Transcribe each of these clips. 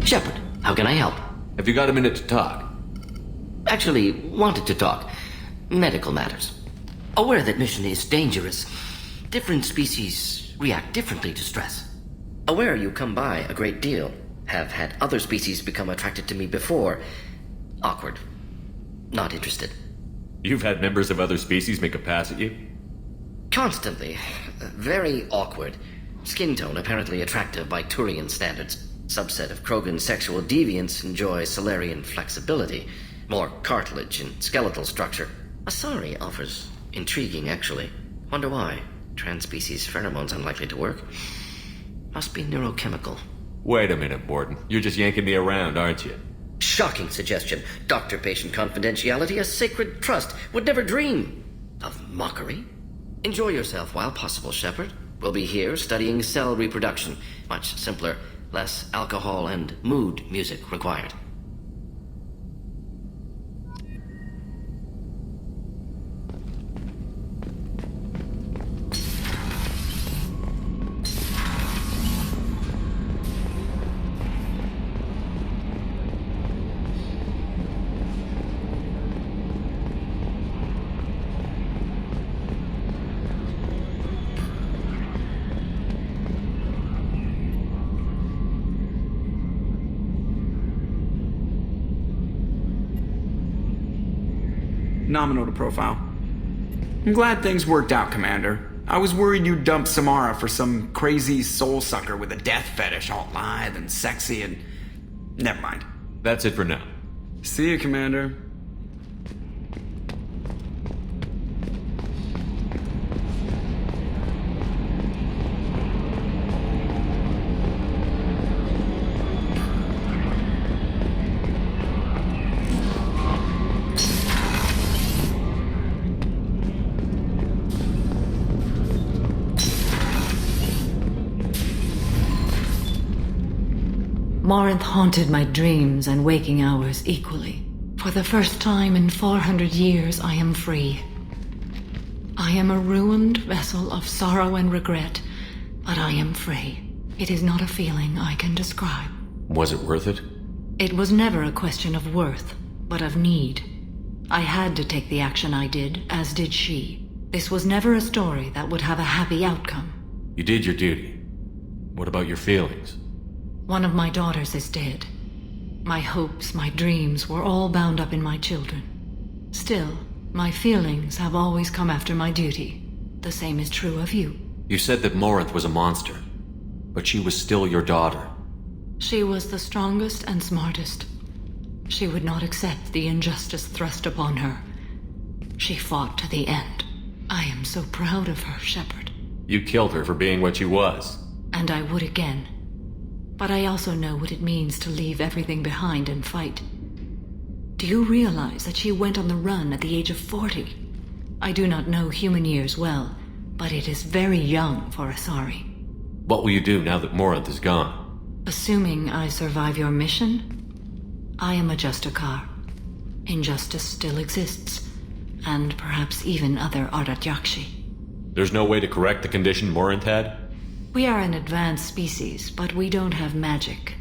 Shepard, how can I help? Have you got a minute to talk? Actually, wanted to talk. Medical matters. Aware that mission is dangerous. Different species react differently to stress. Aware you come by a great deal. Have had other species become attracted to me before. Awkward. Not interested. You've had members of other species make a pass at you? Constantly. Very awkward. Skin tone apparently attractive by Turian standards. Subset of Krogan sexual deviants enjoy Solarian flexibility. More cartilage and skeletal structure. Asari offers intriguing, actually. Wonder why. Transspecies pheromones unlikely to work. Must be neurochemical. Wait a minute, Borden. You're just yanking me around, aren't you? Shocking suggestion. Doctor-patient confidentiality, a sacred trust. Would never dream of mockery. Enjoy yourself while possible, Shepard. We'll be here studying cell reproduction. Much simpler, less alcohol and mood music required. Nominal to profile. I'm glad things worked out, Commander. I was worried you'd dump Samara for some crazy soul sucker with a death fetish, all lithe and sexy and... Never mind. That's it for now. See you, Commander. Morinth haunted my dreams and waking hours equally. For the first time in 400 years, I am free. I am a ruined vessel of sorrow and regret, but I am free. It is not a feeling I can describe. Was it worth it? It was never a question of worth, but of need. I had to take the action I did, as did she. This was never a story that would have a happy outcome. You did your duty. What about your feelings? One of my daughters is dead. My hopes, my dreams were all bound up in my children. Still, my feelings have always come after my duty. The same is true of you. You said that Morinth was a monster, but she was still your daughter. She was the strongest and smartest. She would not accept the injustice thrust upon her. She fought to the end. I am so proud of her, Shepard. You killed her for being what she was. And I would again. But I also know what it means to leave everything behind and fight. Do you realize that she went on the run at the age of 40? I do not know human years well, but it is very young for Asari. What will you do now that Morinth is gone? Assuming I survive your mission, I am a Justicar. Injustice still exists, and perhaps even other Ardat-Yakshi. There's no way to correct the condition Morinth had? We are an advanced species, but we don't have magic.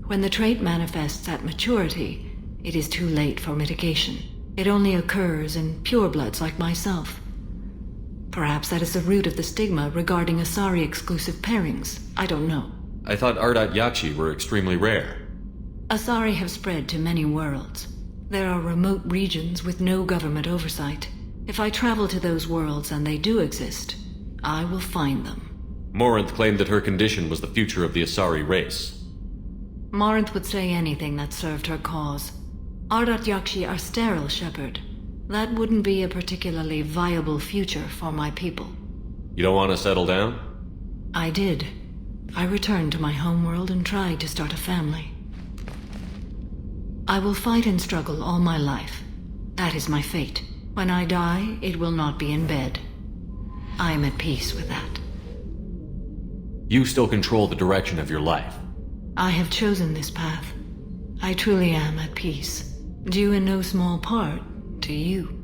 When the trait manifests at maturity, it is too late for mitigation. It only occurs in purebloods like myself. Perhaps that is the root of the stigma regarding Asari-exclusive pairings. I don't know. I thought Ardat-Yakshi were extremely rare. Asari have spread to many worlds. There are remote regions with no government oversight. If I travel to those worlds and they do exist, I will find them. Morinth claimed that her condition was the future of the Asari race. Morinth would say anything that served her cause. Ardat-Yakshi are sterile, Shepard. That wouldn't be a particularly viable future for my people. You don't want to settle down? I did. I returned to my homeworld and tried to start a family. I will fight and struggle all my life. That is my fate. When I die, it will not be in bed. I am at peace with that. You still control the direction of your life. I have chosen this path. I truly am at peace. Due in no small part to you.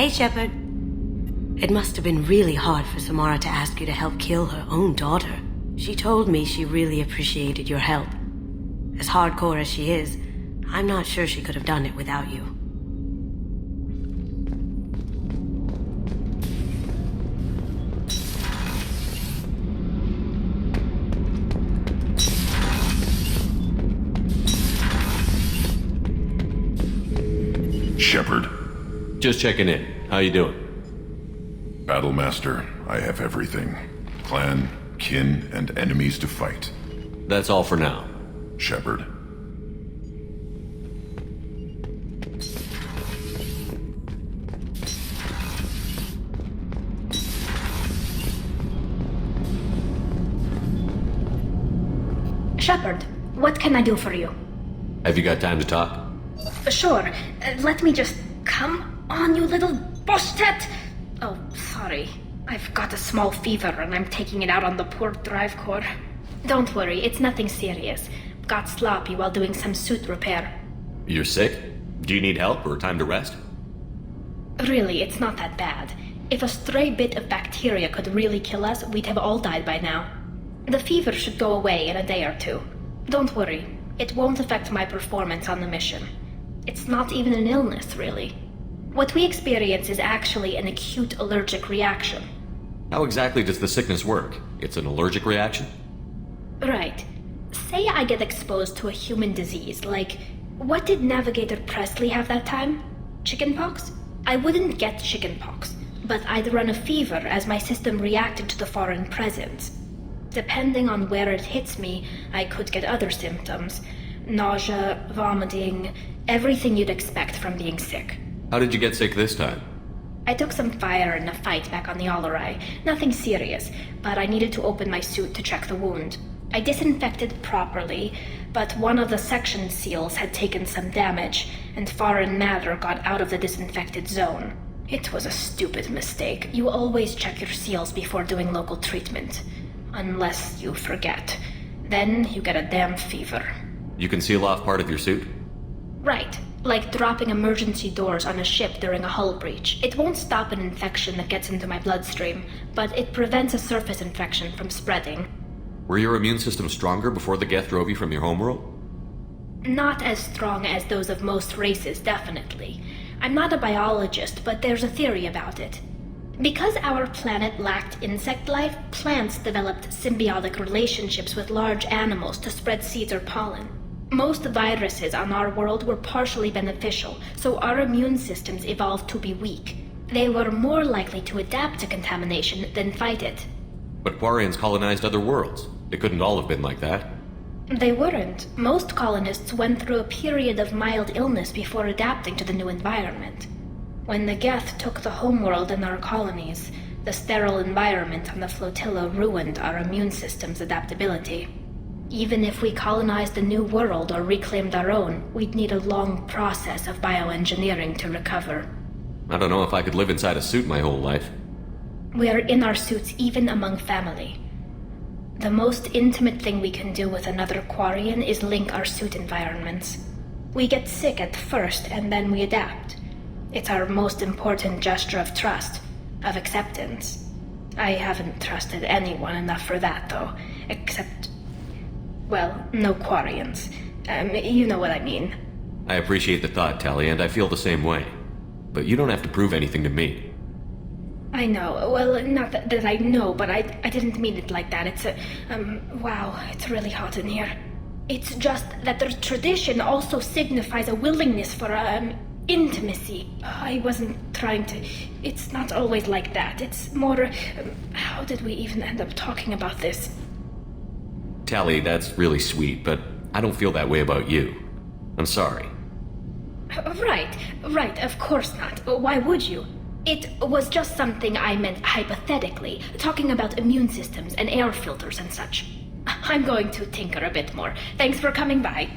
Hey, Shepard. It must have been really hard for Samara to ask you to help kill her own daughter. She told me she really appreciated your help. As hardcore as she is, I'm not sure she could have done it without you. Shepard. Just checking in. How you doing? Battlemaster, I have everything. Clan, kin, and enemies to fight. That's all for now. Shepard. Shepard, what can I do for you? Have you got time to talk? Sure. Let me just... Come on, you little boshtet! Oh, sorry. I've got a small fever and I'm taking it out on the poor drive core. Don't worry, it's nothing serious. Got sloppy while doing some suit repair. You're sick? Do you need help or time to rest? Really, it's not that bad. If a stray bit of bacteria could really kill us, we'd have all died by now. The fever should go away in a day or two. Don't worry, it won't affect my performance on the mission. It's not even an illness, really. What we experience is actually an acute allergic reaction. How exactly does the sickness work? It's an allergic reaction? Right. Say I get exposed to a human disease, like... What did Navigator Presley have that time? Chickenpox? I wouldn't get chickenpox, but I'd run a fever as my system reacted to the foreign presence. Depending on where it hits me, I could get other symptoms. Nausea, vomiting, everything you'd expect from being sick. How did you get sick this time? I took some fire in a fight back on the Allerai. Nothing serious, but I needed to open my suit to check the wound. I disinfected properly, but one of the section seals had taken some damage, and foreign matter got out of the disinfected zone. It was a stupid mistake. You always check your seals before doing local treatment. Unless you forget. Then you get a damn fever. You can seal off part of your suit? Right. Like dropping emergency doors on a ship during a hull breach. It won't stop an infection that gets into my bloodstream, but it prevents a surface infection from spreading. Were your immune system stronger before the Geth drove you from your homeworld? Not as strong as those of most races, definitely. I'm not a biologist, but there's a theory about it. Because our planet lacked insect life, plants developed symbiotic relationships with large animals to spread seeds or pollen. Most viruses on our world were partially beneficial, so our immune systems evolved to be weak. They were more likely to adapt to contamination than fight it. But Quarians colonized other worlds. It couldn't all have been like that. They weren't. Most colonists went through a period of mild illness before adapting to the new environment. When the Geth took the homeworld and our colonies, the sterile environment on the flotilla ruined our immune system's adaptability. Even if we colonized a new world or reclaimed our own, we'd need a long process of bioengineering to recover. I don't know if I could live inside a suit my whole life. We are in our suits even among family. The most intimate thing we can do with another Quarian is link our suit environments. We get sick at first and then we adapt. It's our most important gesture of trust, of acceptance. I haven't trusted anyone enough for that, though, except... well, no Quarians. You know what I mean. I appreciate the thought, Tally, and I feel the same way. But you don't have to prove anything to me. I know. Well, not that I know, but I didn't mean it like that. It's wow, it's really hot in here. It's just that the tradition also signifies a willingness for, intimacy. I wasn't trying to... It's not always like that. It's more... how did we even end up talking about this? Tally, that's really sweet, but I don't feel that way about you. I'm sorry. Right, of course not. Why would you? It was just something I meant hypothetically, talking about immune systems and air filters and such. I'm going to tinker a bit more. Thanks for coming by.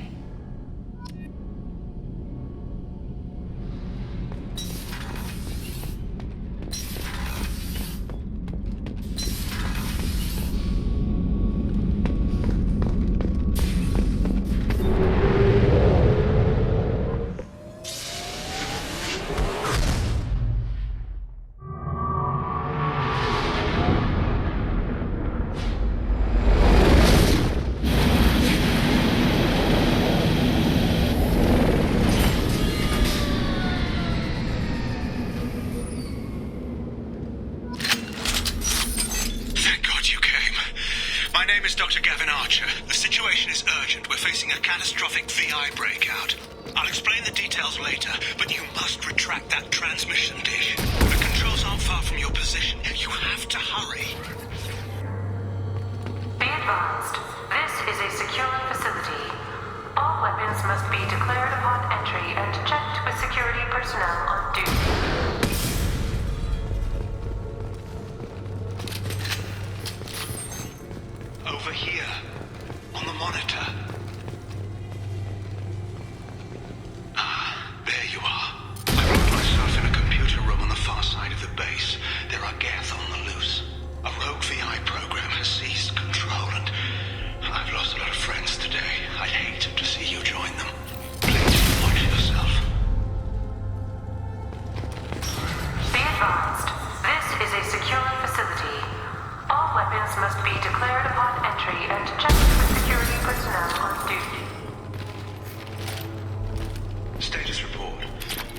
My name is Dr. Gavin Archer. The situation is urgent. We're facing a catastrophic VI breakout. I'll explain the details later, but you must retract that transmission dish. The controls aren't far from your position. You have to hurry. Be advised, this is a secure facility. All weapons must be declared upon entry and checked with security personnel on duty. Over here, on the monitor. There you are. I wrote myself in a computer room on the far side of the base. There are Geth on the loose. A rogue VI program has seized control, and I've lost a lot of friends today. I'd hate to see you join them. Please, watch yourself. Be advised, this is a secure facility. All weapons must be declared upon entry and checked with security personnel on duty. Status report.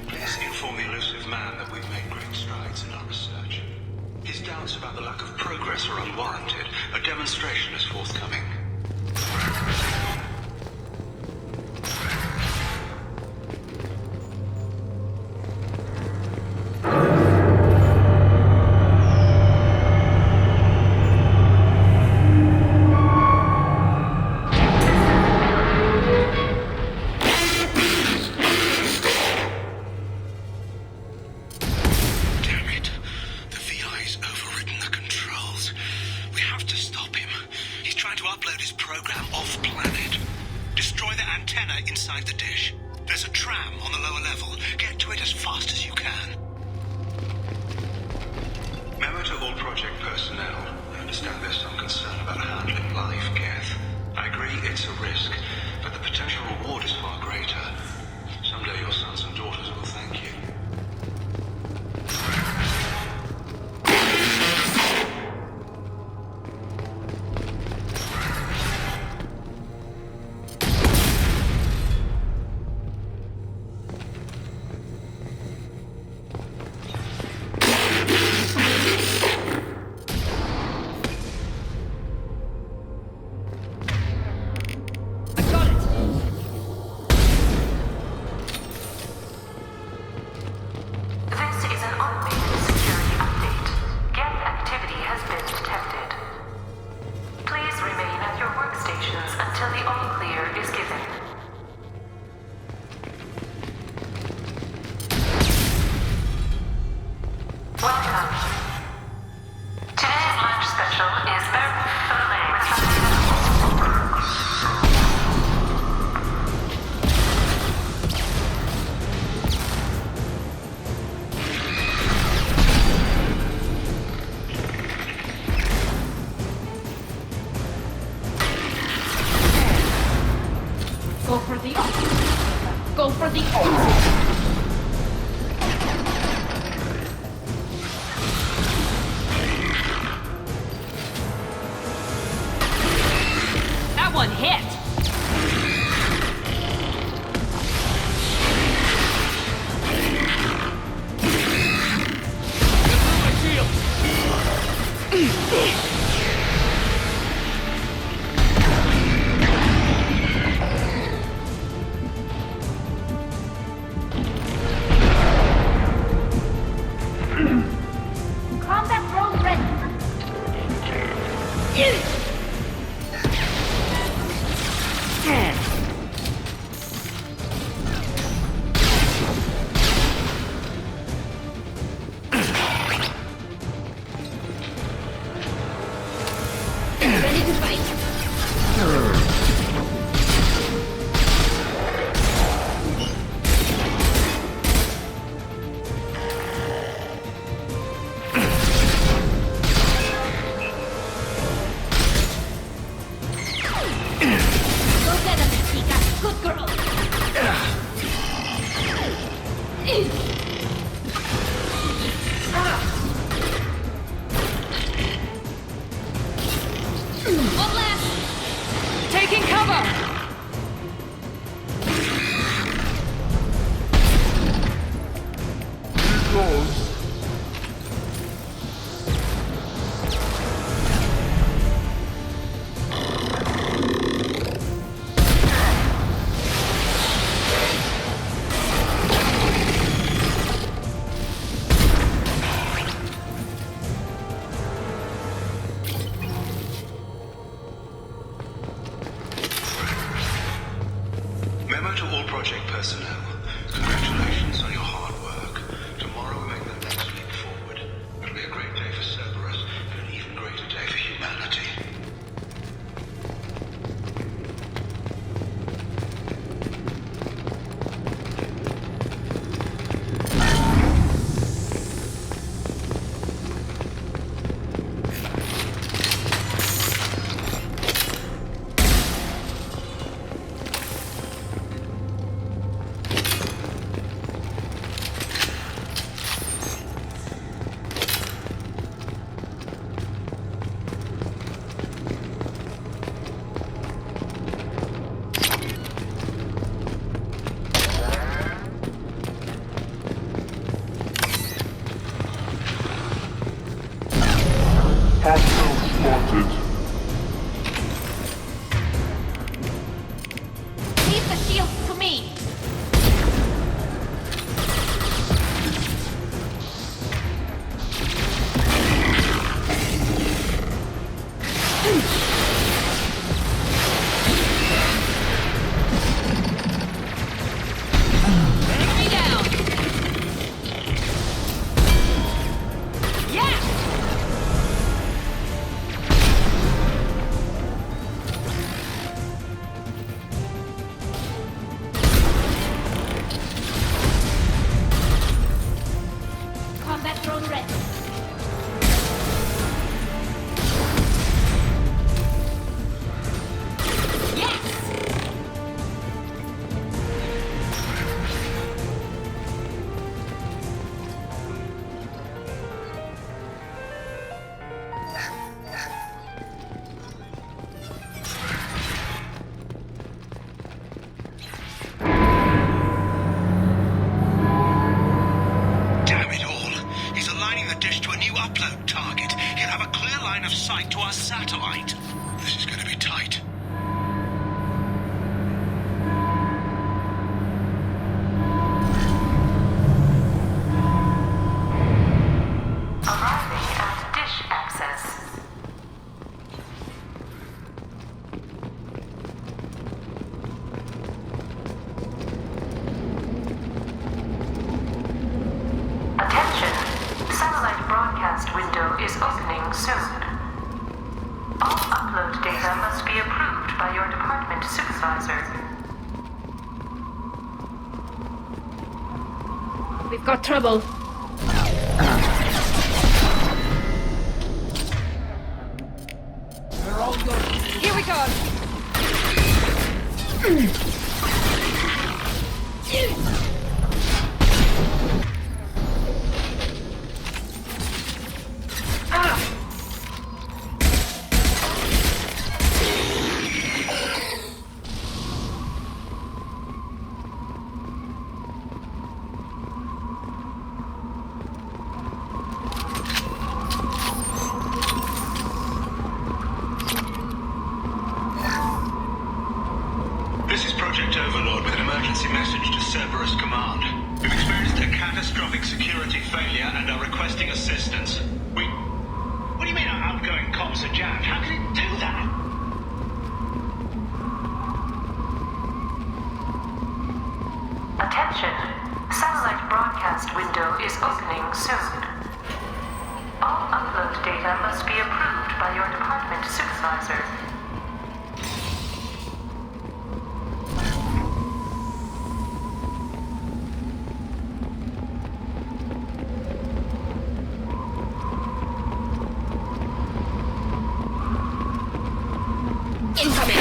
Please inform the elusive man that we've made great strides in our research. His doubts about the lack of progress are unwarranted. A demonstration is forthcoming. personnel, congratulations on your hard work. Tomorrow we make the next leap forward. It'll be a great day for Cerberus, and an even greater day for humanity. Hostile spotted. Leave the shield to me. Enemy down. Yeah. Combat drone ready. Yes! Damn it all. He's aligning the dish to a new upload target. He'll have a clear line of sight to our satellite. This is going to be tight. Arriving at dish access. Attention! Satellite broadcast window is opening soon. All upload data must be approved by your department supervisor. We've got trouble. Here we go. This is Project Overlord with an emergency message to Cerberus Command. We've experienced a catastrophic security failure and are requesting assistance. What do you mean our outgoing comms are jammed? How can it do that? Attention! Satellite broadcast window is opening soon. All upload data must be approved by your department supervisor. Incoming.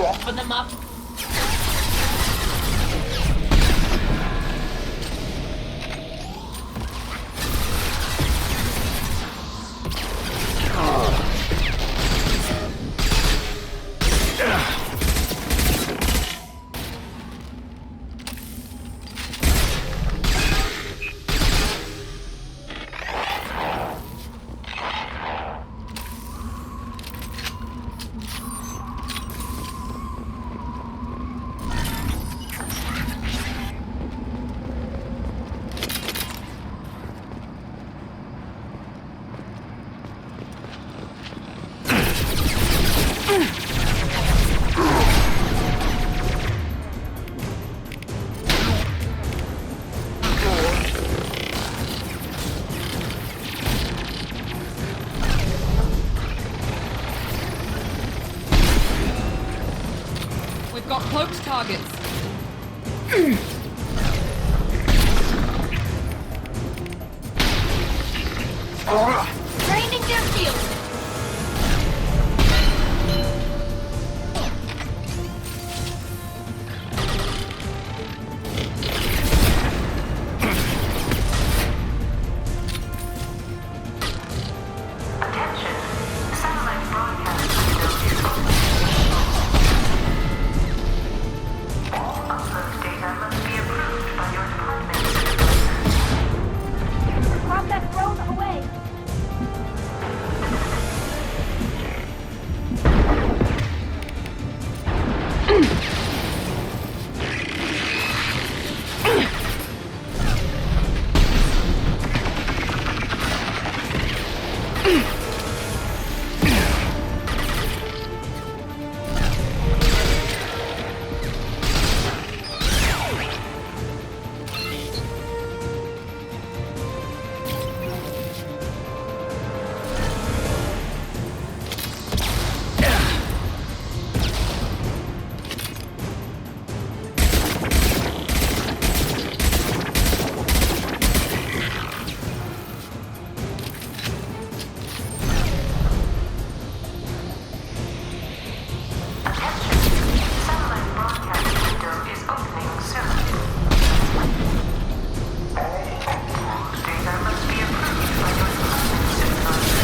Open them up. got cloaked targets. Draining their field. Attention. Satellite broadcast window is open. All upload data must be approved by your department. Drop that drone away. Satellite broadcast window is opening soon. All data must be approved by your department supervisor.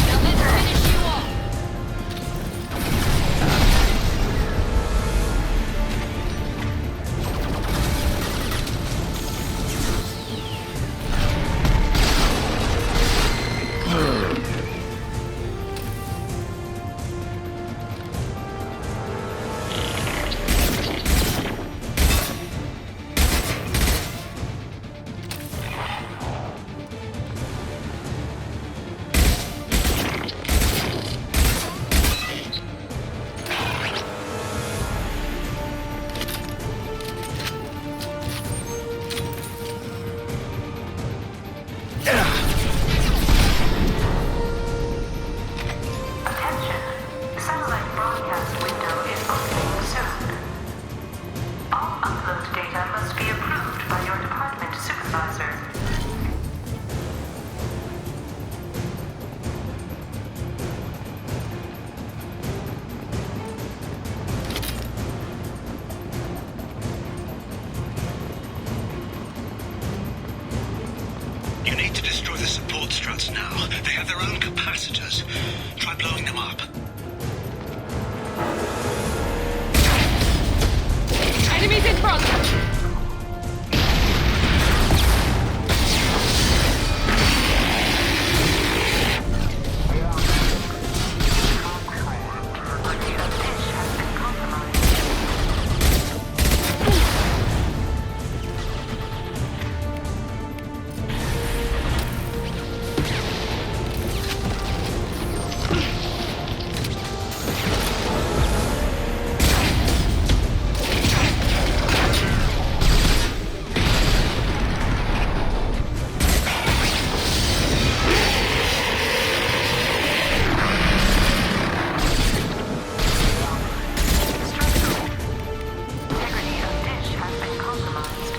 Now let's finish you off. Attention. Satellite broadcast window is opening soon. All upload data must be approved by your department supervisor. You need to destroy the support struts now. They have their own capacitors. Try blowing them up. Enemies in front. Integrity of dish has been compromised.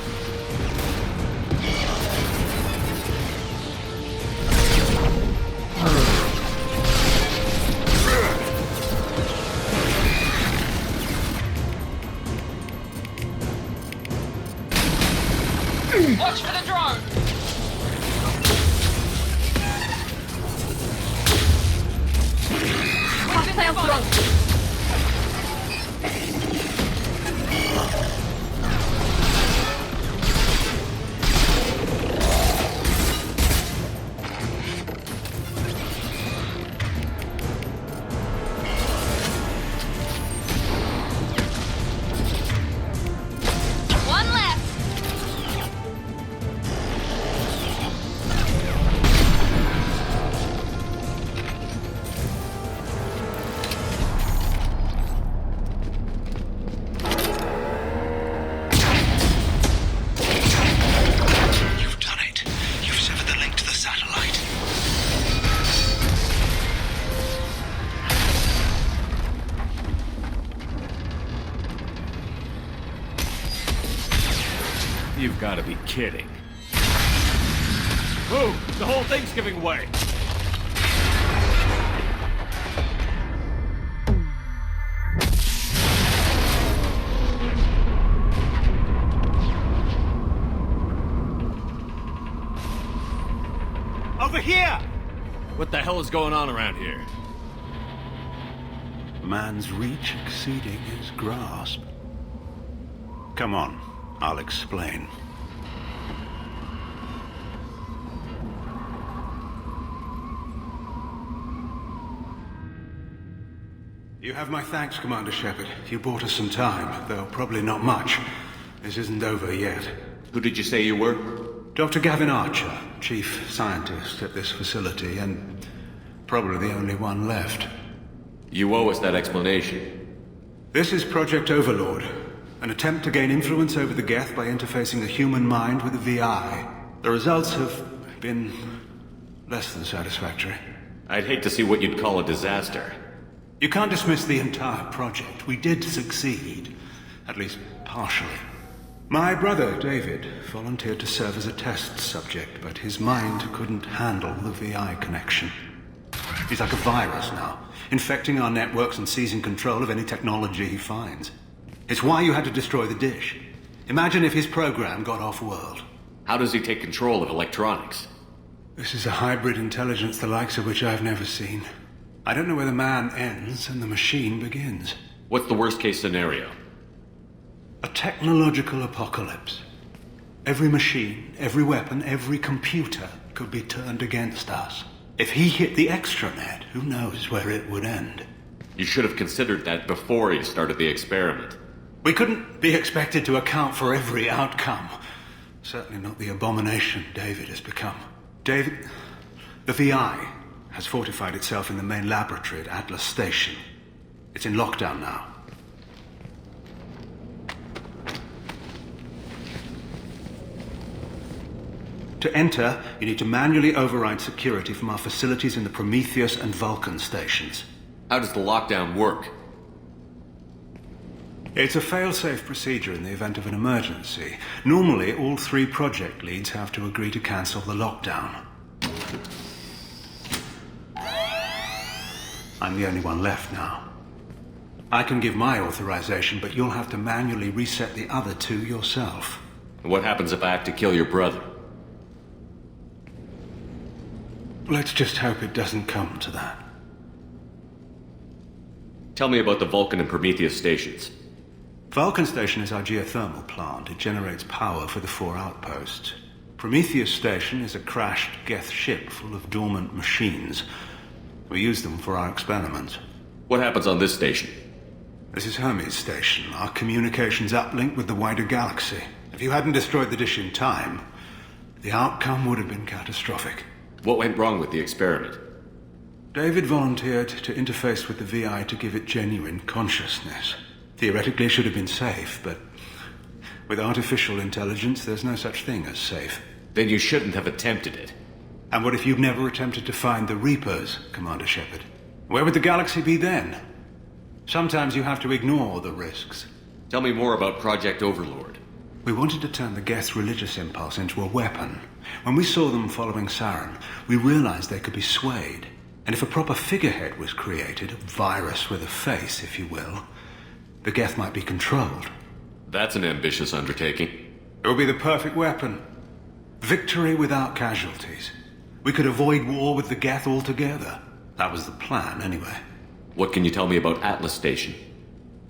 Watch for the drone. Cocktail throw. One left. You've got to be kidding. Move! The whole thing's giving way! Over here! What the hell is going on around here? Man's reach exceeding his grasp. Come on, I'll explain. You have my thanks, Commander Shepard. You bought us some time, though probably not much. This isn't over yet. Who did you say you were? Dr. Gavin Archer, chief scientist at this facility, and probably the only one left. You owe us that explanation. This is Project Overlord, an attempt to gain influence over the Geth by interfacing the human mind with the VI. The results have been less than satisfactory. I'd hate to see what you'd call a disaster. You can't dismiss the entire project. We did succeed, at least partially. My brother, David, volunteered to serve as a test subject, but his mind couldn't handle the VI connection. He's like a virus now, infecting our networks and seizing control of any technology he finds. It's why you had to destroy the dish. Imagine if his program got off-world. How does he take control of electronics? This is a hybrid intelligence the likes of which I've never seen. I don't know where the man ends and the machine begins. What's the worst-case scenario? A technological apocalypse. Every machine, every weapon, every computer could be turned against us. If he hit the extranet, who knows where it would end? You should have considered that before you started the experiment. We couldn't be expected to account for every outcome. Certainly not the abomination David has become. David, the VI has fortified itself in the main laboratory at Atlas Station. It's in lockdown now. To enter, you need to manually override security from our facilities in the Prometheus and Vulcan stations. How does the lockdown work? It's a fail-safe procedure in the event of an emergency. Normally, all 3 project leads have to agree to cancel the lockdown. I'm the only one left now. I can give my authorization, but you'll have to manually reset the other 2 yourself. What happens if I have to kill your brother? Let's just hope it doesn't come to that. Tell me about the Vulcan and Prometheus stations. Vulcan Station is our geothermal plant. It generates power for the 4 outposts. Prometheus Station is a crashed Geth ship full of dormant machines. We use them for our experiments. What happens on this station? This is Hermes Station, our communications uplink with the wider galaxy. If you hadn't destroyed the dish in time, the outcome would have been catastrophic. What went wrong with the experiment? David volunteered to interface with the VI to give it genuine consciousness. Theoretically, it should have been safe, but with artificial intelligence, there's no such thing as safe. Then you shouldn't have attempted it. And what if you'd never attempted to find the Reapers, Commander Shepard? Where would the galaxy be then? Sometimes you have to ignore the risks. Tell me more about Project Overlord. We wanted to turn the Geth's religious impulse into a weapon. When we saw them following Saren, we realized they could be swayed. And if a proper figurehead was created, a virus with a face, if you will, the Geth might be controlled. That's an ambitious undertaking. It would be the perfect weapon. Victory without casualties. We could avoid war with the Geth altogether. That was the plan, anyway. What can you tell me about Atlas Station?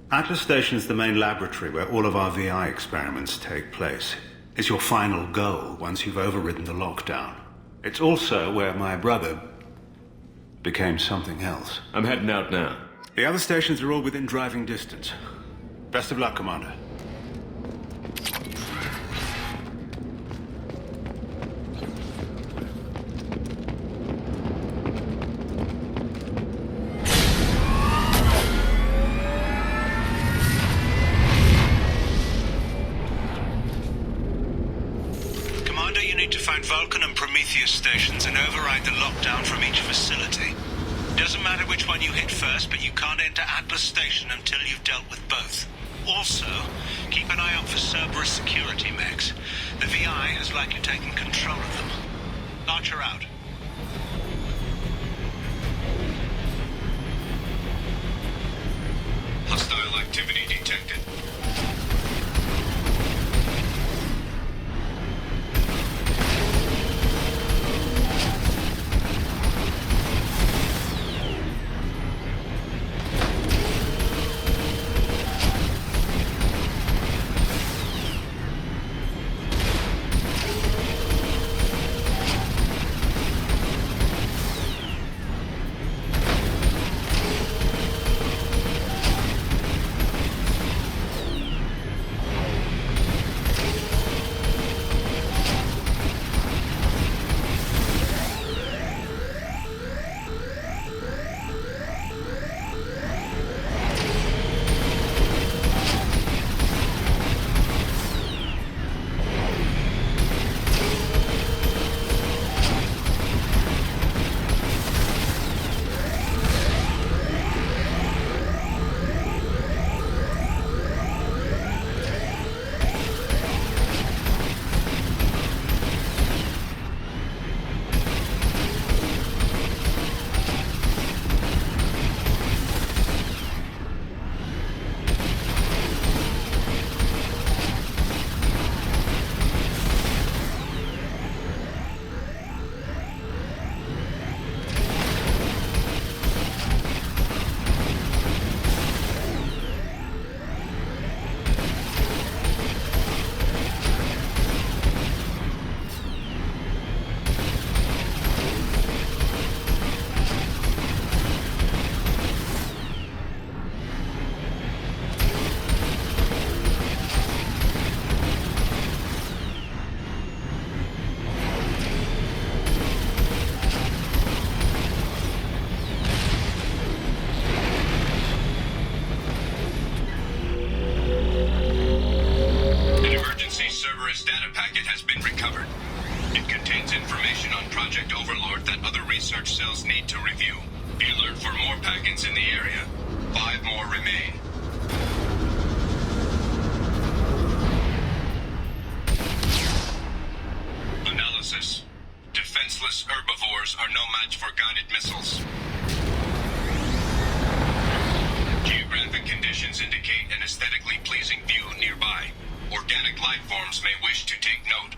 Atlas Station is the main laboratory where all of our VI experiments take place. It's your final goal once you've overridden the lockdown. It's also where my brother became something else. I'm heading out now. The other stations are all within driving distance. Best of luck, Commander. Commander, you need to find Vulcan and Prometheus stations and override the lockdown from each facility. Doesn't matter which one you hit first, but you can't enter Atlas Station until you've dealt with both. Also, keep an eye out for Cerberus security mechs. The VI has likely taken control of them. Archer out. Hostile activity detected. Cerberus data packet has been recovered. It contains information on Project Overlord that other research cells need to review. Be alert for more packets in the area. 5 more remain. Analysis. Defenseless herbivores are no match for guided missiles. Geographic conditions indicate an aesthetically pleasing view nearby. Organic life forms may wish to take note.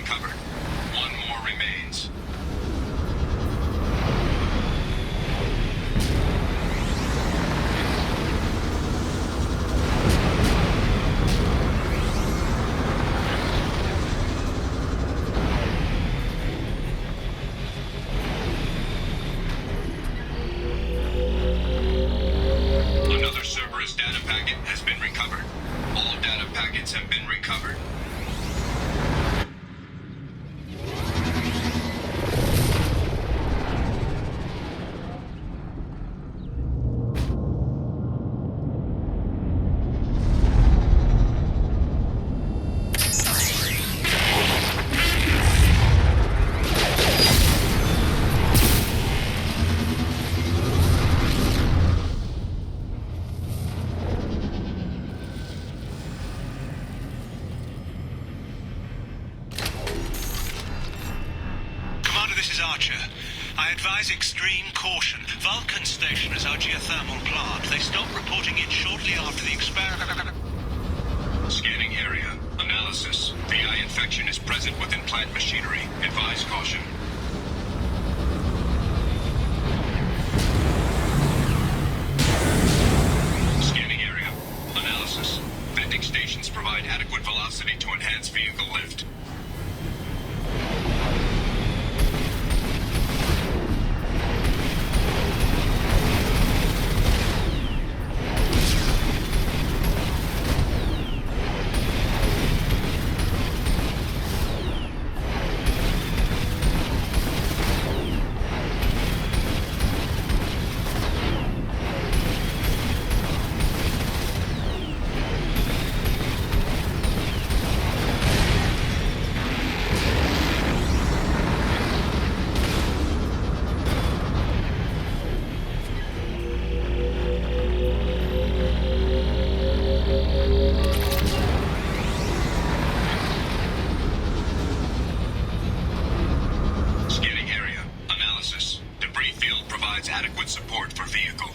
recovered. One more remains. Another Cerberus data packet has been recovered. All data packets have been recovered. Commander, this is Archer. I advise extreme caution. Vulcan Station is our geothermal plant. They stopped reporting in shortly after the experiment. Scanning area. Analysis. VI infection is present within plant machinery. Advise caution. Scanning area. Analysis. Venting stations provide adequate velocity to enhance vehicle lift. Scanning area. Analysis. Debris field provides adequate support for vehicle.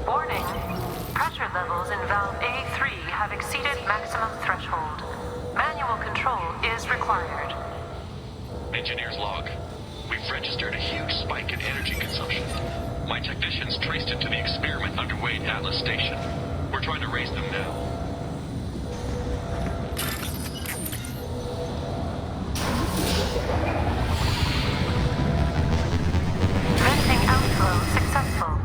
Warning. Pressure levels in valve A3 have exceeded maximum threshold. Manual control is required. Engineer's log. We've registered a huge spike in energy consumption. My technicians traced it to the experiment underway at Atlas Station. We're trying to raise them now. Venting outflow successful.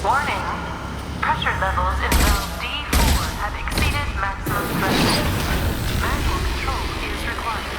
Warning. Pressure levels in valve D4 have exceeded maximum threshold. Manual control is required.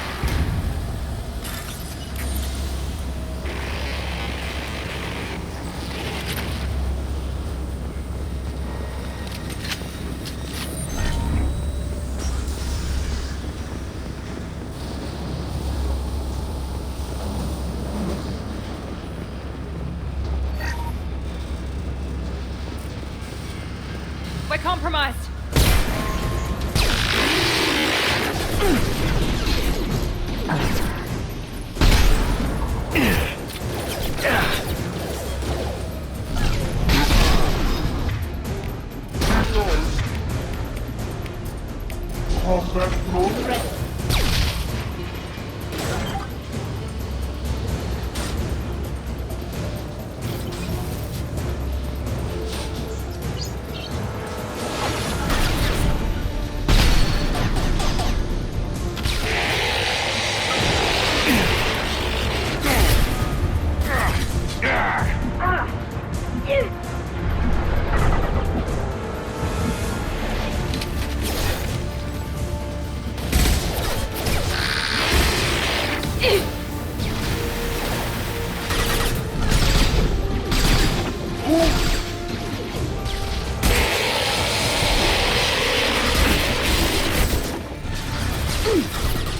We're compromised.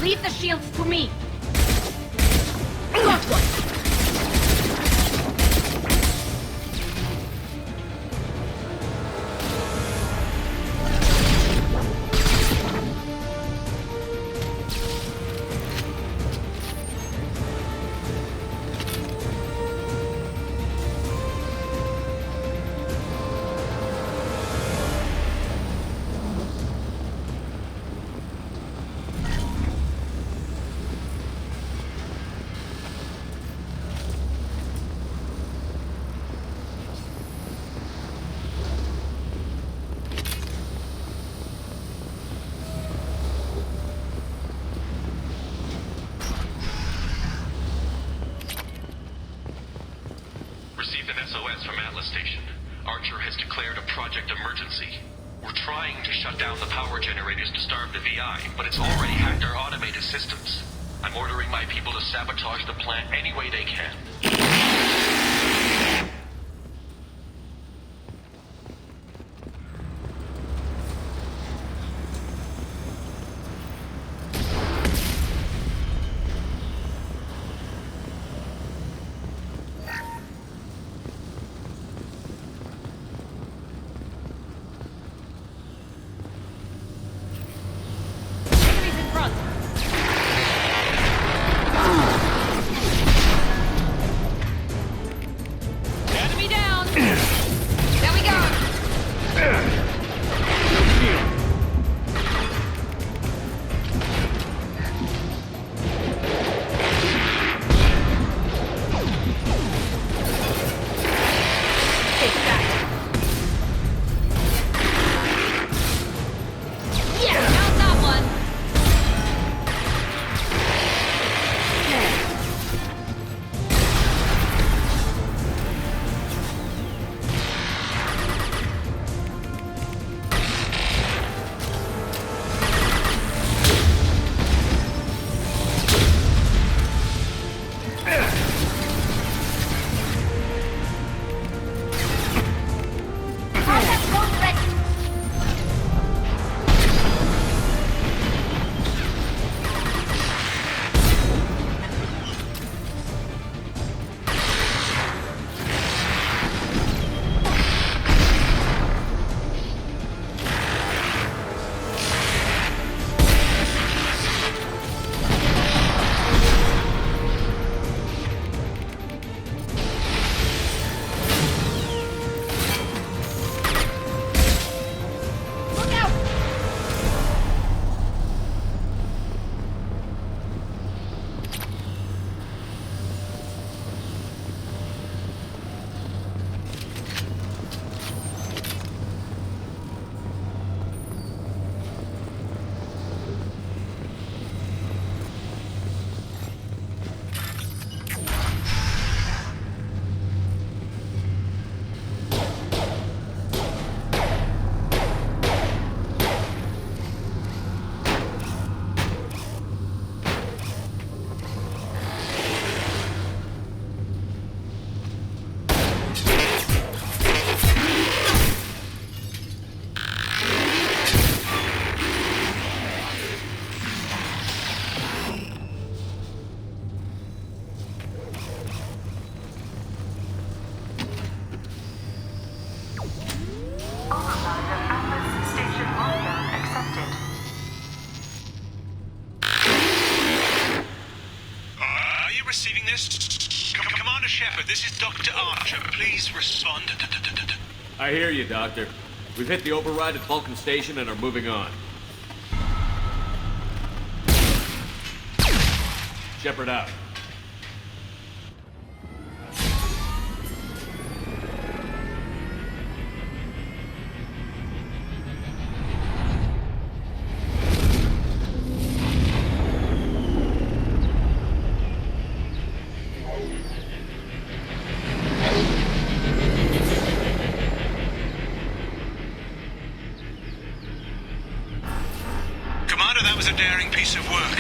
Leave the shields for me. Got one. Received an SOS from Atlas Station. Archer has declared a project emergency. We're trying to shut down the power generators to starve the VI, but it's already hacked our automated systems. I'm ordering my people to sabotage the plant any way they can. Enemies in front. Enemy down. There we go. Take that. Yeah, how's that one? this? Commander Shepard, this is Dr. Archer. Please respond. I hear you, Doctor. We've hit the override at Vulcan Station and are moving on. Shepard out. Commander, that was a daring piece of work.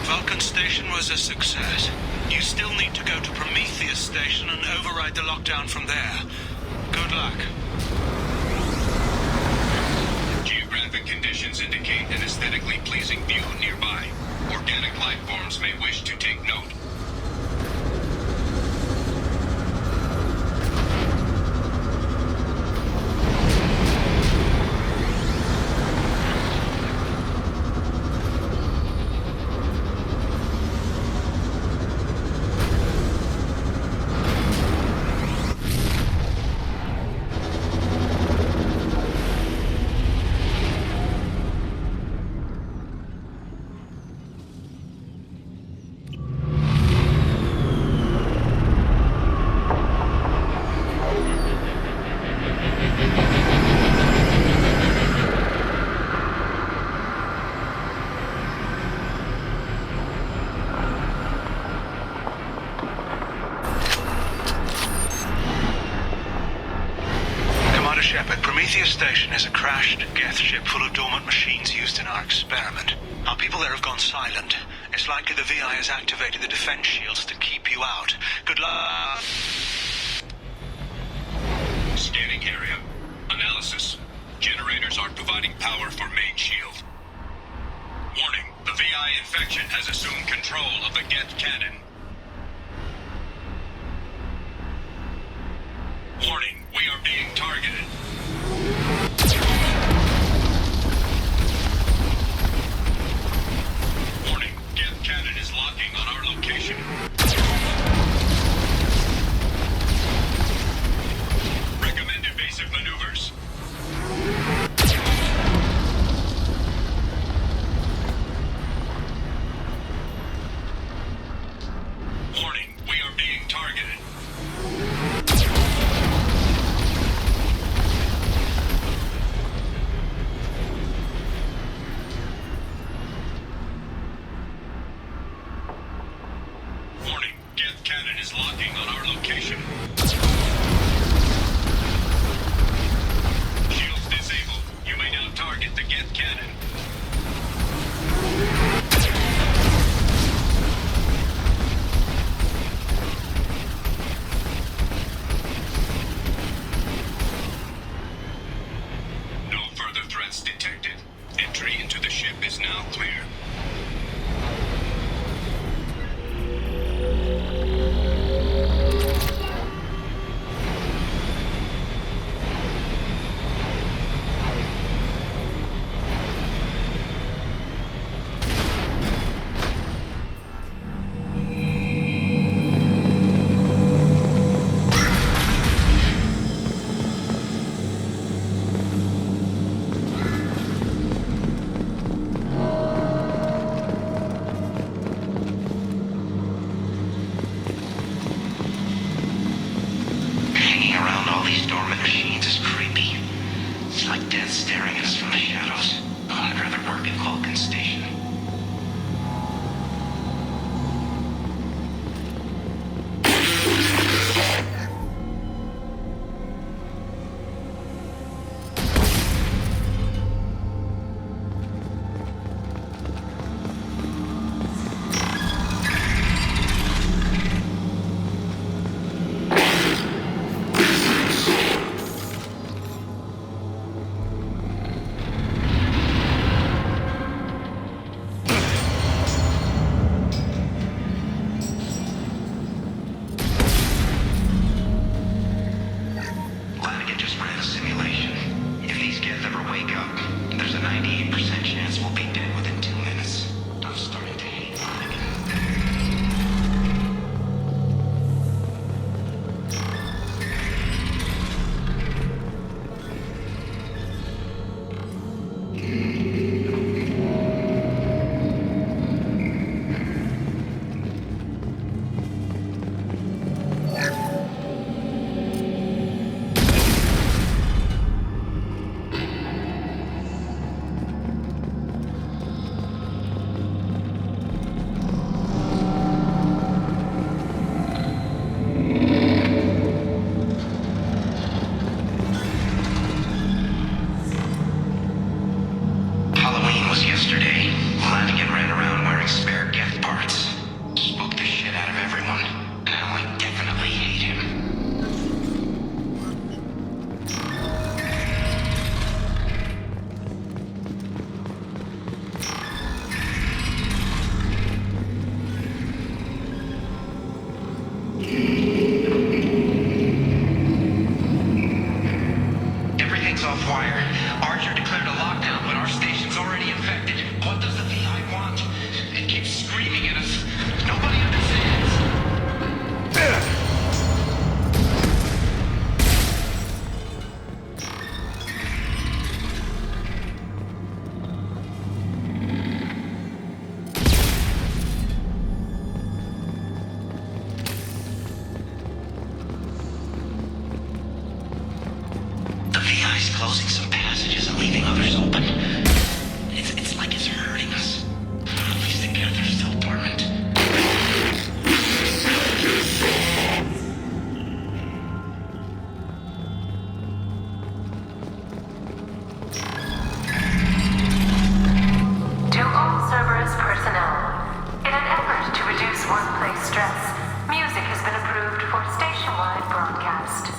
Vulcan Station was a success. You still need to go to Prometheus Station and override the lockdown from there. Good luck. Geographic conditions indicate an aesthetically pleasing view nearby. Organic life forms may wish to take note. Shepard, Prometheus Station is a crashed Geth ship full of dormant machines used in our experiment. Our people there have gone silent. It's likely the VI has activated the defense shields to keep you out. Good luck. Scanning area. Analysis. Generators aren't providing power for main shield. Warning, the VI infection has assumed control of the Geth cannon. Warning, we are being targeted. Warning, Geth cannon is locking on our location. Recommend evasive maneuvers. Warning, we are being targeted. Warning, Geth cannon is locking on our location. Shields disabled. You may now target the Geth cannon. No further threats detected. Entry into the ship is now clear. Hanging around all these dormant machines is creepy. It's like death staring at us from the shadows. Oh, I'd rather work at Vulcan Station. It's closing some passages and leaving others open. It's like it's hurting us. At least the geth are still dormant. To all Cerberus personnel, in an effort to reduce workplace stress, music has been approved for station-wide broadcast.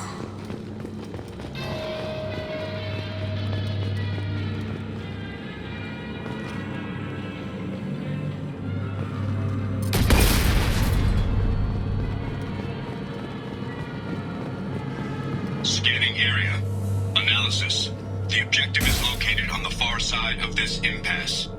Scanning area. Analysis. The objective is located on the far side of this impasse.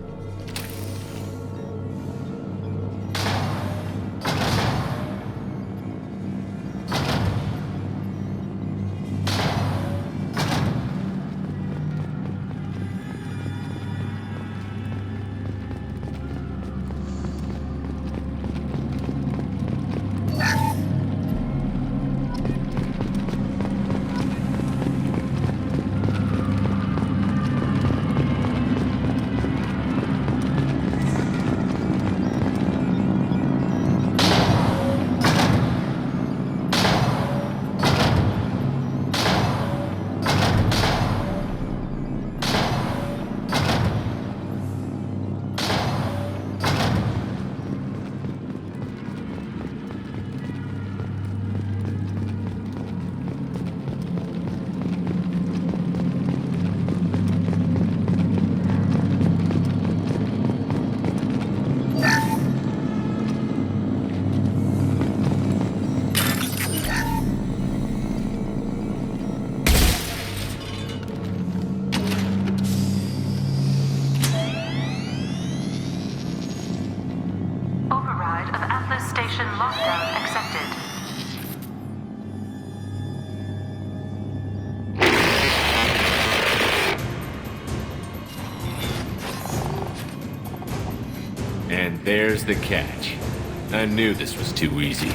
Override of Atlas Station lockdown accepted. And there's the catch. I knew this was too easy.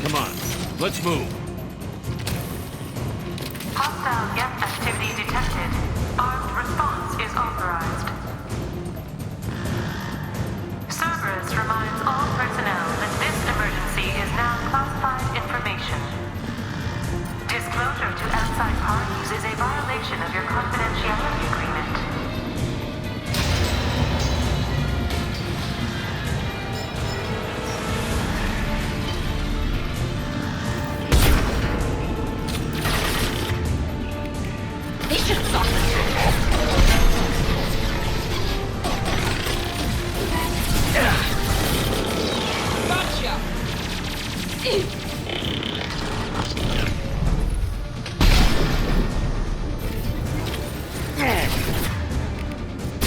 Come on, let's move. Hostile geth activity detected. Armed response is authorized. Cerberus reminds all personnel that this emergency is now classified information. Disclosure to outside parties is a violation of your confidentiality agreement. Mission success. Gotcha.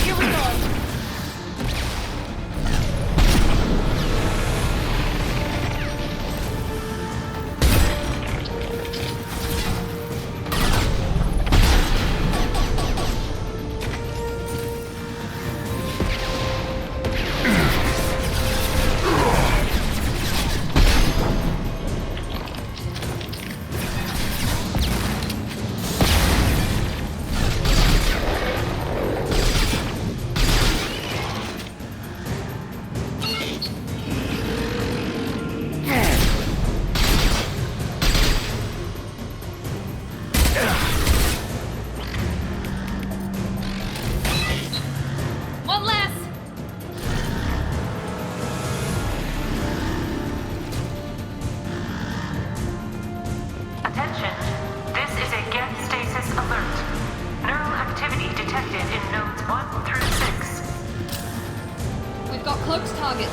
Here we go. One less. Attention. This is a geth stasis alert. Neural activity detected in nodes 1 through 6. We've got cloaked targets.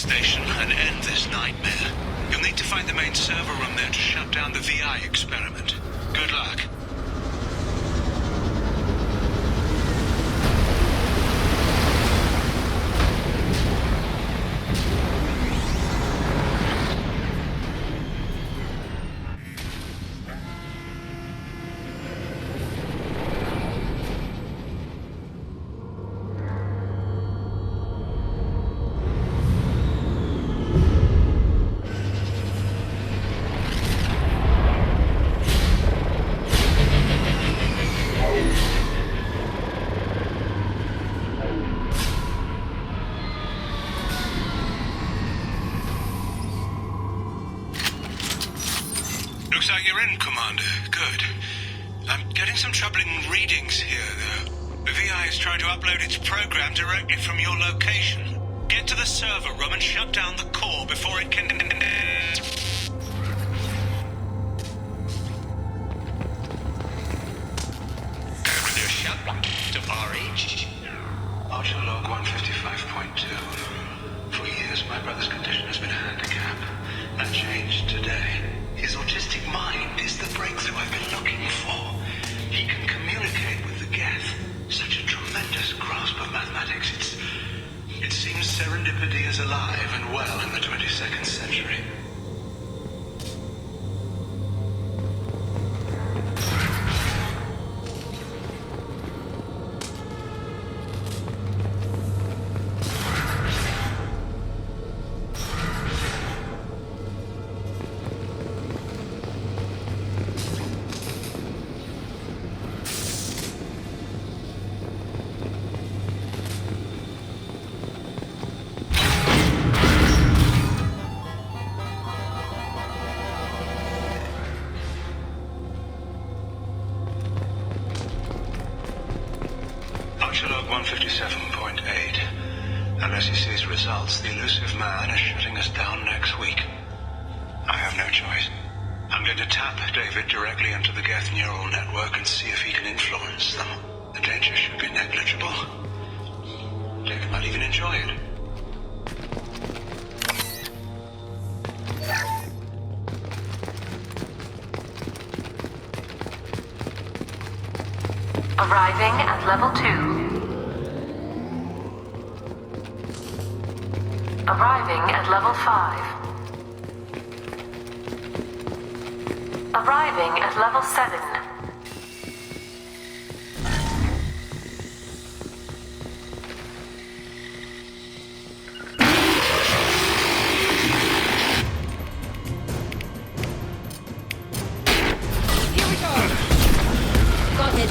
Station and end this nightmare. You'll need to find the main server room there to shut down the VI experiment. Good luck. readings here, though. The VI is trying to upload its program directly from your location. Get to the server room and shut down the core before it can... Shut to RH. Archer log 155.2. For years, my brother's condition has been a handicap. That changed today. His autistic mind is the breakthrough I've been looking for. He can communicate with the Geth. Such a tremendous grasp of mathematics. It seems serendipity is alive and well in the 22nd century. Log 157.8. Unless he sees results, the elusive man is shutting us down next week. I have no choice. I'm going to tap David directly into the Geth neural network and see if he can influence them. The danger should be negligible. David might even enjoy it. Arriving at level 2. Arriving at level 5. Arriving at level 7. Here we go. Got it.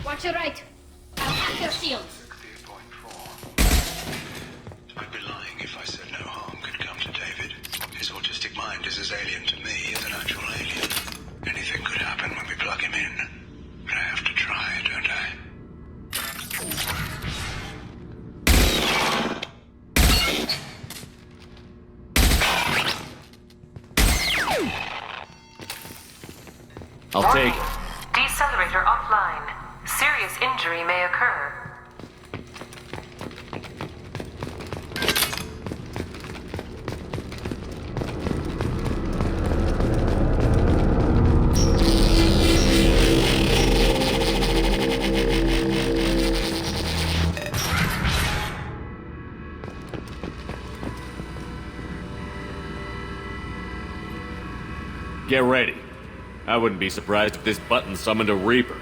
Watch your right. I'll hack your shields. I'd be lying if I said no harm could come to David. His autistic mind is as alien to me as an actual alien. Anything could happen when we plug him in. But I have to try, don't I? I'll take... Decelerator offline. Serious injury may occur. Get ready. I wouldn't be surprised if this button summoned a Reaper.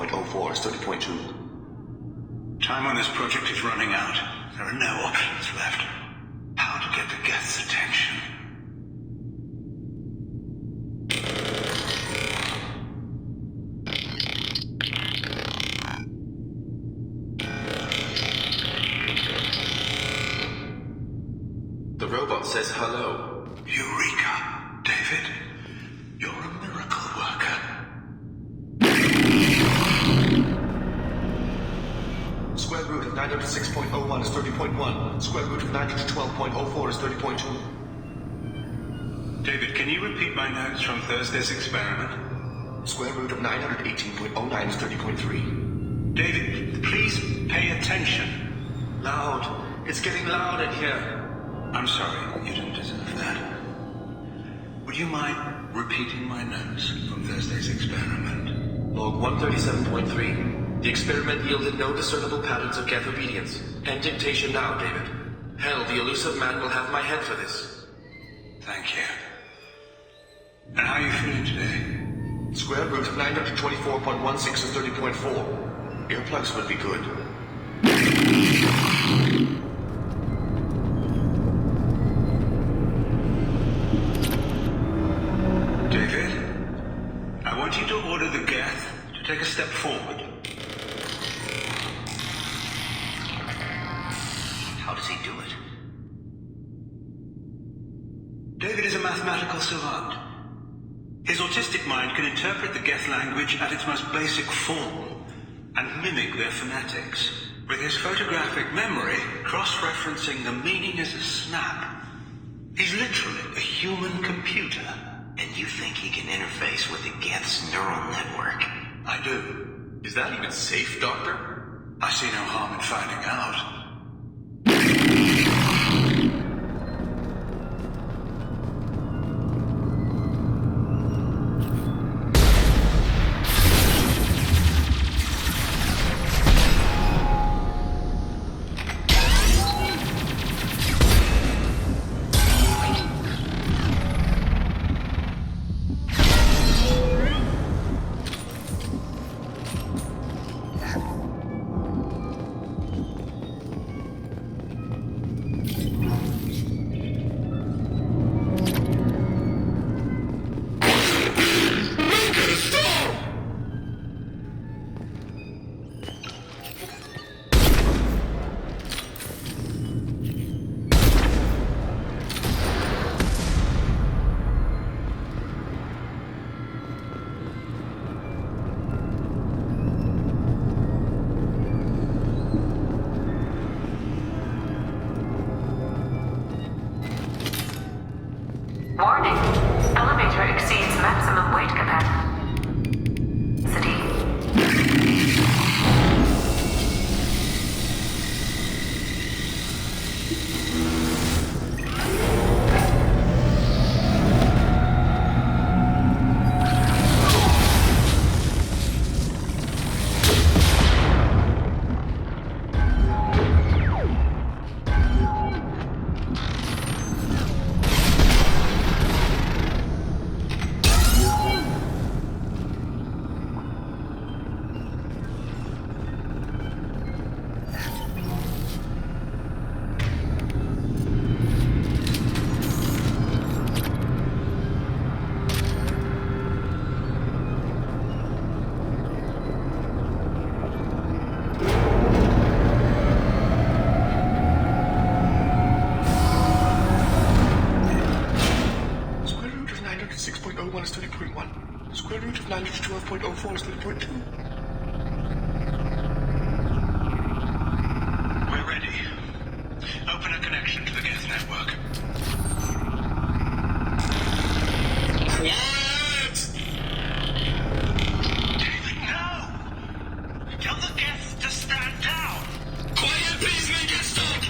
30.04 is 30.2. Time on this project is running out. There are no options left. How to get the Geth's attention? The robot says hello. Eureka, David. You're a miracle worker. Square root of 906.01 is 30.1. Square root of 912.04 is 30.2. David, can you repeat my notes from Thursday's experiment? Square root of 918.09 is 30.3. David, please pay attention. Loud. It's getting loud in here. I'm sorry, you didn't deserve that. Would you mind repeating my notes from Thursday's experiment? Log 137.3. The experiment yielded no discernible patterns of Geth obedience. End dictation now, David. Hell, the elusive man will have my head for this. Thank you. And how are you feeling today? Square root of 924.16 is 30.4. Earplugs would be good. David, I want you to order the Geth to take a step forward. How does he do it? David is a mathematical savant. His autistic mind can interpret the Geth language at its most basic form and mimic their phonetics, with his photographic memory cross-referencing the meaning as a snap. He's literally a human computer. And you think he can interface with the Geth's neural network? I do. Is that even safe, Doctor? I see no harm in finding out. Warning. Elevator exceeds maximum weight capacity. is 30.1. Square root of 912.04 is 30.2. We're ready. Open a connection to the Geth network. What? David, no! Tell the Geth to stand down! Quiet, please, make it stop!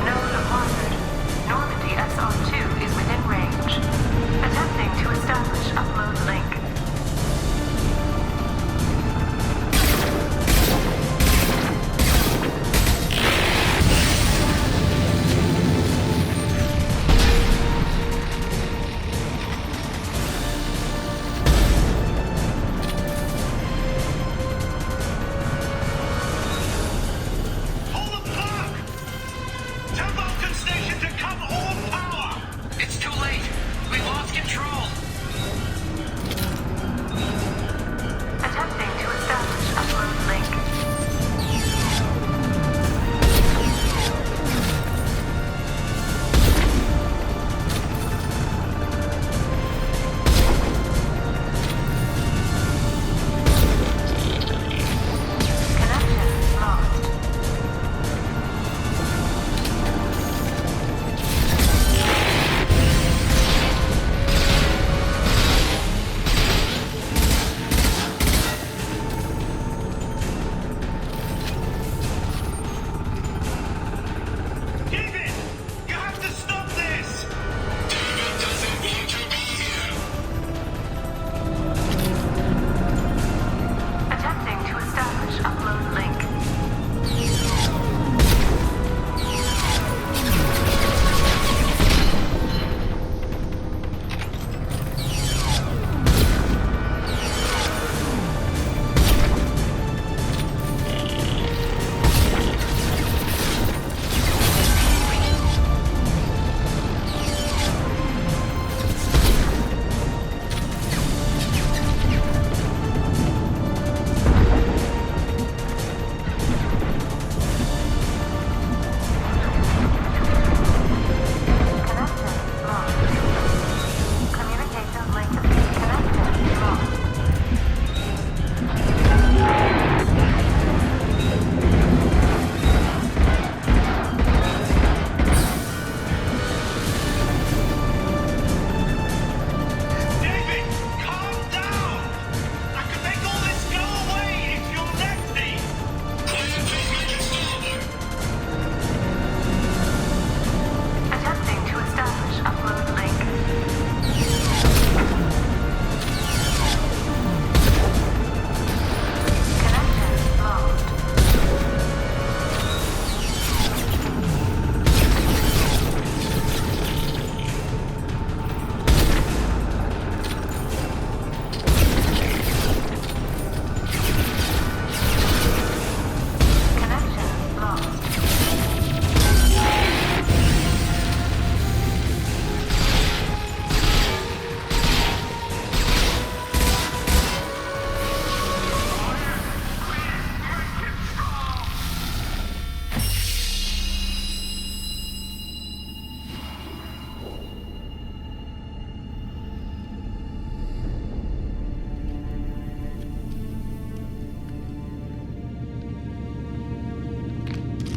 Node acquired. Normandy SR2 is within range. Attempting to establish upload link.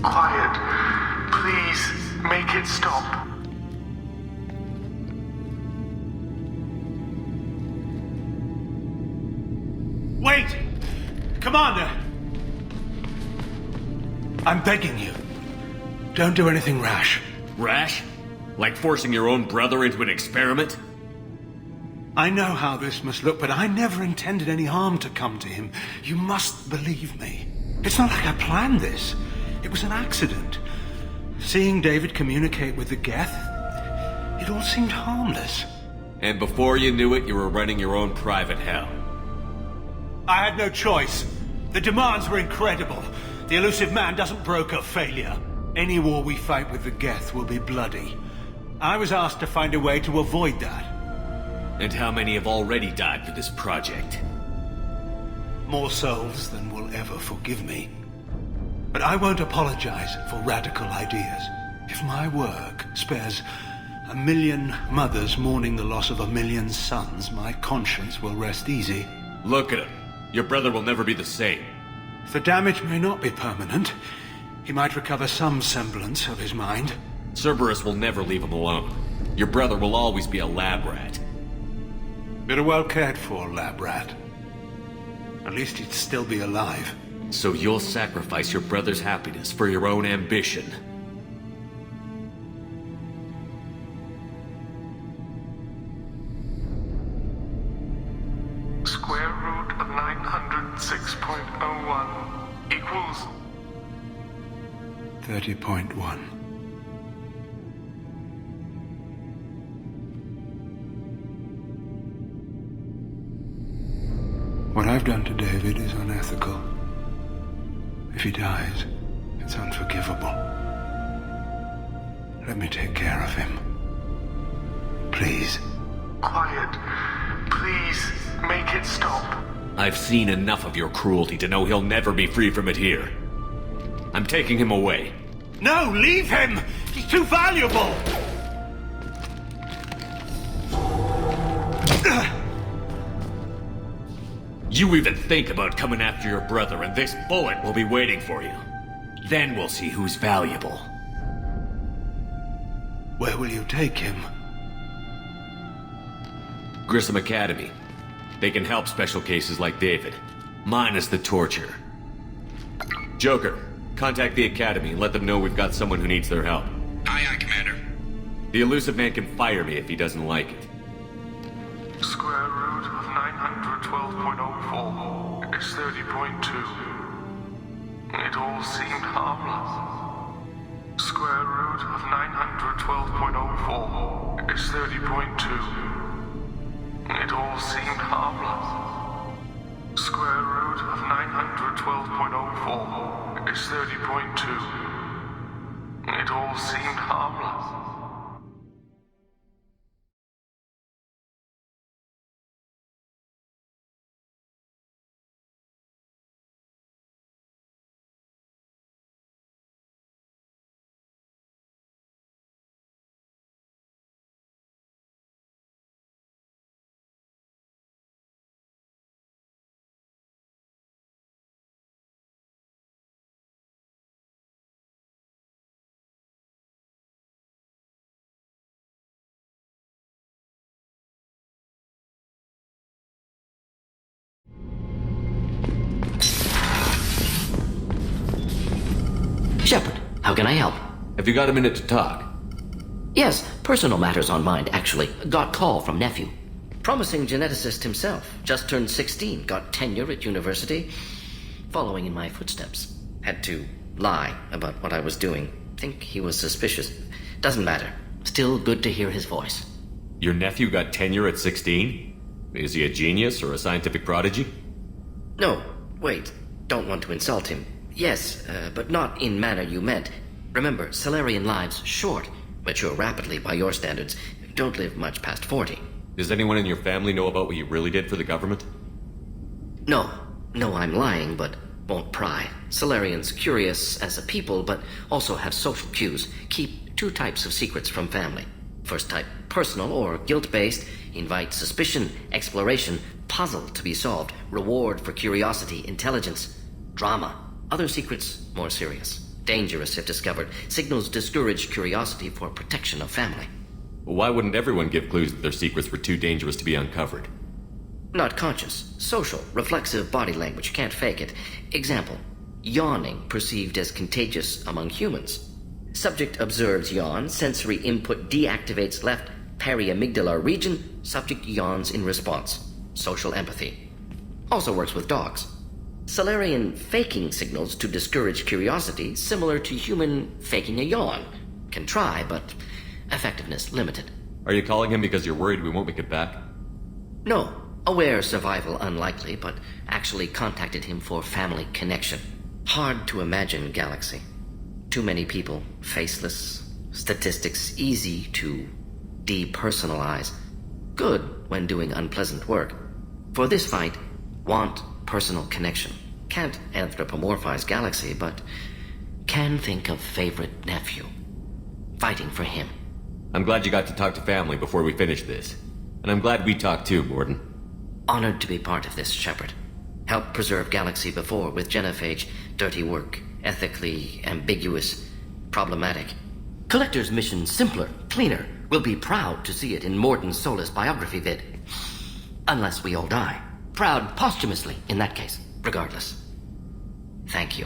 Quiet. Please, make it stop. Wait! Commander! I'm begging you. Don't do anything rash. Rash? Like forcing your own brother into an experiment? I know how this must look, but I never intended any harm to come to him. You must believe me. It's not like I planned this. It was an accident. Seeing David communicate with the Geth, it all seemed harmless. And before you knew it, you were running your own private hell. I had no choice. The demands were incredible. The elusive man doesn't broker failure. Any war we fight with the Geth will be bloody. I was asked to find a way to avoid that. And how many have already died for this project? More souls than will ever forgive me. But I won't apologize for radical ideas. If my work spares 1 million mothers mourning the loss of 1 million sons, my conscience will rest easy. Look at him. Your brother will never be the same. The damage may not be permanent. He might recover some semblance of his mind. Cerberus will never leave him alone. Your brother will always be a lab rat. But a well cared for lab rat. At least he'd still be alive. So you'll sacrifice your brother's happiness for your own ambition. Square root of 906.01 equals 30.1. What I've done to David is unethical. If he dies, it's unforgivable. Let me take care of him. Please. quiet. Please, make it stop. I've seen enough of your cruelty to know he'll never be free from it here. I'm taking him away. No, leave him! He's too valuable! You even think about coming after your brother, and this bullet will be waiting for you. Then we'll see who's valuable. Where will you take him? Grissom Academy. They can help special cases like David. Minus the torture. Joker, contact the Academy and let them know we've got someone who needs their help. Aye, Commander. The elusive man can fire me if he doesn't like it. Square root of 912.04 is 30.2. It all seemed harmless. Square root of 912.04 is 30.2. It all seemed harmless. Square root of 912.04 is 30.2. It all seemed harmless. Shepard, how can I help? Have you got a minute to talk? Yes, personal matters on mind, actually. Got call from nephew. Promising geneticist himself. Just turned 16, got tenure at university. Following in my footsteps. Had to lie about what I was doing. Think he was suspicious. Doesn't matter. Still good to hear his voice. Your nephew got tenure at 16? Is he a genius or a scientific prodigy? No, wait. Don't want to insult him. Yes, but not in manner you meant. Remember, Solarian lives short. Mature rapidly by your standards. Don't live much past 40. Does anyone in your family know about what you really did for the government? No, I'm lying, but won't pry. Solarians curious as a people, but also have social cues. Keep two types of secrets from family. First type, personal or guilt-based. Invite suspicion, exploration, puzzle to be solved. Reward for curiosity, intelligence, drama. Other secrets, more serious. Dangerous if discovered. Signals discourage curiosity for protection of family. Why wouldn't everyone give clues that their secrets were too dangerous to be uncovered? Not conscious. Social, reflexive body language. Can't fake it. Example. Yawning perceived as contagious among humans. Subject observes yawn. Sensory input deactivates left periamygdalar region. Subject yawns in response. Social empathy. Also works with dogs. Solarian faking signals to discourage curiosity, similar to human faking a yawn. Can try, but effectiveness limited. Are you calling him because you're worried we won't make it back? No. Aware survival unlikely, but actually contacted him for family connection. Hard to imagine galaxy. Too many people, faceless, statistics easy to depersonalize. Good when doing unpleasant work. For this fight, want personal connection. Can't anthropomorphize galaxy, but can think of favorite nephew. Fighting for him. I'm glad you got to talk to family before we finish this. And I'm glad we talked too, Gordon. Honored to be part of this, Shepard. Helped preserve galaxy before with genophage. Dirty work. Ethically ambiguous. Problematic. Collector's mission simpler, cleaner. We'll be proud to see it in Mordin Solus biography vid. Unless we all die. Proud posthumously, in that case. Regardless. Thank you.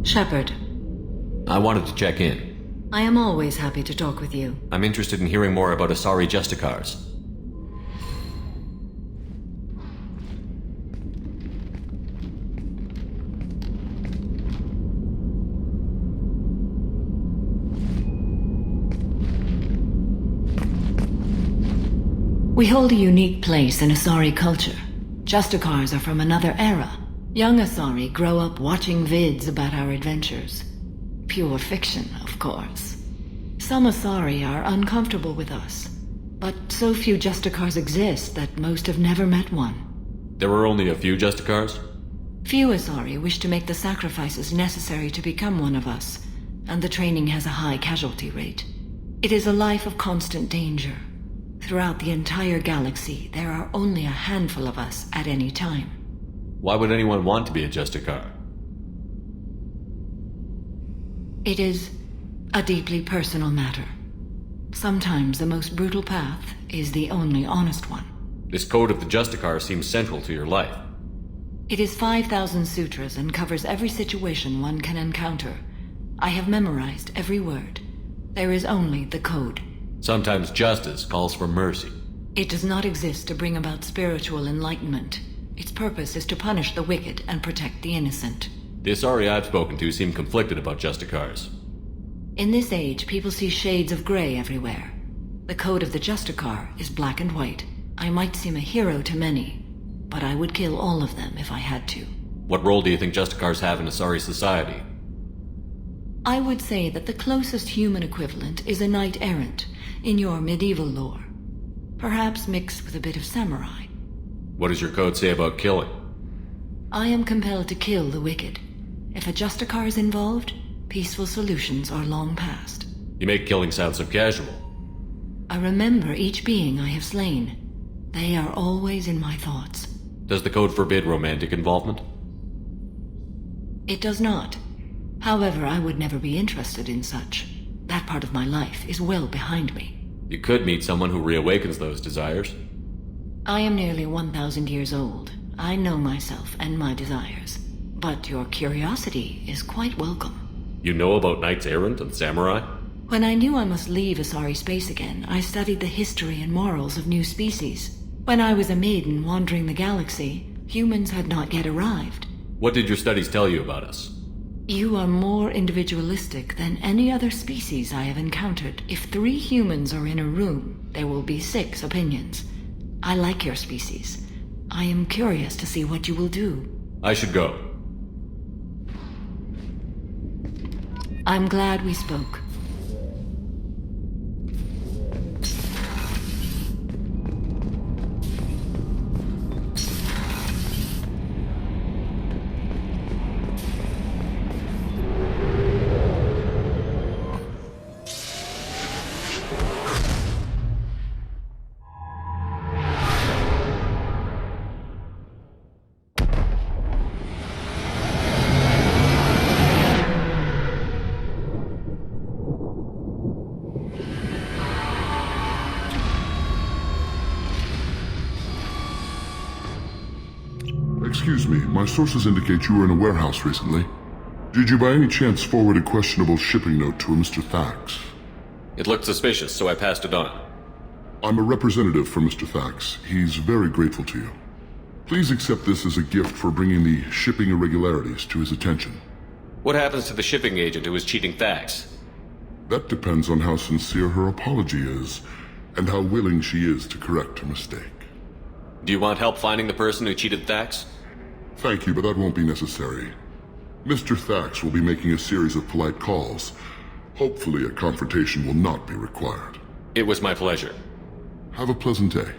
Shepard. I wanted to check in. I am always happy to talk with you. I'm interested in hearing more about Asari Justicars. We hold a unique place in Asari culture. Justicars are from another era. Young Asari grow up watching vids about our adventures. Pure fiction, of course. Some Asari are uncomfortable with us, but so few Justicars exist that most have never met one. There were only a few Justicars? Few Asari wish to make the sacrifices necessary to become one of us, and the training has a high casualty rate. It is a life of constant danger. Throughout the entire galaxy, there are only a handful of us at any time. Why would anyone want to be a Justicar? It is a deeply personal matter. Sometimes the most brutal path is the only honest one. This code of the Justicar seems central to your life. It is 5,000 sutras and covers every situation one can encounter. I have memorized every word. There is only the code. Sometimes justice calls for mercy. It does not exist to bring about spiritual enlightenment. Its purpose is to punish the wicked and protect the innocent. The Asari I've spoken to seem conflicted about Justicars. In this age, people see shades of gray everywhere. The code of the Justicar is black and white. I might seem a hero to many, but I would kill all of them if I had to. What role do you think Justicars have in Asari society? I would say that the closest human equivalent is a knight-errant in your medieval lore. Perhaps mixed with a bit of samurai. What does your code say about killing? I am compelled to kill the wicked. If a Justicar is involved, peaceful solutions are long past. You make killing sound so casual. I remember each being I have slain. They are always in my thoughts. Does the code forbid romantic involvement? It does not. However, I would never be interested in such. That part of my life is well behind me. You could meet someone who reawakens those desires. I am nearly 1,000 years old. I know myself and my desires. But your curiosity is quite welcome. You know about knights errant and samurai? When I knew I must leave Asari space again, I studied the history and morals of new species. When I was a maiden wandering the galaxy, humans had not yet arrived. What did your studies tell you about us? You are more individualistic than any other species I have encountered. If 3 humans are in a room, there will be 6 opinions. I like your species. I am curious to see what you will do. I should go. I'm glad we spoke. Excuse me, my sources indicate you were in a warehouse recently. Did you by any chance forward a questionable shipping note to a Mr. Thax? It looked suspicious, so I passed it on. I'm a representative for Mr. Thax. He's very grateful to you. Please accept this as a gift for bringing the shipping irregularities to his attention. What happens to the shipping agent who was cheating Thax? That depends on how sincere her apology is, and how willing she is to correct her mistake. Do you want help finding the person who cheated Thax? Thank you, but that won't be necessary. Mr. Thax will be making a series of polite calls. Hopefully a confrontation will not be required. It was my pleasure. Have a pleasant day.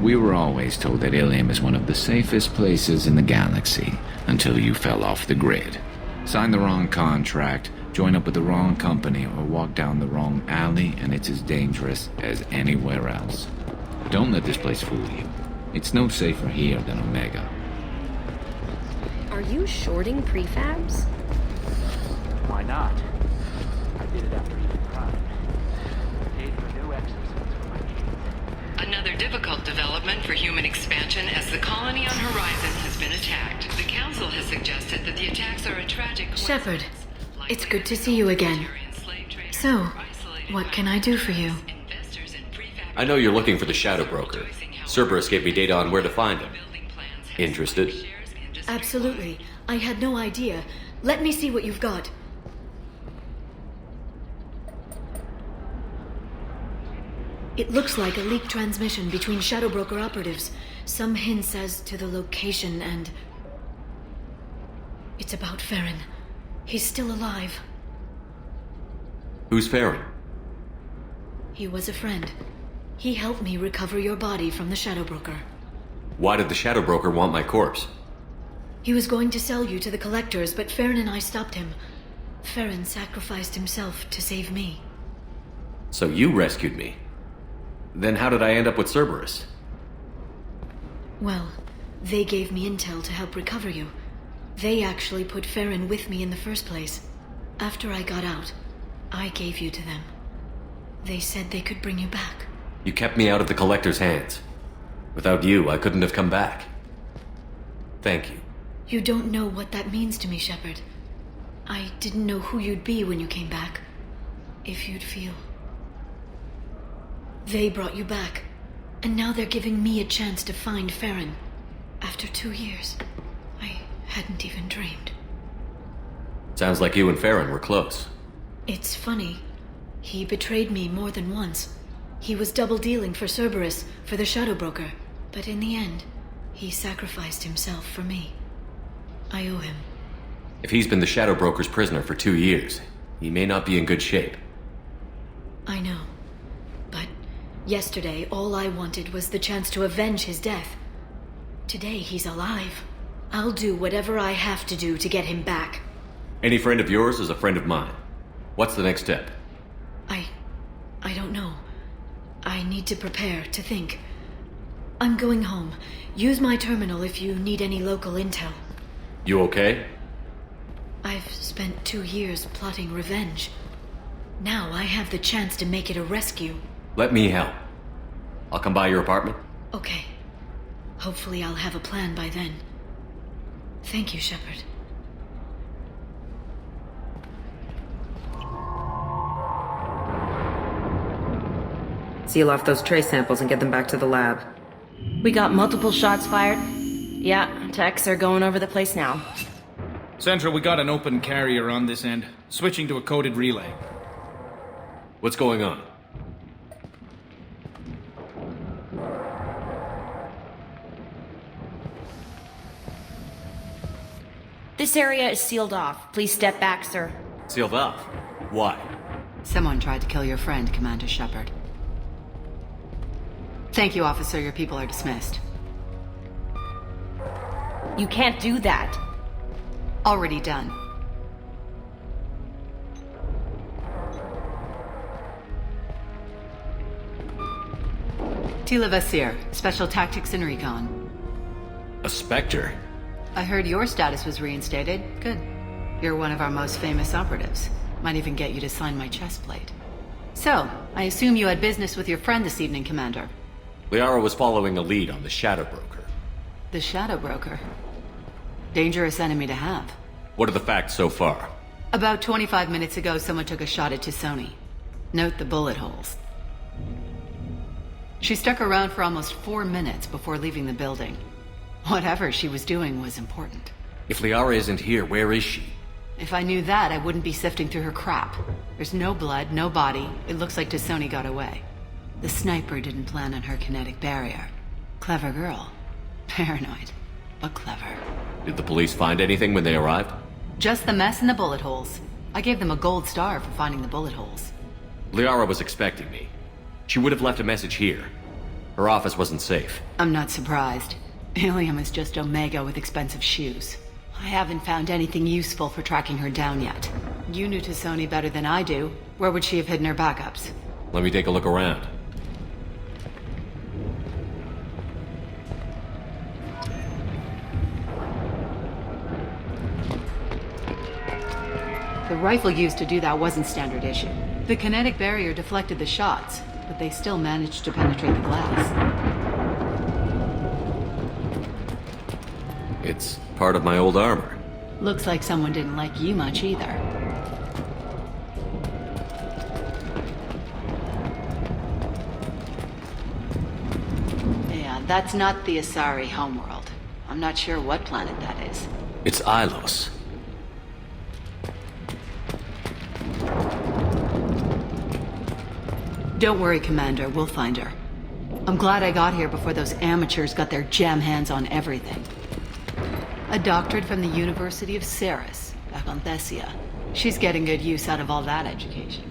We were always told that Ilium is one of the safest places in the galaxy, until you fell off the grid. Sign the wrong contract, join up with the wrong company, or walk down the wrong alley, and it's as dangerous as anywhere else. Don't let this place fool you. It's no safer here than Omega. Are you shorting prefabs? Why not? I did it after eating Prime. Paid for new exosuits for my kids. Another difficult development for human expansion as the colony on Horizon has been attacked. The Council has suggested that the attacks are a tragic coincidence. Shepard, it's good to see you again. So, what can I do for you? I know you're looking for the Shadow Broker. Cerberus gave me data on where to find him. Interested? Absolutely. I had no idea. Let me see what you've got. It looks like a leaked transmission between Shadow Broker operatives. Some hints as to the location and... It's about Farron. He's still alive. Who's Farron? He was a friend. He helped me recover your body from the Shadow Broker. Why did the Shadow Broker want my corpse? He was going to sell you to the Collectors, but Farron and I stopped him. Farron sacrificed himself to save me. So you rescued me. Then how did I end up with Cerberus? Well, they gave me intel to help recover you. They actually put Farron with me in the first place. After I got out, I gave you to them. They said they could bring you back. You kept me out of the Collector's hands. Without you, I couldn't have come back. Thank you. You don't know what that means to me, Shepard. I didn't know who you'd be when you came back. If you'd feel... They brought you back, and now they're giving me a chance to find Farron. After 2 years, I hadn't even dreamed. Sounds like you and Farron were close. It's funny. He betrayed me more than once. He was double-dealing for Cerberus, for the Shadow Broker. But in the end, he sacrificed himself for me. I owe him. If he's been the Shadow Broker's prisoner for 2 years, he may not be in good shape. I know. But yesterday, all I wanted was the chance to avenge his death. Today, he's alive. I'll do whatever I have to do to get him back. Any friend of yours is a friend of mine. What's the next step? I don't know. I need to prepare, to think. I'm going home. Use my terminal if you need any local intel. You okay? I've spent 2 years plotting revenge. Now I have the chance to make it a rescue. Let me help. I'll come by your apartment. Okay. Hopefully I'll have a plan by then. Thank you, Shepard. Seal off those trace samples and get them back to the lab. We got multiple shots fired. Yeah, techs are going over the place now. Central, we got an open carrier on this end. Switching to a coded relay. What's going on? This area is sealed off. Please step back, sir. Sealed off? Why? Someone tried to kill your friend, Commander Shepard. Thank you, officer. Your people are dismissed. You can't do that. Already done. Tila Vasir, Special Tactics and Recon. A Spectre? I heard your status was reinstated. Good. You're one of our most famous operatives. Might even get you to sign my chest plate. So, I assume you had business with your friend this evening, Commander. Liara was following a lead on the Shadow Broker. The Shadow Broker? Dangerous enemy to have. What are the facts so far? About 25 minutes ago, someone took a shot at T'Soni. Note the bullet holes. She stuck around for almost 4 minutes before leaving the building. Whatever she was doing was important. If Liara isn't here, where is she? If I knew that, I wouldn't be sifting through her crap. There's no blood, no body. It looks like T'Soni got away. The sniper didn't plan on her kinetic barrier. Clever girl. Paranoid, but clever. Did the police find anything when they arrived? Just the mess and the bullet holes. I gave them a gold star for finding the bullet holes. Liara was expecting me. She would have left a message here. Her office wasn't safe. I'm not surprised. Ilium is just Omega with expensive shoes. I haven't found anything useful for tracking her down yet. You knew T'Soni better than I do. Where would she have hidden her backups? Let me take a look around. The rifle used to do that wasn't standard issue. The kinetic barrier deflected the shots, but they still managed to penetrate the glass. It's part of my old armor. Looks like someone didn't like you much either. Yeah, that's not the Asari homeworld. I'm not sure what planet that is. It's Ilos. Don't worry, Commander. We'll find her. I'm glad I got here before those amateurs got their jam hands on everything. A doctorate from the University of Ceres, back on Thessia. She's getting good use out of all that education.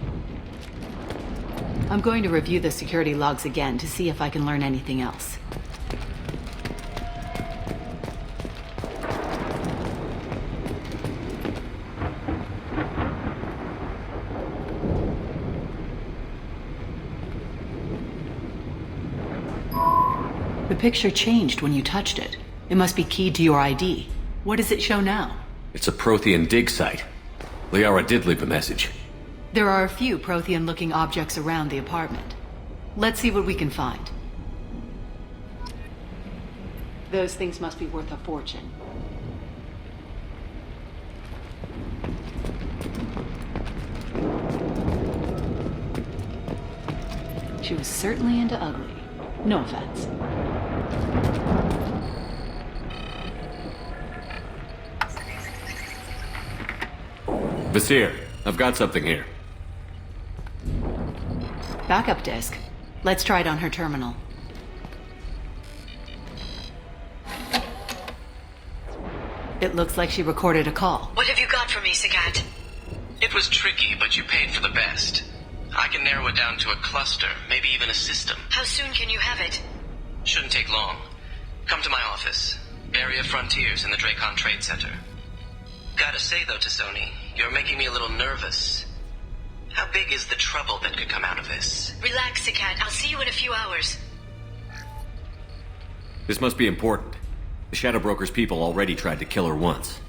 I'm going to review the security logs again to see if I can learn anything else. The picture changed when you touched it. It must be keyed to your ID. What does it show now? It's a Prothean dig site. Liara did leave a message. There are a few Prothean-looking objects around the apartment. Let's see what we can find. Those things must be worth a fortune. She was certainly into ugly. No offense. Vasir, I've got something here. Backup disk. Let's try it on her terminal. It looks like she recorded a call. What have you got for me, Sagat? It was tricky, but you paid for the best. I can narrow it down to a cluster, maybe even a system. How soon can you have it? Shouldn't take long. Come to my office. Area Frontiers in the Dracon Trade Center. Gotta say though, T'Soni, you're making me a little nervous. How big is the trouble that could come out of this? Relax, Sagat. I'll see you in a few hours. This must be important. The Shadow Broker's people already tried to kill her once.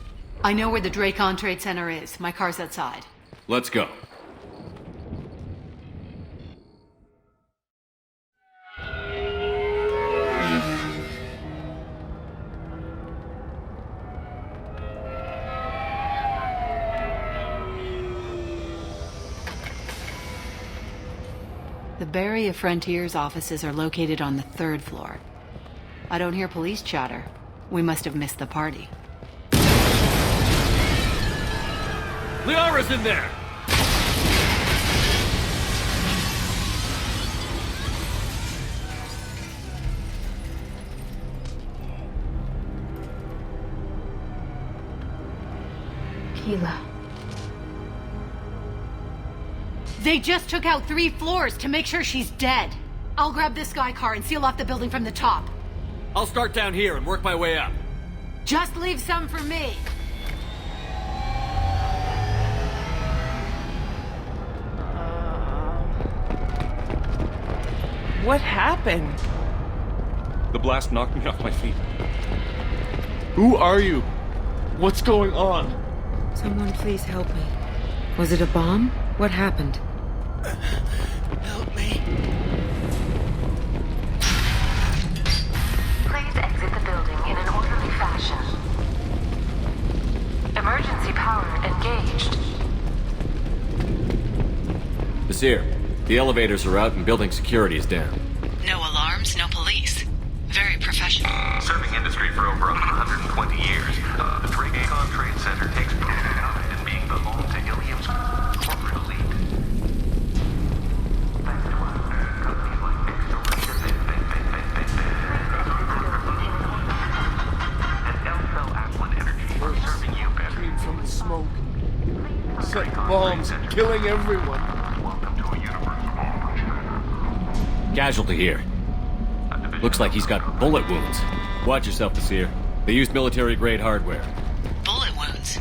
I know where the Dracon Trade Center is. My car's outside. Let's go. The Barry of Frontier's offices are located on the 3rd floor. I don't hear police chatter. We must have missed the party. Liara's in there! Keela. They just took out 3 floors to make sure she's dead. I'll grab this guy car and seal off the building from the top. I'll start down here and work my way up. Just leave some for me. What happened? The blast knocked me off my feet. Who are you? What's going on? Someone please help me. Was it a bomb? What happened? Help me. Please exit the building in an orderly fashion. Emergency power engaged. Vizier, the elevators are out and building security is down. No alarms, no police. Very professional. Serving industry for over 120 years, the Paragon Trade Center takes pride in being the home to Ilium's corporate elite. Thanks to us, companies like and Elfell Affluent Energy are serving you better. From the smoke. Set bombs, killing everyone. Welcome to a universe of opportunity. Casualty here. Looks like he's got bullet wounds. Watch yourself, Vizier. They used military-grade hardware. Bullet wounds.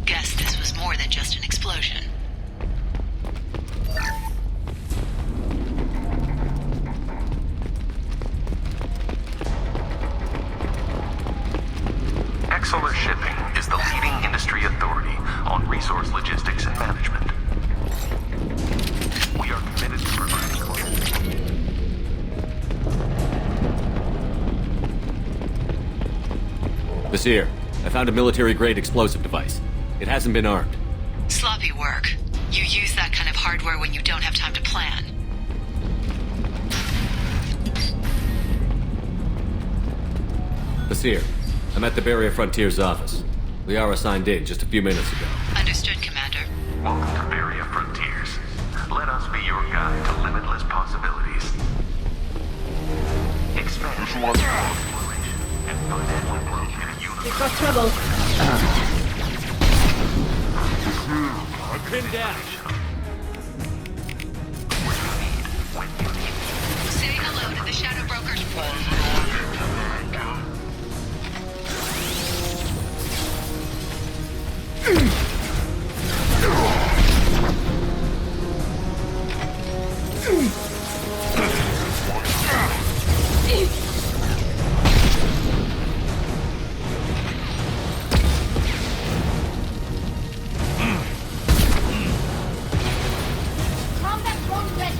Guess this was more than just an explosion. Exolar Shipping is the leading industry authority on resource logistics and management. We are committed to providing clients. Vizier, I found a military-grade explosive device. It hasn't been armed. Sloppy work. You use that kind of hardware when you don't have time to plan. Vizier, I'm at the Barrier Frontier's office. Liara signed in just a few minutes ago. Understood, Commander. Welcome to Barrier Frontiers. Let us be your guide to limitless possibilities. Expansion, exploration, and financial growth in a universe. We've got trouble. Pinned down. Say hello to the Shadow Brokers. Combat drone ready.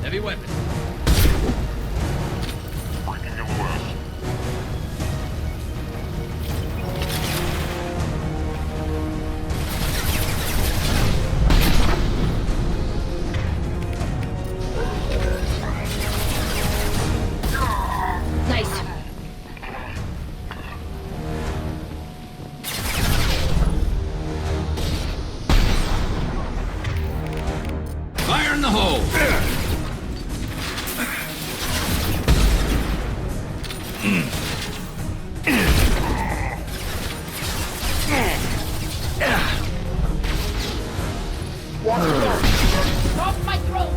Heavy weapon. Nice. Fire in the hole! Drop my drone.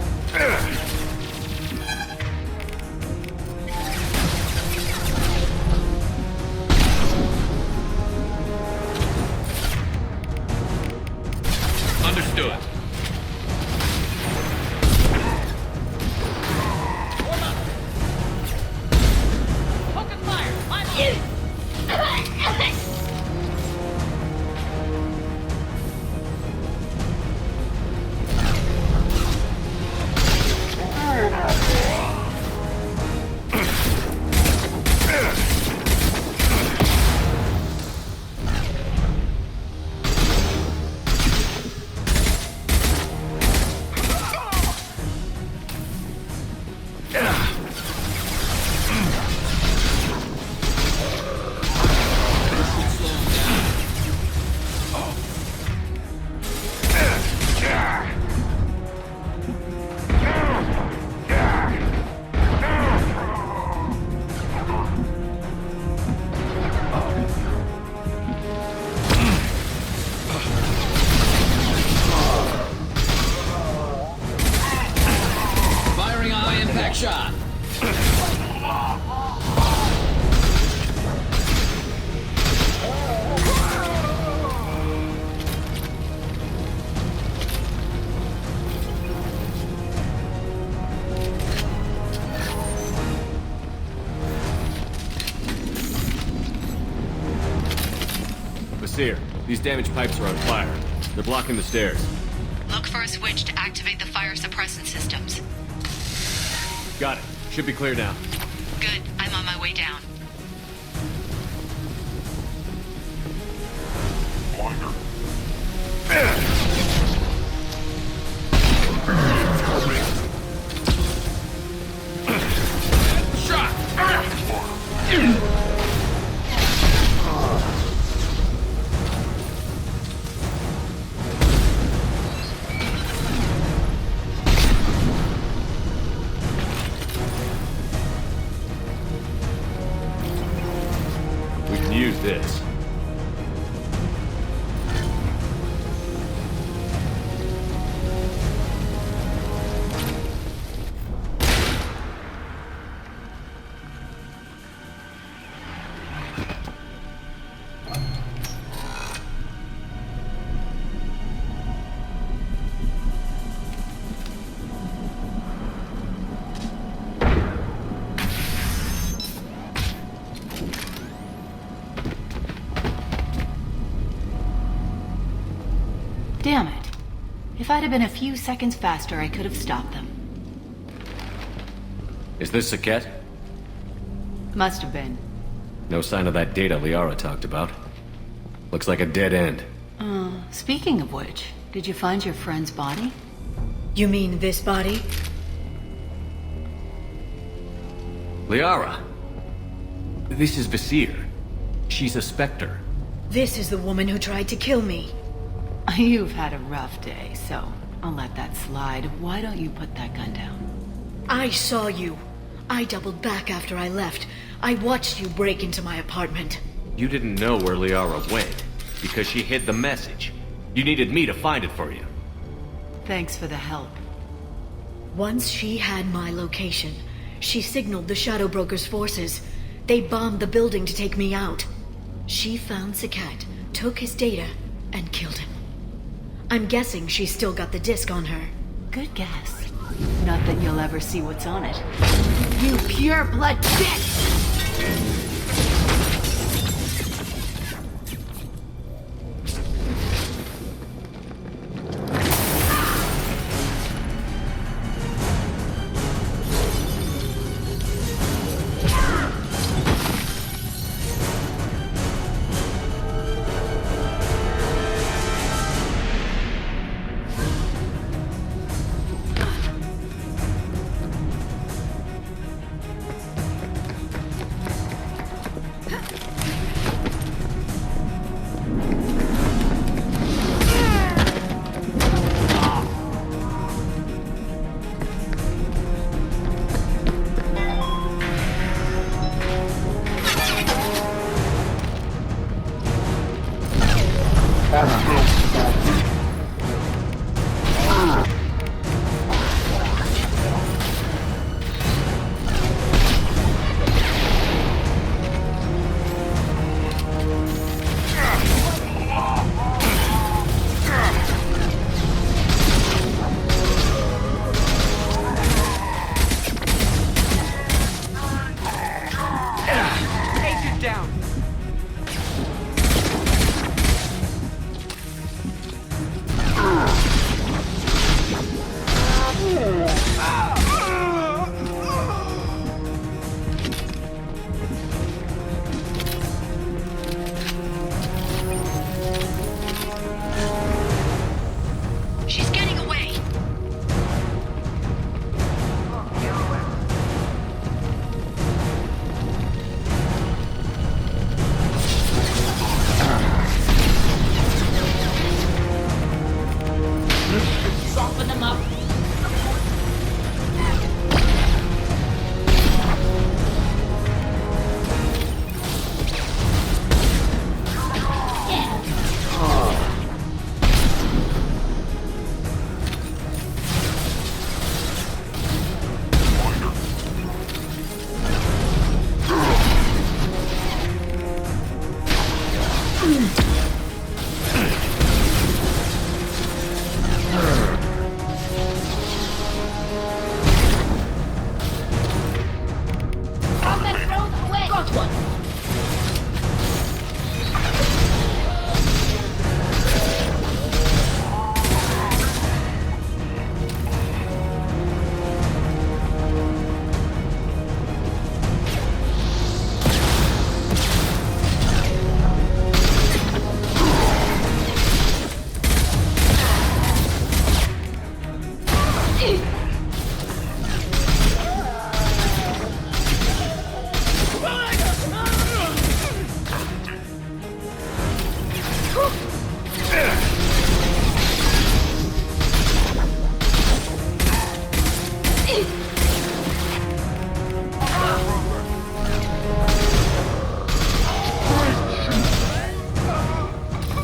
Understood. Poke and fire. I'm on. Basir. These damaged pipes are on fire. They're blocking the stairs. Look for a switch to activate the fire suppressant systems. Got it. Should be clear now. Good. I'm on my way down. We can use this. Damn it. If I'd have been a few seconds faster, I could have stopped them. Is this Saket? Must have been. No sign of that data Liara talked about. Looks like a dead end. Speaking of which, did you find your friend's body? You mean this body? Liara! This is Basir. She's a Spectre. This is the woman who tried to kill me. You've had a rough day, so I'll let that slide. Why don't you put that gun down? I saw you. I doubled back after I left. I watched you break into my apartment. You didn't know where Liara went, because she hid the message. You needed me to find it for you. Thanks for the help. Once she had my location, she signaled the Shadow Broker's forces. They bombed the building to take me out. She found Saket, took his data, and killed him. I'm guessing she's still got the disc on her. Good guess. Not that you'll ever see what's on it. You pure blood bitch!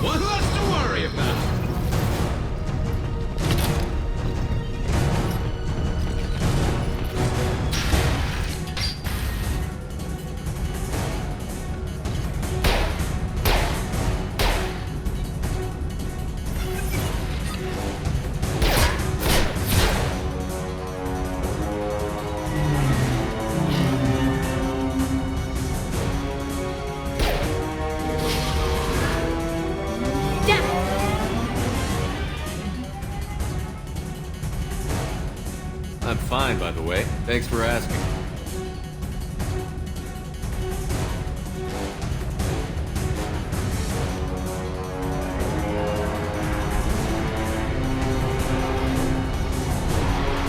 One less to worry about. I'm fine, by the way. Thanks for asking.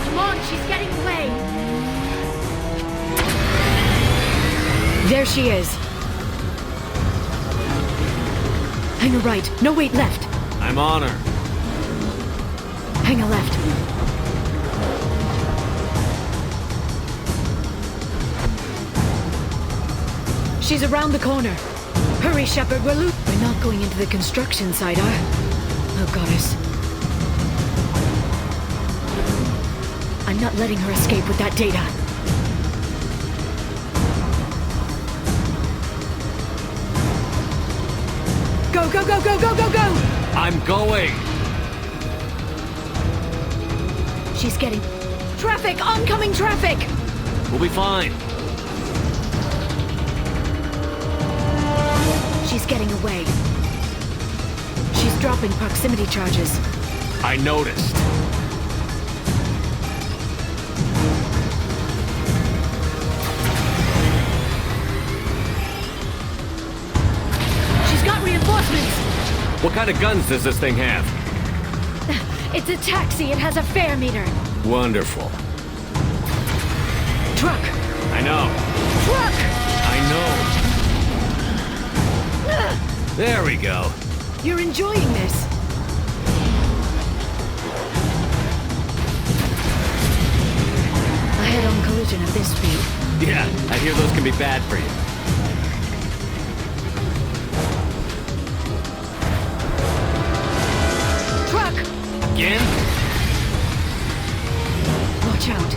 Come on, she's getting away. There she is. Hang a right. No, wait, left. I'm on her. Hang a left. She's around the corner. Hurry, Shepard, we're not going into the construction site, oh, goddess. I'm not letting her escape with that data. Go, go, go, go, go, go, go! I'm going! She's getting... Traffic! Oncoming traffic! We'll be fine. She's getting away. She's dropping proximity charges. I noticed. She's got reinforcements! What kind of guns does this thing have? It's a taxi. It has a fare meter. Wonderful. Truck! I know. Truck! I know. There we go. You're enjoying this. A head-on collision at this speed. Yeah, I hear those can be bad for you. Truck! Again? Watch out.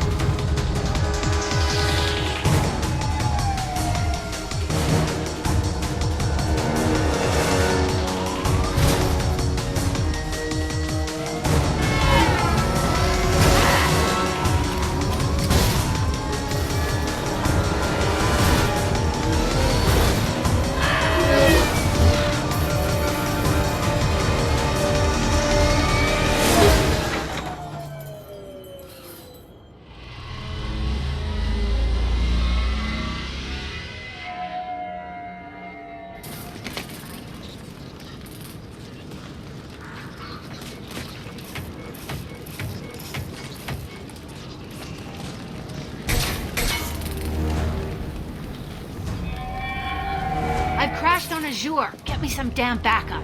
Crashed on Azure. Get me some damn backup.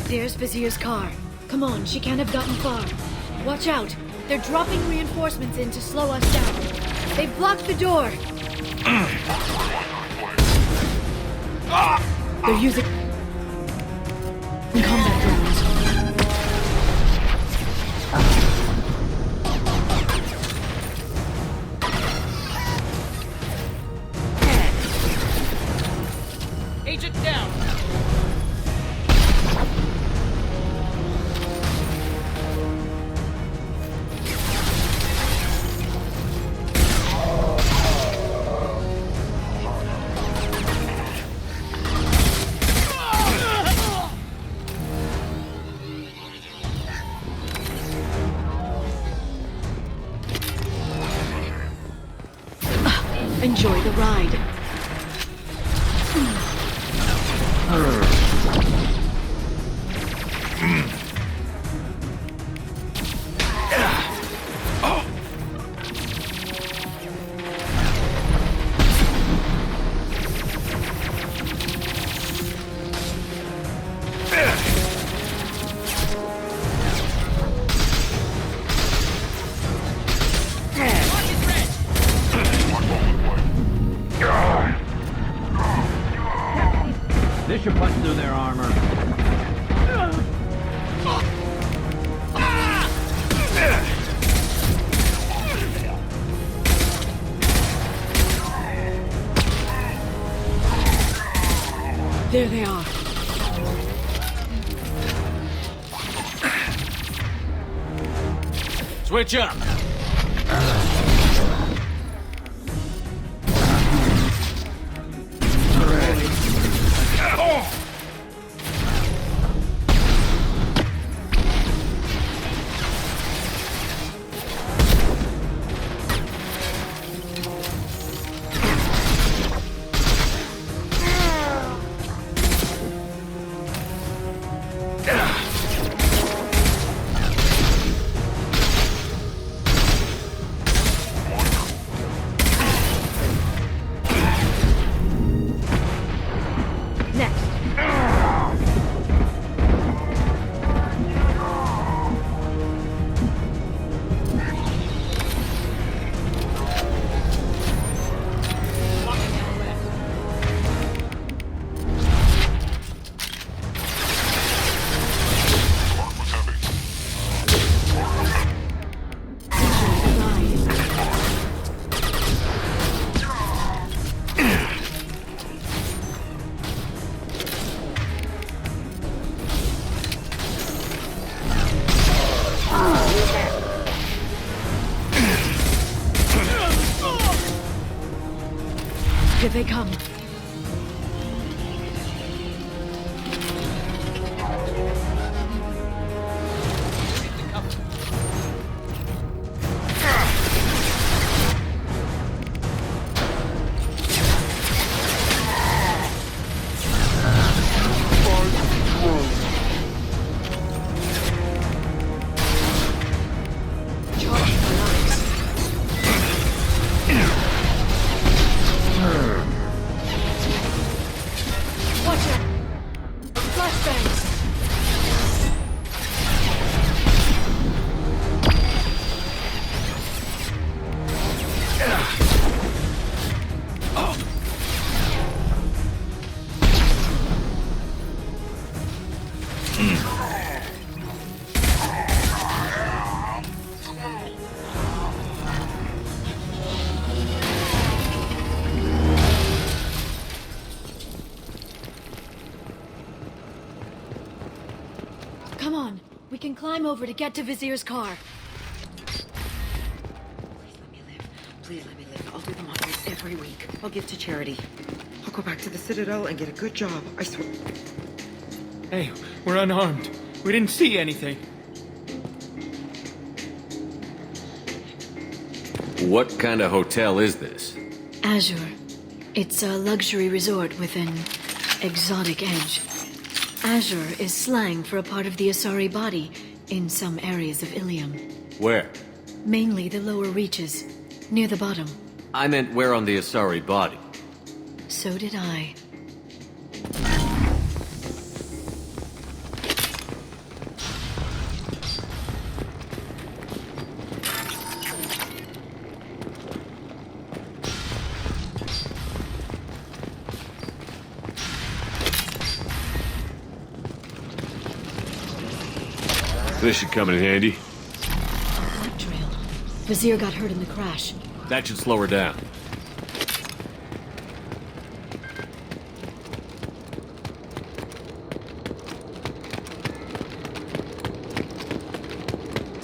There's Vizier's car. Come on, she can't have gotten far. Watch out. They're dropping reinforcements in to slow us down. They've blocked the door. They're using combat drones. Agent down. Enjoy the ride. This should punch through their armor. There they are. Switch up! Here they come. Come on, we can climb over to get to Vizier's car. Please let me live. I'll do the models every week. I'll give to charity. I'll go back to the Citadel and get a good job. I swear. Hey, we're unarmed. We didn't see anything. What kind of hotel is this? Azure. It's a luxury resort with an exotic edge. Azure is slang for a part of the Asari body in some areas of Ilium. Where? Mainly the lower reaches, near the bottom. I meant where on the Asari body. So did I. This should come in handy. Blood trail. Vizier got hurt in the crash. That should slow her down.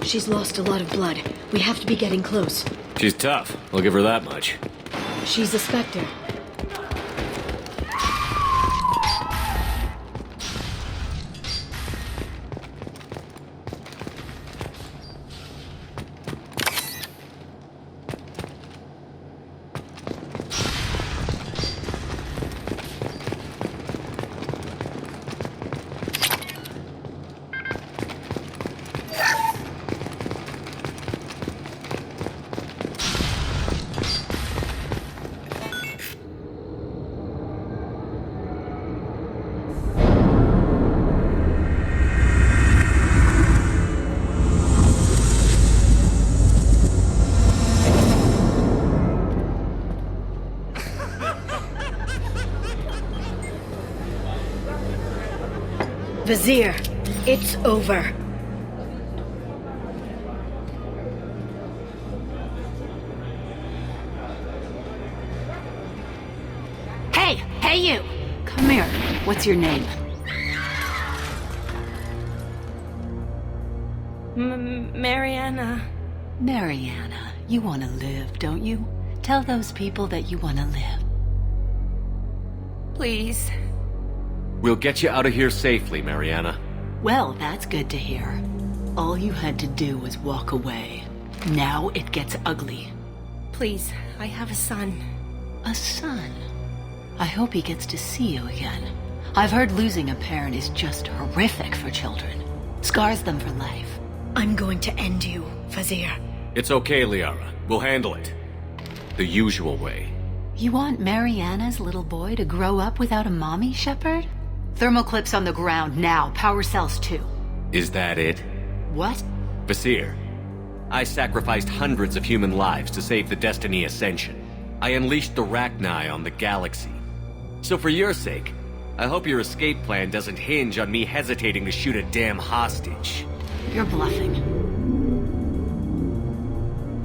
She's lost a lot of blood. We have to be getting close. She's tough. I'll give her that much. She's a Spectre. Vizier, it's over. Hey you! Come here. What's your name? Mariana. Mariana. You want to live, don't you? Tell those people that you want to live. Please. We'll get you out of here safely, Mariana. Well, that's good to hear. All you had to do was walk away. Now it gets ugly. Please, I have a son. A son? I hope he gets to see you again. I've heard losing a parent is just horrific for children. Scars them for life. I'm going to end you, Vizier. It's okay, Liara. We'll handle it. The usual way. You want Mariana's little boy to grow up without a mommy, Shepard? Thermal clips on the ground now. Power cells too. Is that it? What? Vasir, I sacrificed hundreds of human lives to save the Destiny Ascension. I unleashed the Rachni on the galaxy. So for your sake, I hope your escape plan doesn't hinge on me hesitating to shoot a damn hostage. You're bluffing.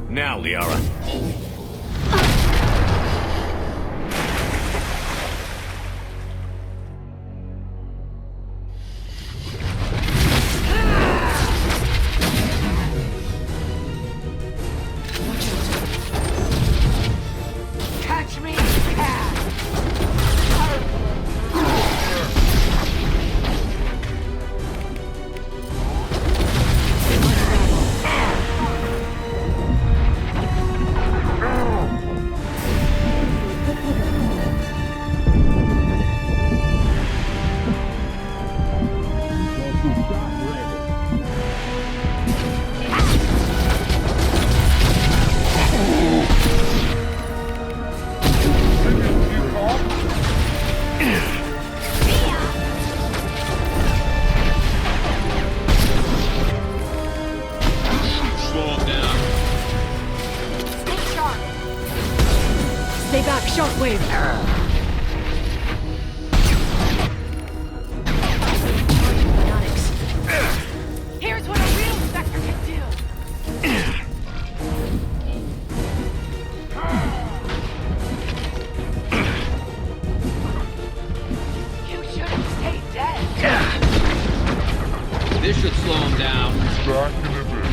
Now, Liara. Catch me if you can! Stay back, shockwave! Here's what a real Spectre can do! You should have stayed dead! This should slow him down. Back in a bit.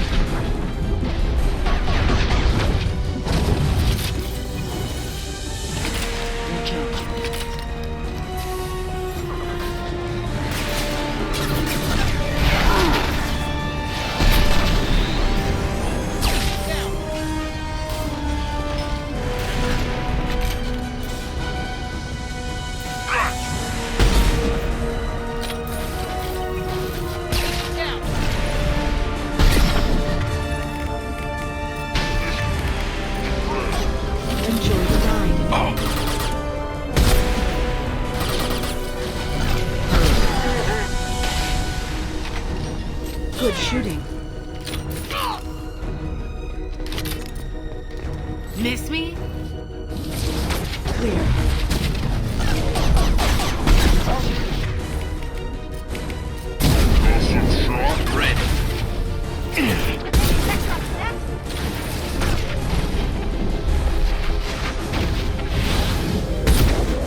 Good shooting. Miss me? Clear.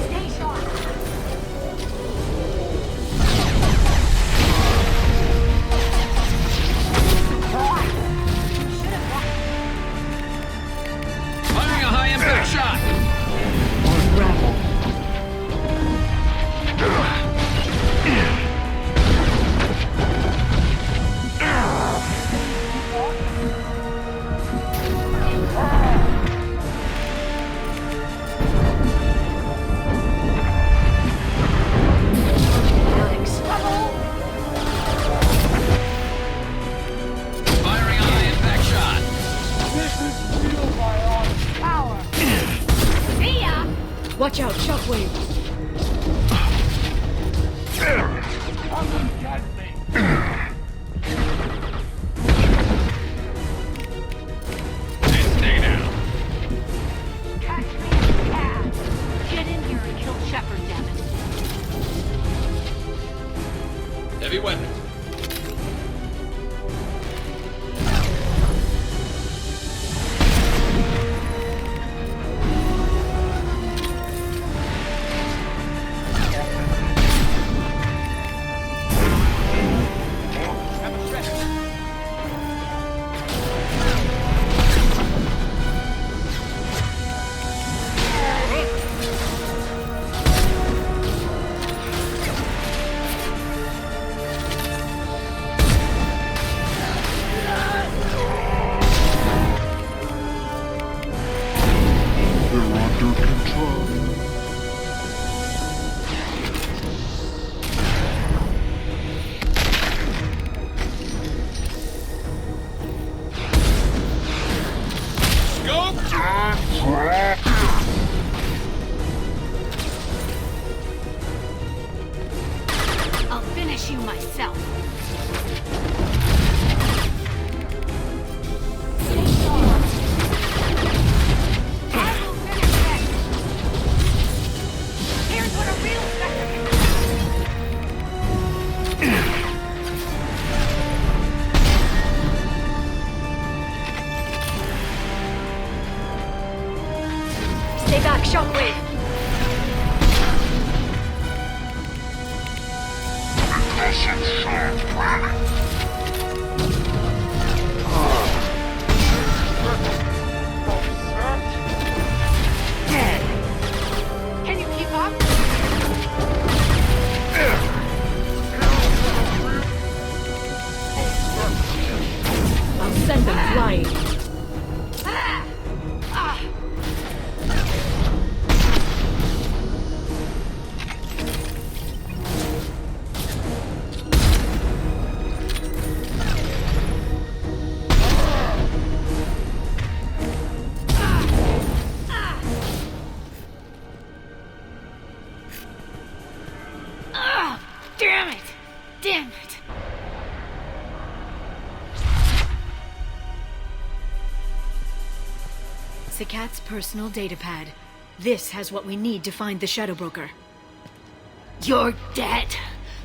Stay sharp! Firing a high impact shot. Firing a high impact shot. Power! See ya! Watch out, shockwave! Stay down. Catch me if you can! Get in here and kill Shepard, dammit! Heavy weapons. I'll finish you myself. Here's what a real spectre can do. Stay back, Shockwave. Can you keep up? I'll send them flying. Damn it! Damn it! Sakat's personal datapad. This has what we need to find the Shadow Broker. You're dead.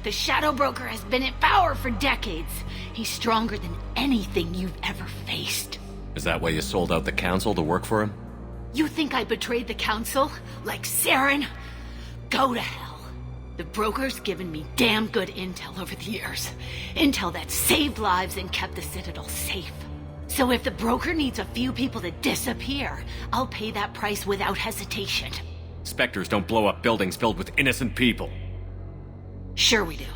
The Shadow Broker has been in power for decades. He's stronger than anything you've ever faced. Is that why you sold out the Council to work for him? You think I betrayed the Council? Like Saren? Go to hell. The Broker's given me damn good intel over the years. Intel that saved lives and kept the Citadel safe. So if the Broker needs a few people to disappear, I'll pay that price without hesitation. Spectres don't blow up buildings filled with innocent people. Sure we do.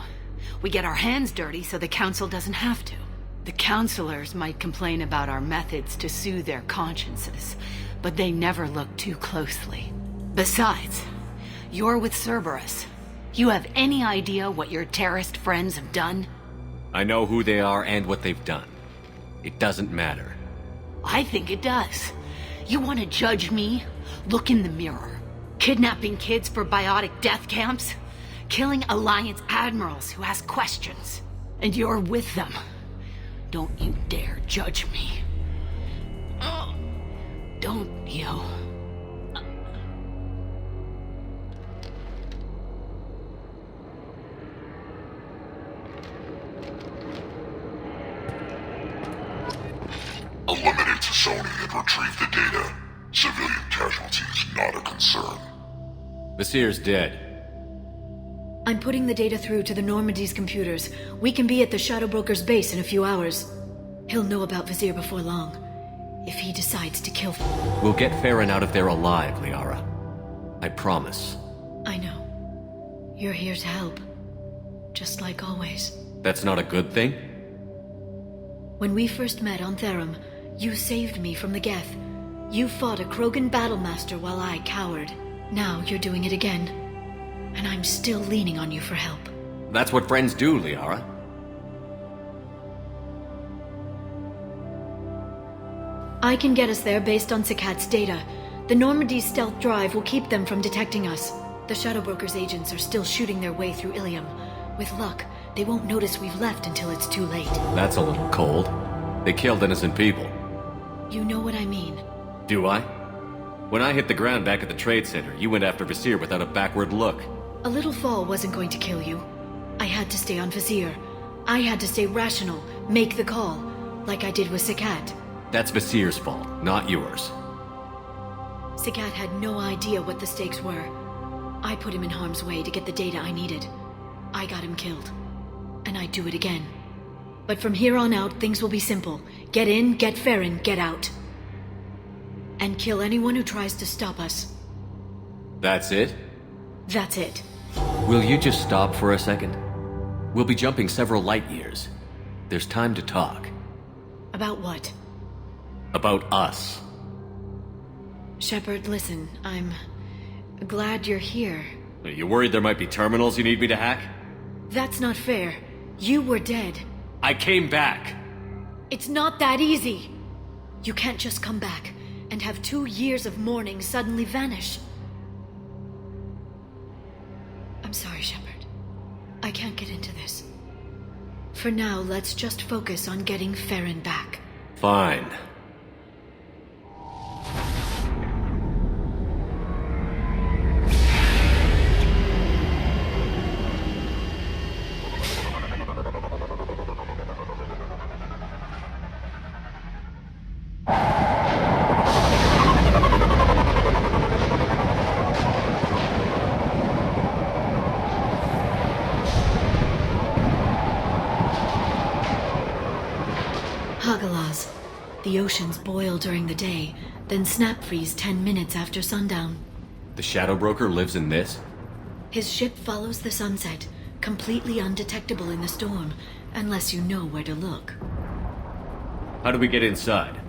We get our hands dirty so the Council doesn't have to. The Councilors might complain about our methods to soothe their consciences, but they never look too closely. Besides, you're with Cerberus. You have any idea what your terrorist friends have done? I know who they are and what they've done. It doesn't matter. I think it does. You want to judge me? Look in the mirror. Kidnapping kids for biotic death camps? Killing Alliance admirals who ask questions. And you're with them. Don't you dare judge me. Don't you? Eliminate Sony and retrieve the data. Civilian casualties not a concern. Vasir's dead. I'm putting the data through to the Normandy's computers. We can be at the Shadow Broker's base in a few hours. He'll know about Vasir before long. If he decides to kill... We'll get Farron out of there alive, Liara. I promise. I know. You're here to help. Just like always. That's not a good thing? When we first met on Therum, you saved me from the Geth. You fought a Krogan battlemaster while I cowered. Now you're doing it again. And I'm still leaning on you for help. That's what friends do, Liara. I can get us there based on Sakat's data. The Normandy's stealth drive will keep them from detecting us. The Shadow Broker's agents are still shooting their way through Ilium. With luck, they won't notice we've left until it's too late. That's a little cold. They killed innocent people. You know what I mean. Do I? When I hit the ground back at the Trade Center, you went after Vasir without a backward look. A little fall wasn't going to kill you. I had to stay on Vizier. I had to stay rational, make the call, like I did with Sakat. That's Vasir's fault, not yours. Sakat had no idea what the stakes were. I put him in harm's way to get the data I needed. I got him killed. And I'd do it again. But from here on out, things will be simple. Get in, get Farron, get out. And kill anyone who tries to stop us. That's it? That's it. Will you just stop for a second? We'll be jumping several light years. There's time to talk. About what? About us. Shepard, listen, I'm glad you're here. Are you worried there might be terminals you need me to hack? That's not fair. You were dead. I came back. It's not that easy. You can't just come back and have 2 years of mourning suddenly vanish. I'm sorry, Shepard. I can't get into this. For now, let's just focus on getting Farron back. Fine. Hagalaz. The oceans boil during the day, then snap freeze 10 minutes after sundown. The Shadow Broker lives in this? His ship follows the sunset, completely undetectable in the storm, unless you know where to look. How do we get inside?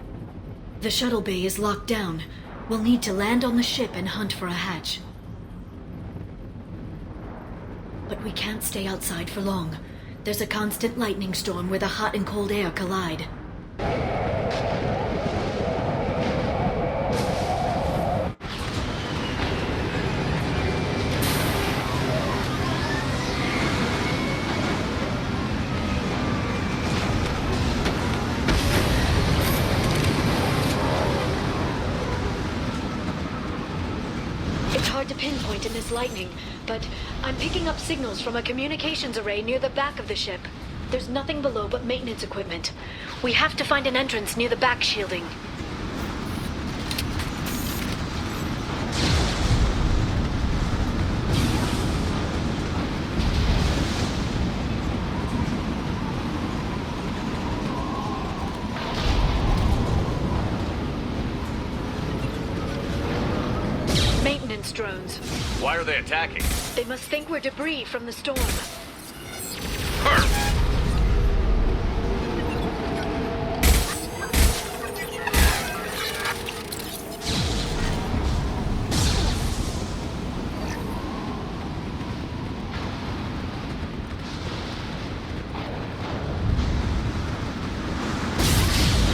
The shuttle bay is locked down. We'll need to land on the ship and hunt for a hatch. But we can't stay outside for long. There's a constant lightning storm where the hot and cold air collide. It's hard to pinpoint in this lightning, but I'm picking up signals from a communications array near the back of the ship. There's nothing below but maintenance equipment. We have to find an entrance near the back shielding. Maintenance drones. Why are they attacking? They must think we're debris from the storm.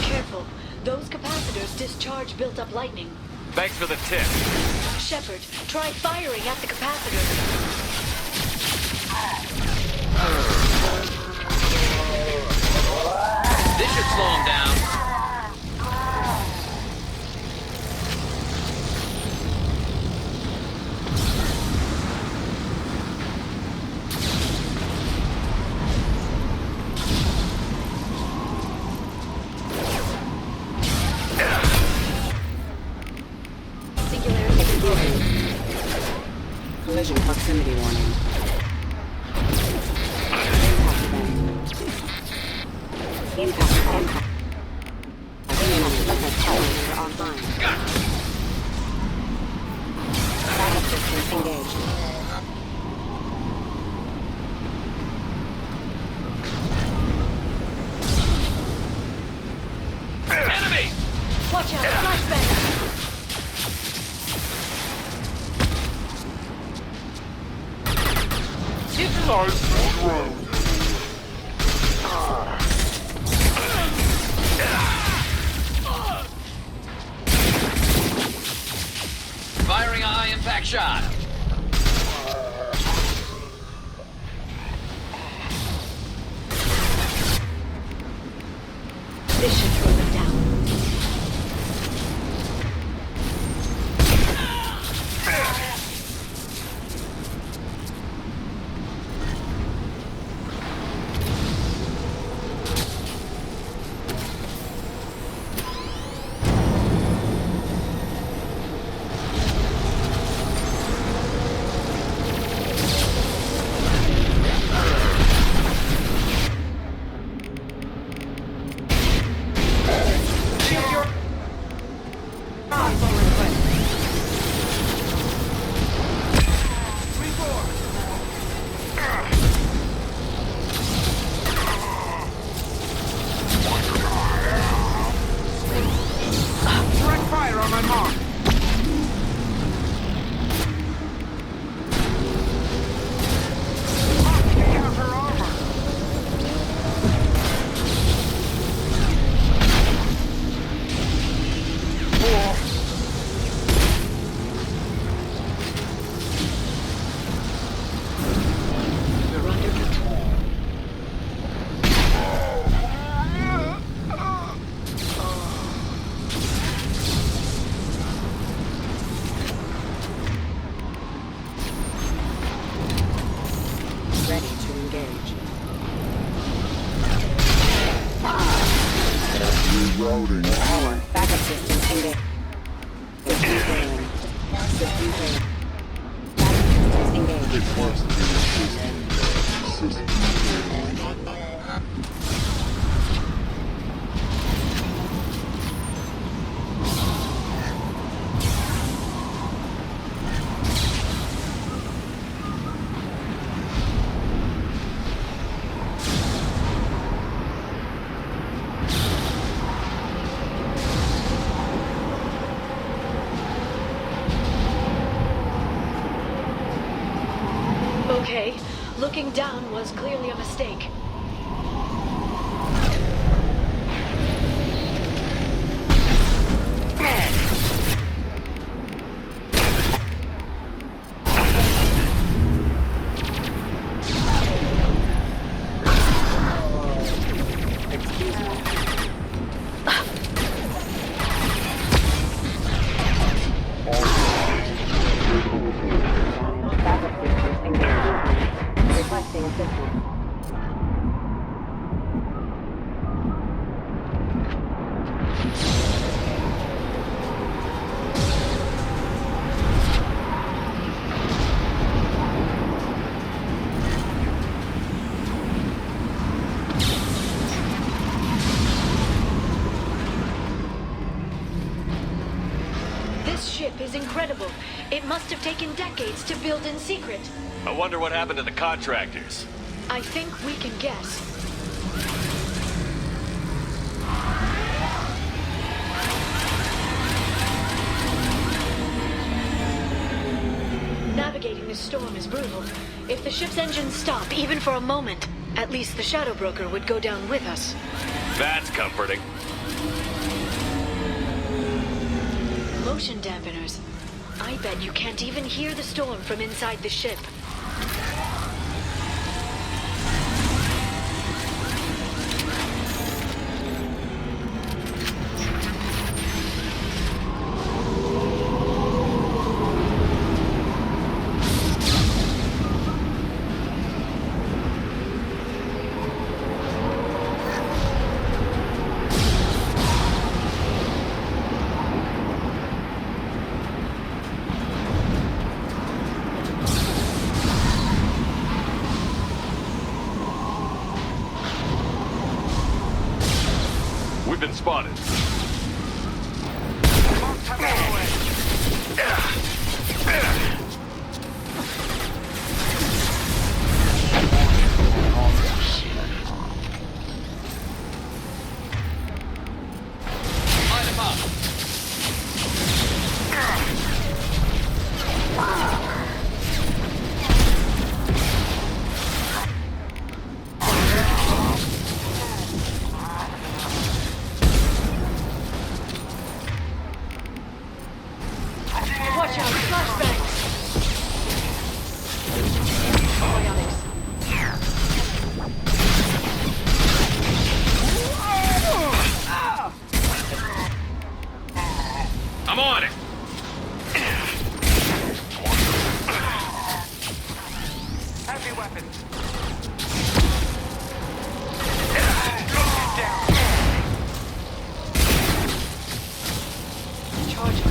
Careful. Those capacitors discharge built-up lightning. Thanks for the tip. Shepard, try firing at the capacitor. This should slow him down. Collision proximity warning. Impact. Online. Backup systems engaged. Enemy! Watch out, flashbang! Firing a high-impact shot. This should throw them down. Okay, looking down was clearly a mistake. This ship is incredible. It must have taken decades to build in secret. I wonder what happened to the contractors. I think we can guess. Navigating this storm is brutal. If the ship's engines stop, even for a moment, at least the Shadow Broker would go down with us. That's comforting. Motion dampeners. I bet you can't even hear the storm from inside the ship. We've been spotted. Watch out, flashbangs! I'm on it! Heavy weapons.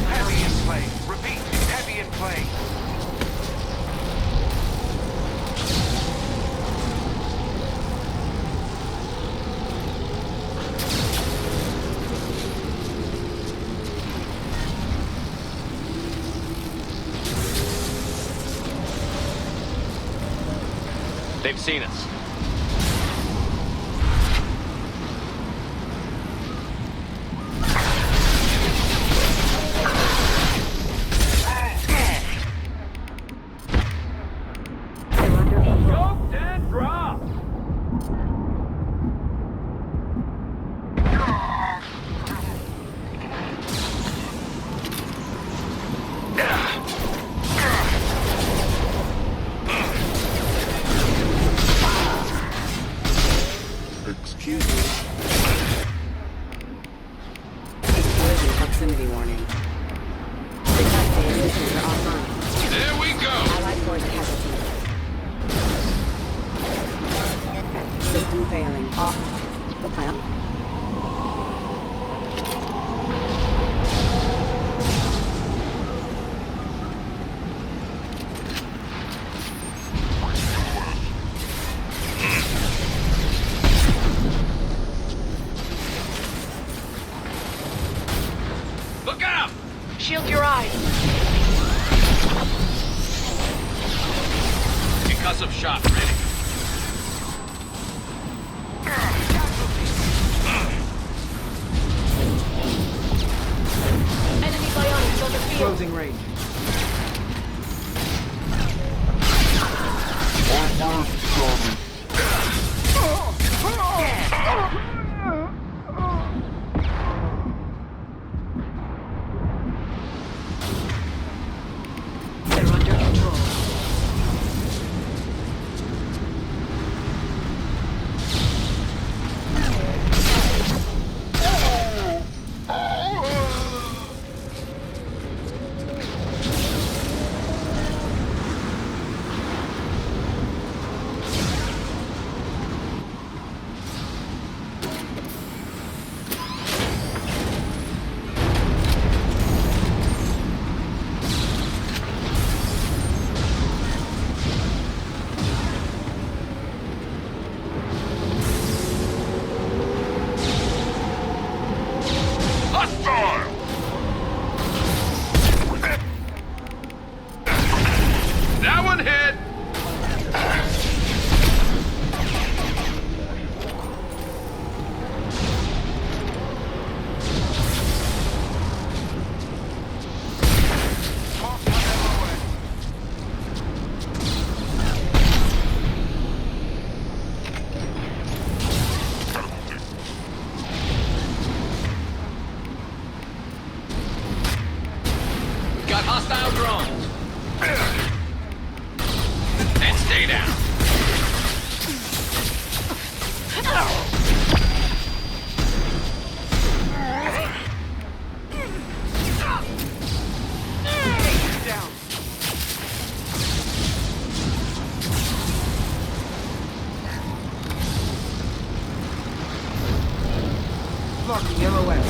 Heavy in play. Repeat, heavy in play. They've seen us. Scoped and dropped. Excuse me. Proximity warning. Systems are offline. There we go. Allied force casualty. System failing. Off. The plan. Concussive shot ready. Enemy bionics on the field. Closing range. They're under control. That one hit! Got hostile drones. And stay down. Blocking MOS.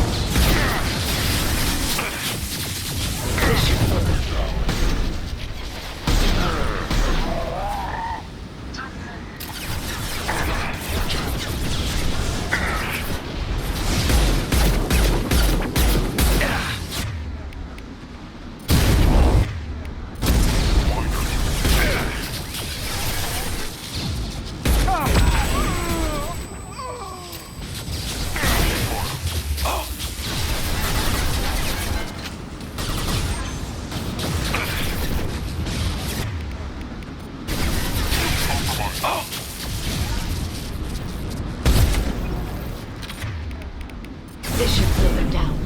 This should slow them down.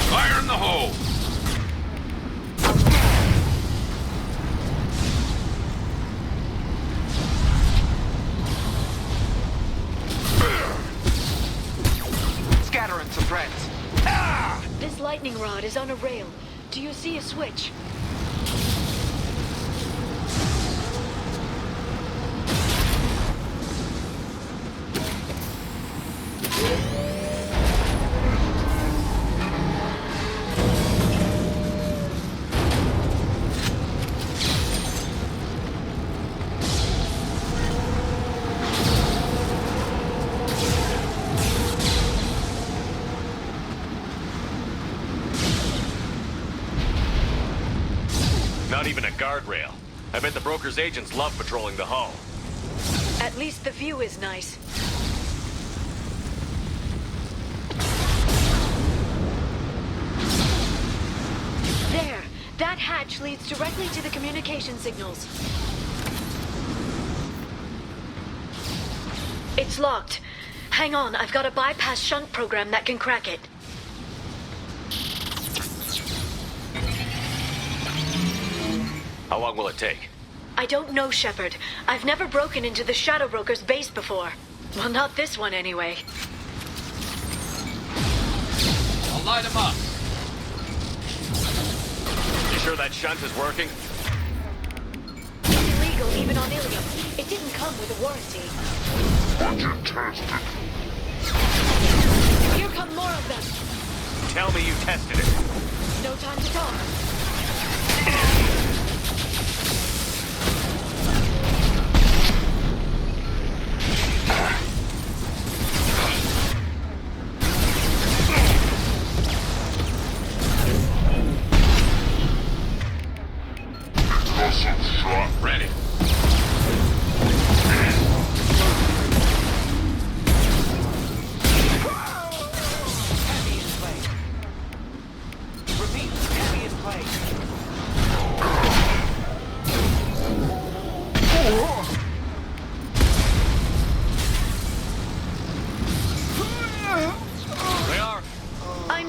Fire in the hole! Scatter and suppress. This lightning rod is on a rail. Do you see a switch? Not even a guardrail. I bet the broker's agents love patrolling the hull. At least the view is nice. There! That hatch leads directly to the communication signals. It's locked. Hang on, I've got a bypass shunt program that can crack it. How long will it take? I don't know, Shepard. I've never broken into the Shadow Broker's base before. Well, not this one anyway. I'll light him up. You sure that shunt is working? It's illegal even on Ilium. It didn't come with a warranty. Fantastic. Here come more of them. Tell me you tested it. No time to talk.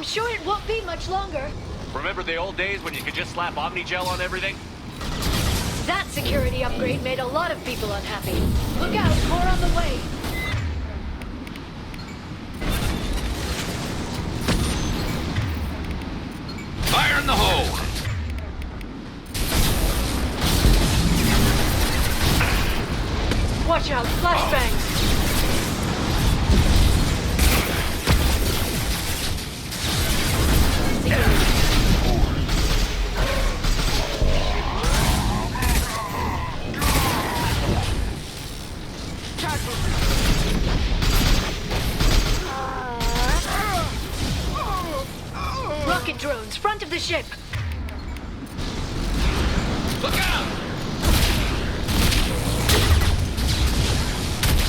sure it won't be much longer. Remember the old days when you could just slap Omnigel on everything? That security upgrade made a lot of people unhappy. Look out, more on the way. Fire in the hole! Watch out, flashbangs! Rocket drones, front of the ship! Look out!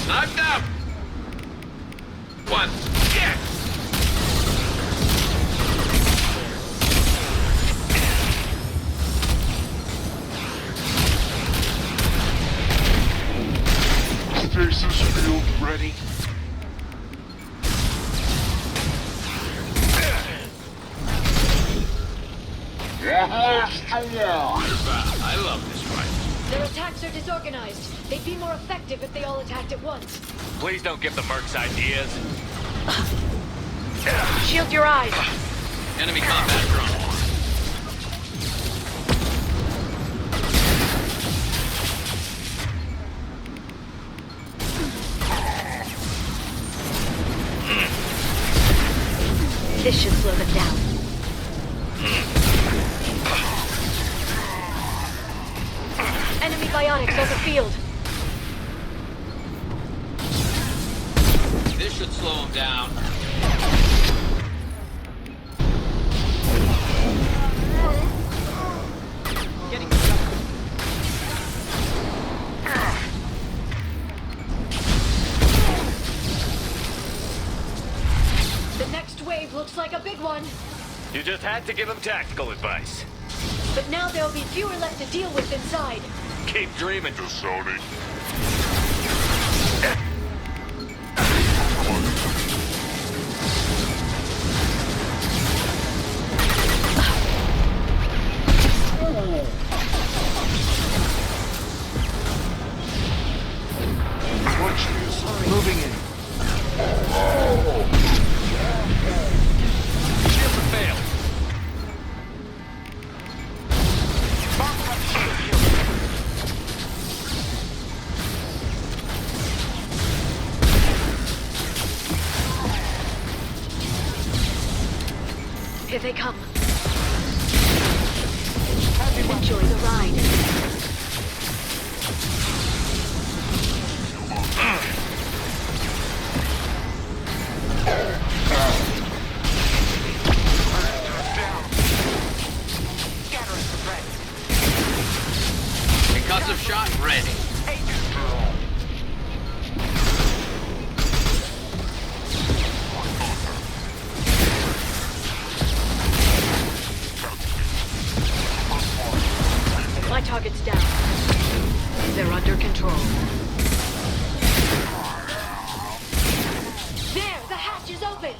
Knocked out! One, get! Stasis field ready. I love this fight. Their attacks are disorganized. They'd be more effective if they all attacked at once. Please don't give the mercs ideas. Shield your eyes. Enemy combat drone. This should slow them down. Enemy biotics on the field. This should slow him down. Getting The next wave looks like a big one. You just had to give him tactical advice. But now there'll be fewer left to deal with inside. Keep dreaming. Sony. Watch this. Moving in. Shield to fail. Here they come. Enjoy the ride. Concussive shot ready. My target's down. They're under control. There, the hatch is open.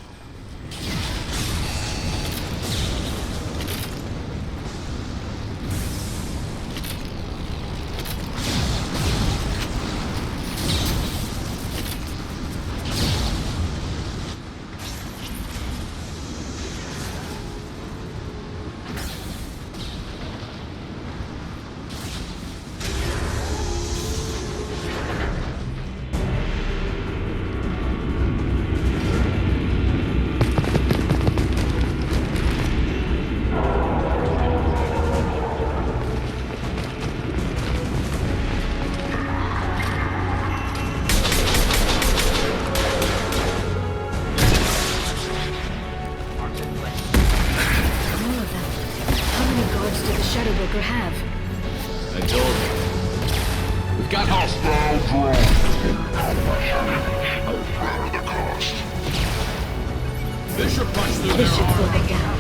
I told you. We've got hostile drone. No matter the cost. This should punch through their This should slow armor. them down.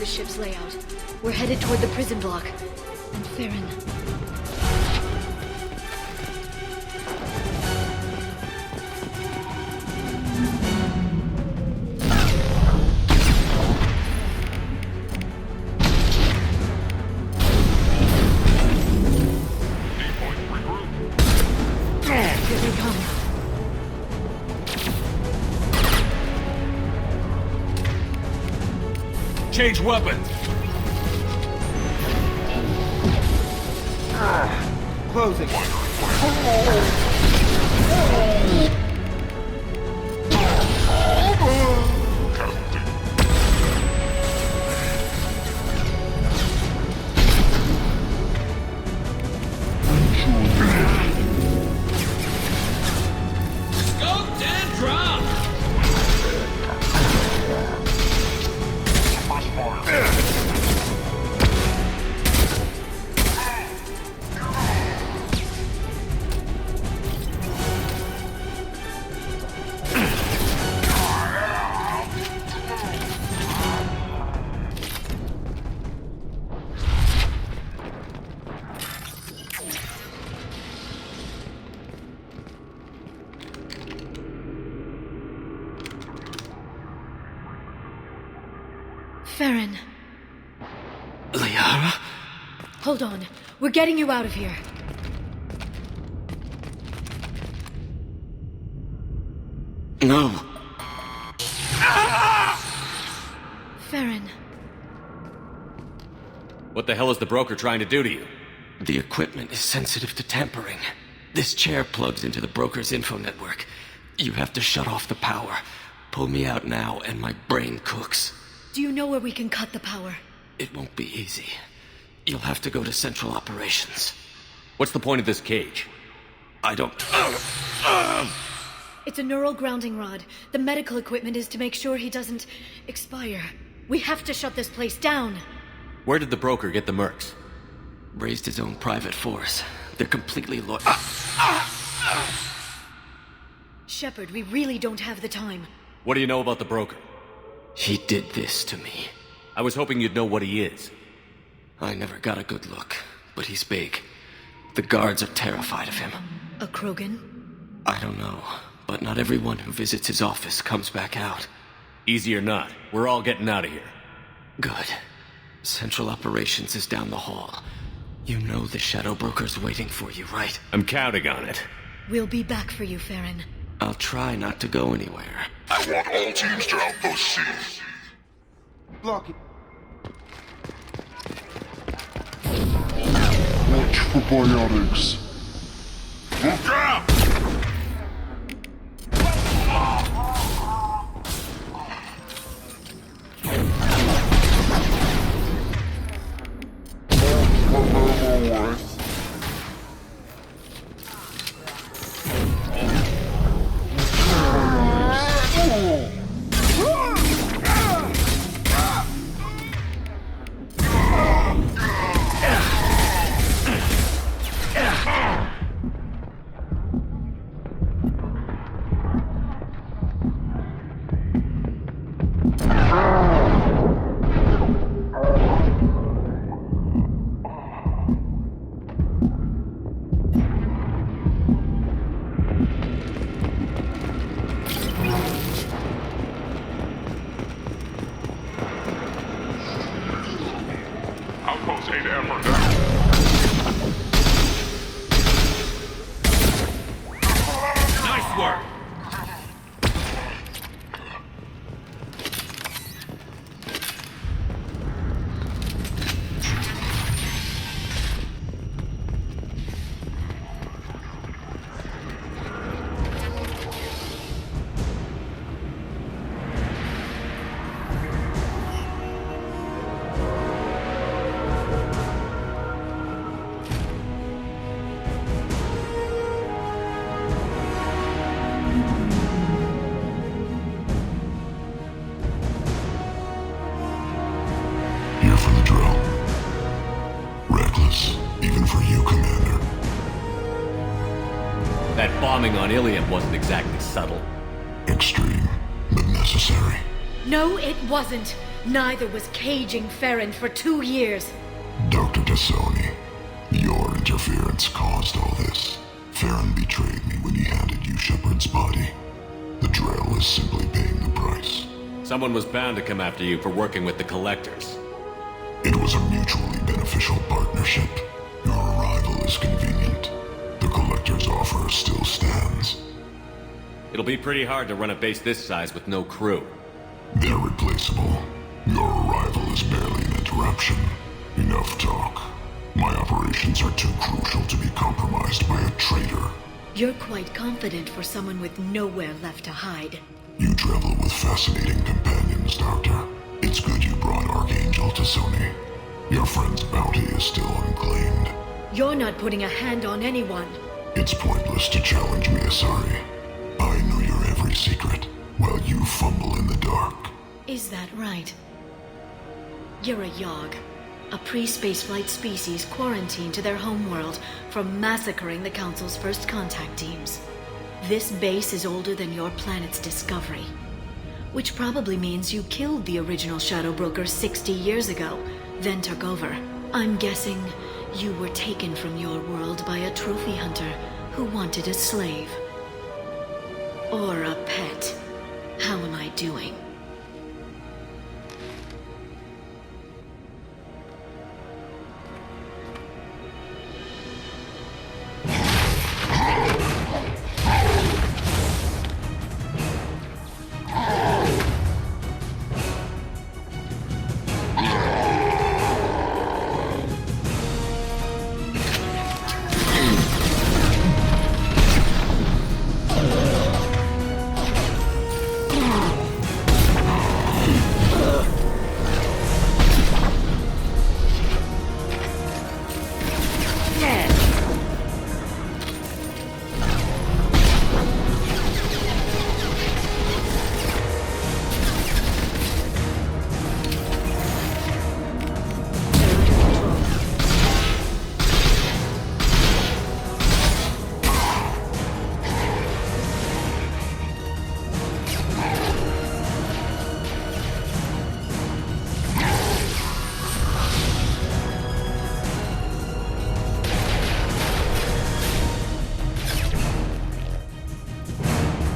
the ship's layout. We're headed toward the prison block. And Farron. Here they come. Change weapons! Closing. Scoped and dropped! Farron. Liara? Hold on. We're getting you out of here. No. Farron. What the hell is the broker trying to do to you? The equipment is sensitive to tampering. This chair plugs into the broker's info network. You have to shut off the power. Pull me out now and my brain cooks. Do you know where we can cut the power? It won't be easy. You'll have to go to Central Operations. What's the point of this cage? I don't... It's a neural grounding rod. The medical equipment is to make sure he doesn't expire. We have to shut this place down. Where did the broker get the mercs? Raised his own private force. They're completely Shepard, we really don't have the time. What do you know about the broker? He did this to me. I was hoping you'd know what he is. I never got a good look, but he's big. The guards are terrified of him. A Krogan? I don't know, but not everyone who visits his office comes back out. Easy or not, we're all getting out of here. Good. Central Operations is down the hall. You know the Shadow Broker's waiting for you, right? I'm counting on it. We'll be back for you, Farron. I'll try not to go anywhere. I want all teams to Outpost C. Block it. Watch for biotics. Look out! Outpost 8F are down. Nice work! Here for the drill. Reckless, even for you, Commander. That bombing on Ilium wasn't exactly subtle. Extreme, but necessary. No, it wasn't. Neither was caging Farron for 2 years. Dr. Tassoni, your interference caused all this. Farron betrayed me when he handed you Shepard's body. The Drell is simply paying the price. Someone was bound to come after you for working with the Collectors. It was a mutually beneficial partnership. Your arrival is convenient. The Collector's offer still stands. It'll be pretty hard to run a base this size with no crew. They're replaceable. Your arrival is barely an interruption. Enough talk. My operations are too crucial to be compromised by a traitor. You're quite confident for someone with nowhere left to hide. You travel with fascinating companions, Doctor. It's good you brought Archangel Tassoni. Your friend's bounty is still unclaimed. You're not putting a hand on anyone. It's pointless to challenge me, Asari. I know your every secret, while you fumble in the dark. Is that right? You're a Yogg, a pre-spaceflight species quarantined to their homeworld from massacring the Council's first contact teams. This base is older than your planet's discovery, which probably means you killed the original Shadow Broker 60 years ago, then took over. I'm guessing you were taken from your world by a trophy hunter who wanted a slave. Or a pet. How am I doing?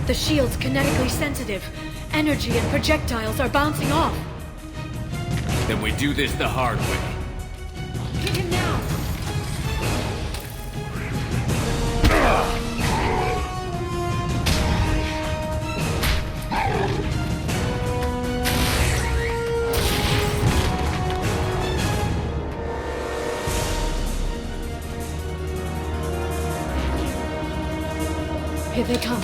The shield's kinetically sensitive. Energy and projectiles are bouncing off. Then we do this the hard way. Hit him now! Here they come.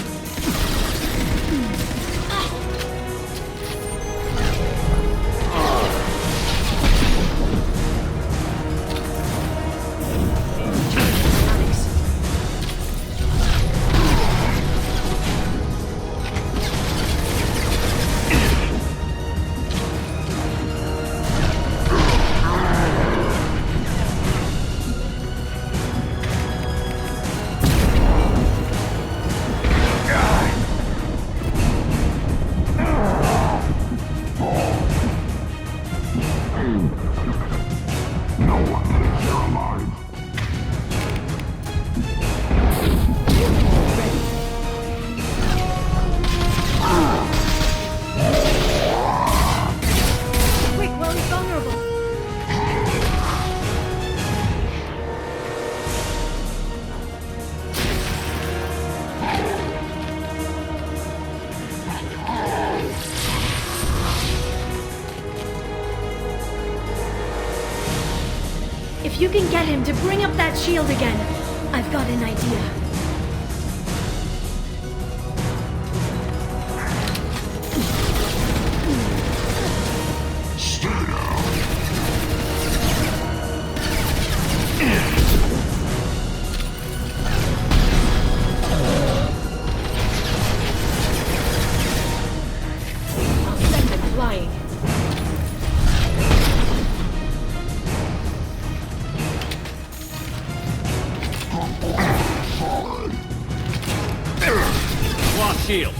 If you can get him to bring up that shield again, I've got an idea. I'll send them flying. Lost shield.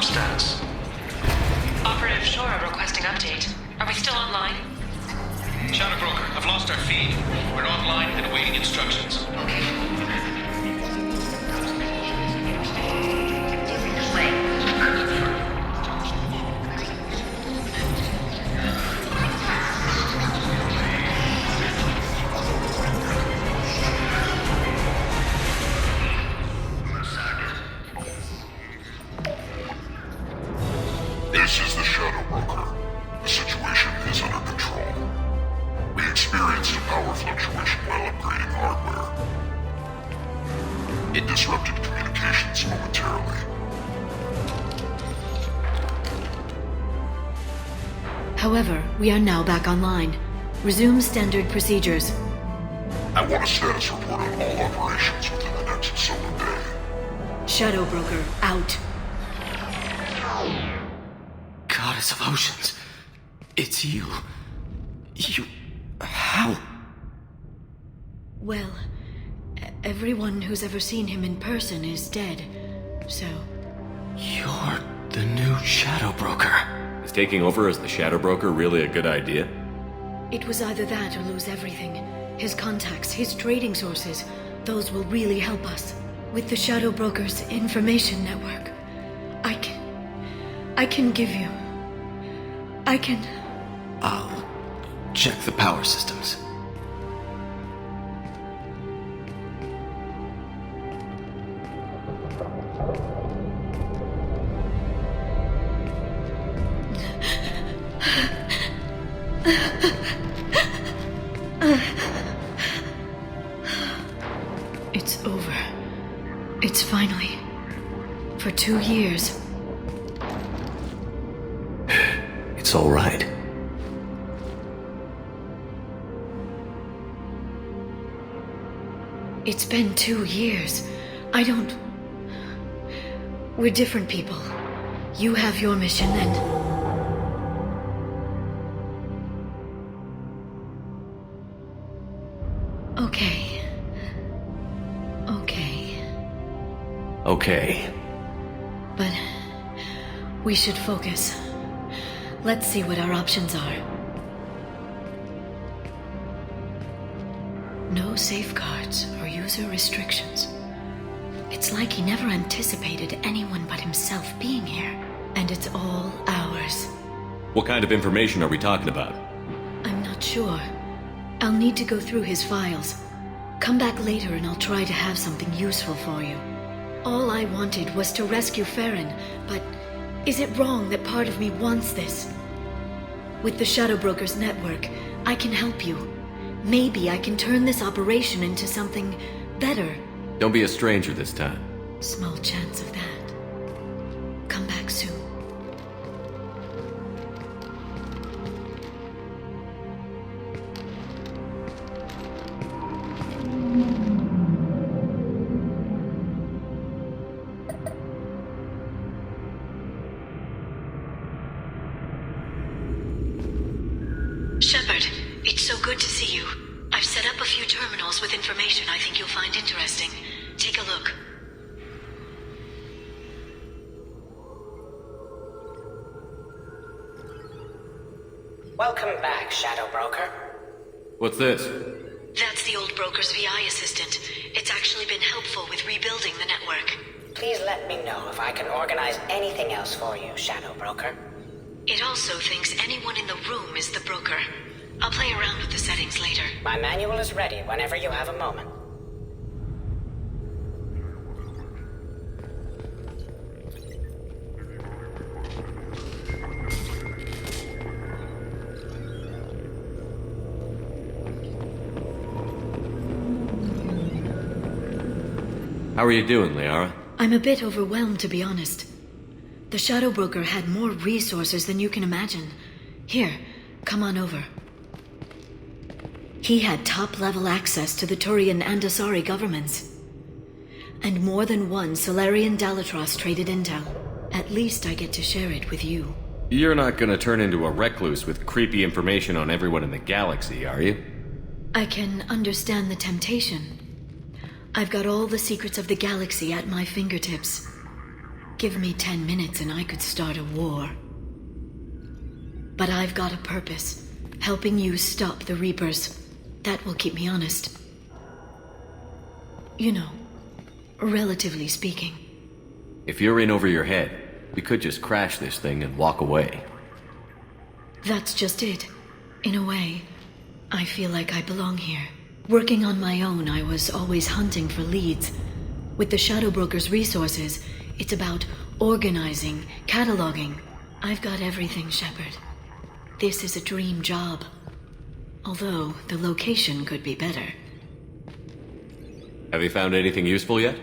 status. Operative Shora requesting update. Are we still online? Shadow Broker, I've lost our feed. We're online and awaiting instructions. This is the Shadow Broker. The situation is under control. We experienced a power fluctuation while upgrading hardware. It disrupted communications momentarily. However, we are now back online. Resume standard procedures. I want a status report on all operations within the next solar day. Shadow Broker, out. Goddess of Oceans. It's you. How? Well, everyone who's ever seen him in person is dead, so... You're the new Shadow Broker. Is taking over as the Shadow Broker really a good idea? It was either that or lose everything. His contacts, his trading sources, those will really help us. With the Shadow Broker's information network, I can give you... I'll check the power systems. It's over. It's finally... For 2 years. It's all right. It's been 2 years. I don't... We're different people. You have your mission and... Okay. Okay. But... we should focus. Let's see what our options are. No safeguards or user restrictions. It's like he never anticipated anyone but himself being here. And it's all ours. What kind of information are we talking about? I'm not sure. I'll need to go through his files. Come back later and I'll try to have something useful for you. All I wanted was to rescue Farron, but is it wrong that part of me wants this? With the Shadow Broker's network, I can help you. Maybe I can turn this operation into something better. Don't be a stranger this time. Small chance of that. Come back soon. Shepard, it's so good to see you. I've set up a few terminals with information I think you'll find interesting. Take a look. Welcome back, Shadow Broker. What's this? That's the old broker's VI assistant. It's actually been helpful with rebuilding the network. Please let me know if I can organize anything else for you, Shadow Broker. It also thinks anyone in the room is the broker. I'll play around with the settings later. My manual is ready whenever you have a moment. How are you doing, Lair? I'm a bit overwhelmed, to be honest. The Shadow Broker had more resources than you can imagine. Here, come on over. He had top-level access to the Turian and Asari governments. And more than one Solarian Dalatros traded intel. At least I get to share it with you. You're not gonna turn into a recluse with creepy information on everyone in the galaxy, are you? I can understand the temptation. I've got all the secrets of the galaxy at my fingertips. Give me 10 minutes and I could start a war. But I've got a purpose. Helping you stop the Reapers. That will keep me honest. You know, relatively speaking. If you're in over your head, we could just crash this thing and walk away. That's just it. In a way, I feel like I belong here. Working on my own, I was always hunting for leads. With the Shadow Broker's resources, it's about organizing, cataloging. I've got everything, Shepard. This is a dream job. Although, the location could be better. Have you found anything useful yet?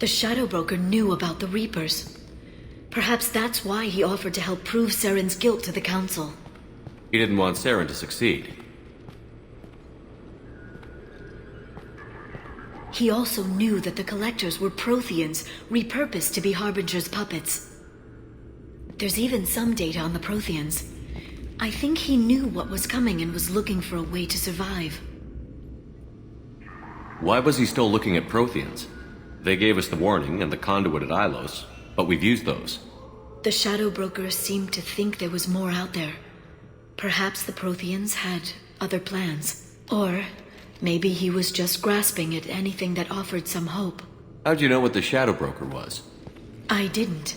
The Shadow Broker knew about the Reapers. Perhaps that's why he offered to help prove Saren's guilt to the Council. He didn't want Saren to succeed. He also knew that the Collectors were Protheans, repurposed to be Harbinger's puppets. There's even some data on the Protheans. I think he knew what was coming and was looking for a way to survive. Why was he still looking at Protheans? They gave us the warning and the conduit at Ilos, but we've used those. The Shadow Broker seemed to think there was more out there. Perhaps the Protheans had other plans. Or maybe he was just grasping at anything that offered some hope. How'd you know what the Shadow Broker was? I didn't.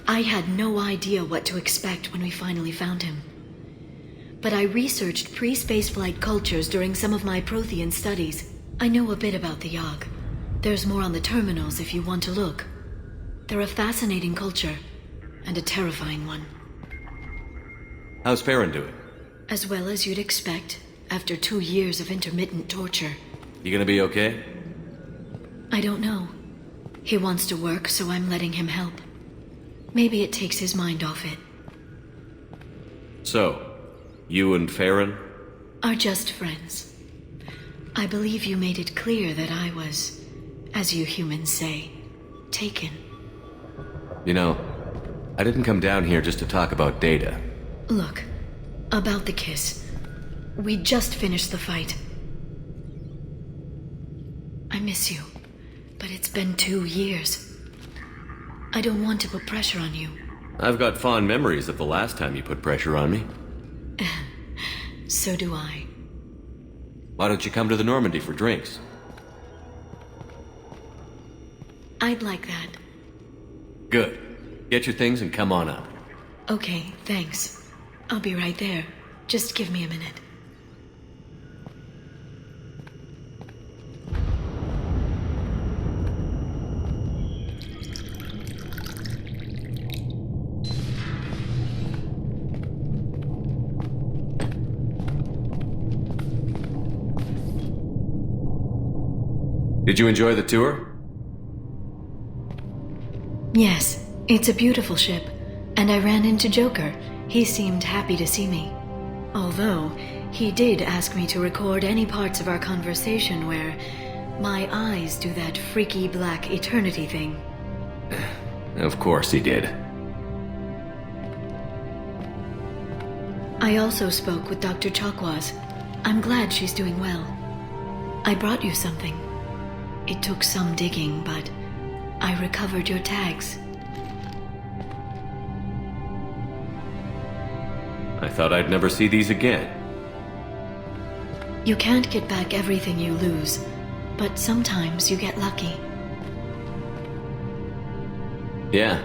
I had no idea what to expect when we finally found him. But I researched pre-spaceflight cultures during some of my Prothean studies. I know a bit about the Yogg. There's more on the terminals if you want to look. They're a fascinating culture, and a terrifying one. How's Farron doing? As well as you'd expect, after 2 years of intermittent torture. You gonna be okay? I don't know. He wants to work, so I'm letting him help. Maybe it takes his mind off it. So, you and Farron? Are just friends. I believe you made it clear that I was, as you humans say, taken. You know, I didn't come down here just to talk about Data. Look, about the kiss. We just finished the fight. I miss you, but it's been 2 years. I don't want to put pressure on you. I've got fond memories of the last time you put pressure on me. So do I. Why don't you come to the Normandy for drinks? I'd like that. Good. Get your things and come on up. Okay, thanks. I'll be right there. Just give me a minute. Did you enjoy the tour? Yes, it's a beautiful ship. And I ran into Joker. He seemed happy to see me. Although, he did ask me to record any parts of our conversation where my eyes do that freaky black eternity thing. Of course he did. I also spoke with Dr. Chakwas. I'm glad she's doing well. I brought you something. It took some digging, but I recovered your tags. I thought I'd never see these again. You can't get back everything you lose, but sometimes you get lucky. Yeah,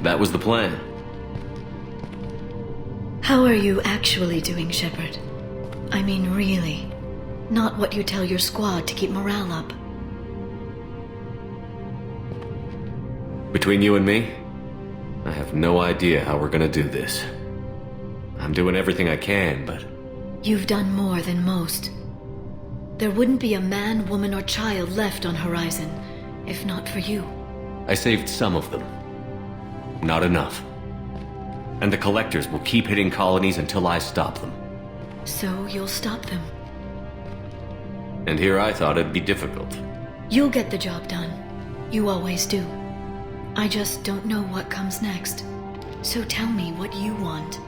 that was the plan. How are you actually doing, Shepard? I mean, really. Not what you tell your squad to keep morale up. Between you and me, I have no idea how we're gonna do this. I'm doing everything I can, but... You've done more than most. There wouldn't be a man, woman, or child left on Horizon, if not for you. I saved some of them. Not enough. And the Collectors will keep hitting colonies until I stop them. So you'll stop them. And here I thought it'd be difficult. You'll get the job done. You always do. I just don't know what comes next. So tell me what you want.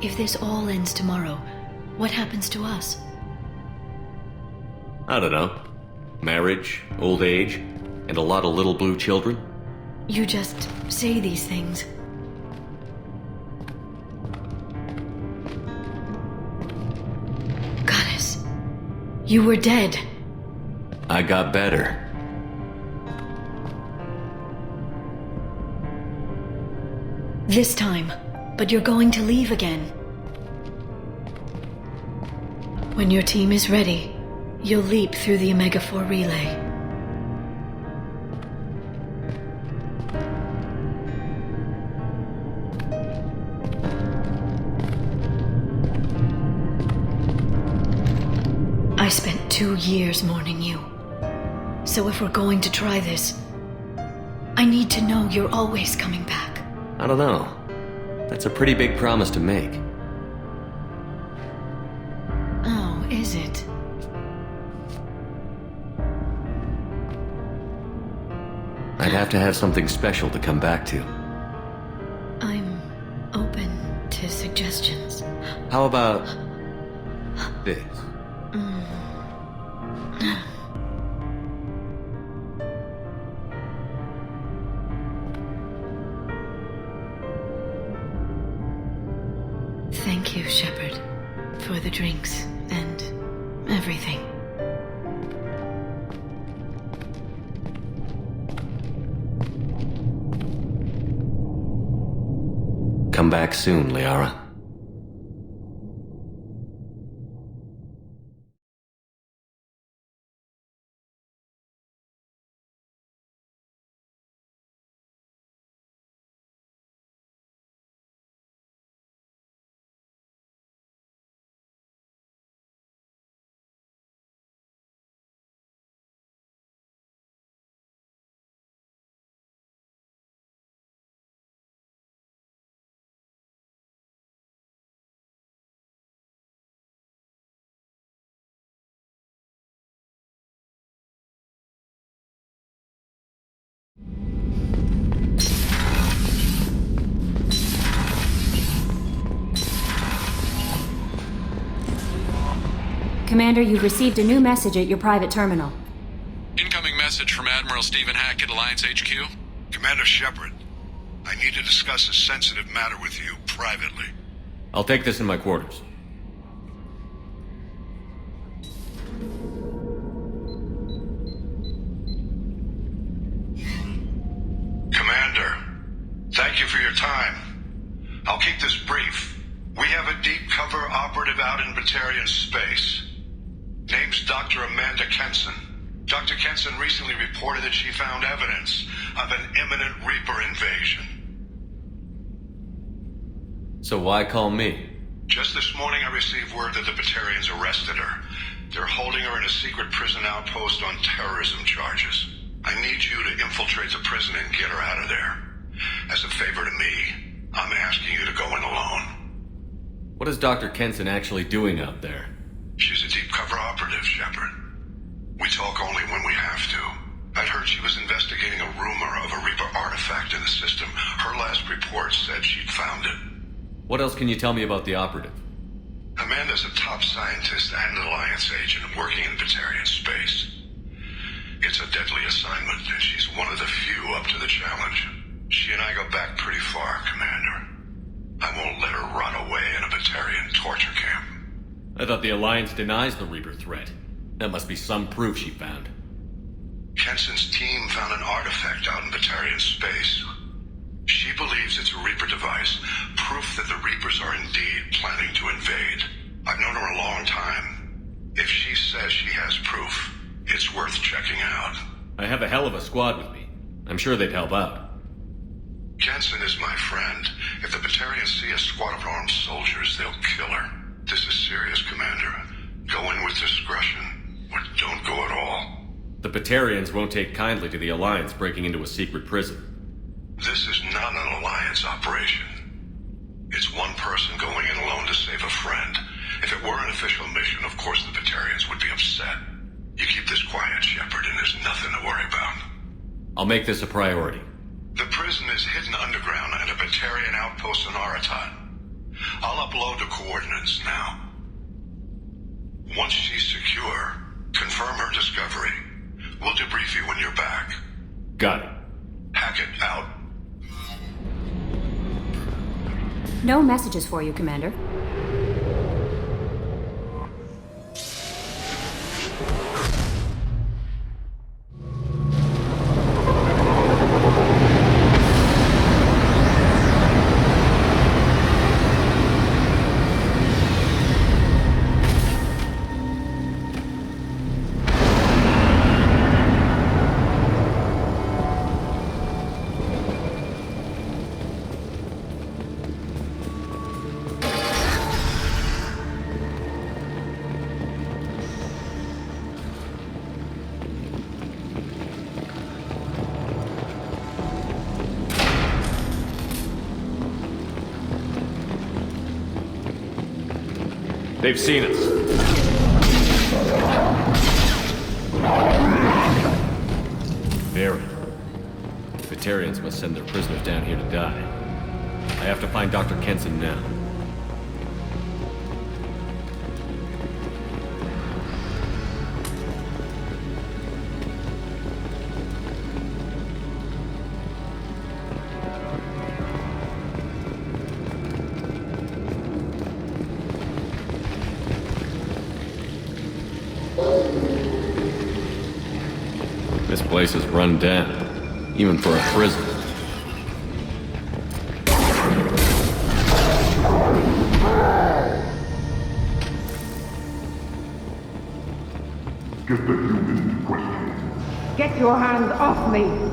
If this all ends tomorrow, what happens to us? I don't know. Marriage, old age, and a lot of little blue children. You just say these things. Goddess, you were dead. I got better. This time, but you're going to leave again. When your team is ready, you'll leap through the Omega-4 relay. I spent 2 years mourning you. So if we're going to try this, I need to know you're always coming back. I don't know. That's a pretty big promise to make. Oh, is it? I'd have to have something special to come back to. I'm open to suggestions. How about this? Thank you, Shepard, for the drinks and everything. Come back soon, Liara. Commander, you've received a new message at your private terminal. Incoming message from Admiral Stephen Hackett, Alliance HQ. Commander Shepard, I need to discuss a sensitive matter with you privately. I'll take this in my quarters. Commander, thank you for your time. I'll keep this brief. We have a deep cover operative out in Batarian space. Name's Dr. Amanda Kenson. Dr. Kenson recently reported that she found evidence of an imminent Reaper invasion. So why call me? Just this morning I received word that the Batarians arrested her. They're holding her in a secret prison outpost on terrorism charges. I need you to infiltrate the prison and get her out of there. As a favor to me, I'm asking you to go in alone. What is Dr. Kenson actually doing out there? She's a deep cover operative, Shepard. We talk only when we have to. I'd heard she was investigating a rumor of a Reaper artifact in the system. Her last report said she'd found it. What else can you tell me about the operative? Amanda's a top scientist and an Alliance agent working in Batarian space. It's a deadly assignment, and she's one of the few up to the challenge. She and I go back pretty far, Commander. I won't let her run away in a Batarian torture camp. I thought the Alliance denies the Reaper threat. That must be some proof she found. Kenson's team found an artifact out in Batarian space. She believes it's a Reaper device, proof that the Reapers are indeed planning to invade. I've known her a long time. If she says she has proof, it's worth checking out. I have a hell of a squad with me. I'm sure they'd help out. Kenson is my friend. If the Batarians see a squad of armed soldiers, they'll kill her. This is serious, Commander. Go in with discretion, or don't go at all. The Batarians won't take kindly to the Alliance breaking into a secret prison. This is not an Alliance operation. It's one person going in alone to save a friend. If it were an official mission, of course the Batarians would be upset. You keep this quiet, Shepard, and there's nothing to worry about. I'll make this a priority. The prison is hidden underground at a Batarian outpost in Aratat. I'll upload the coordinates now. Once she's secure, confirm her discovery. We'll debrief you when you're back. Got it. Hackett out. No messages for you, Commander. They've seen us. Very. Batarians must send their prisoners down here to die. I have to find Dr. Kenson now. This place is run down, even for a prison. Get the human in question. Get your hands off me!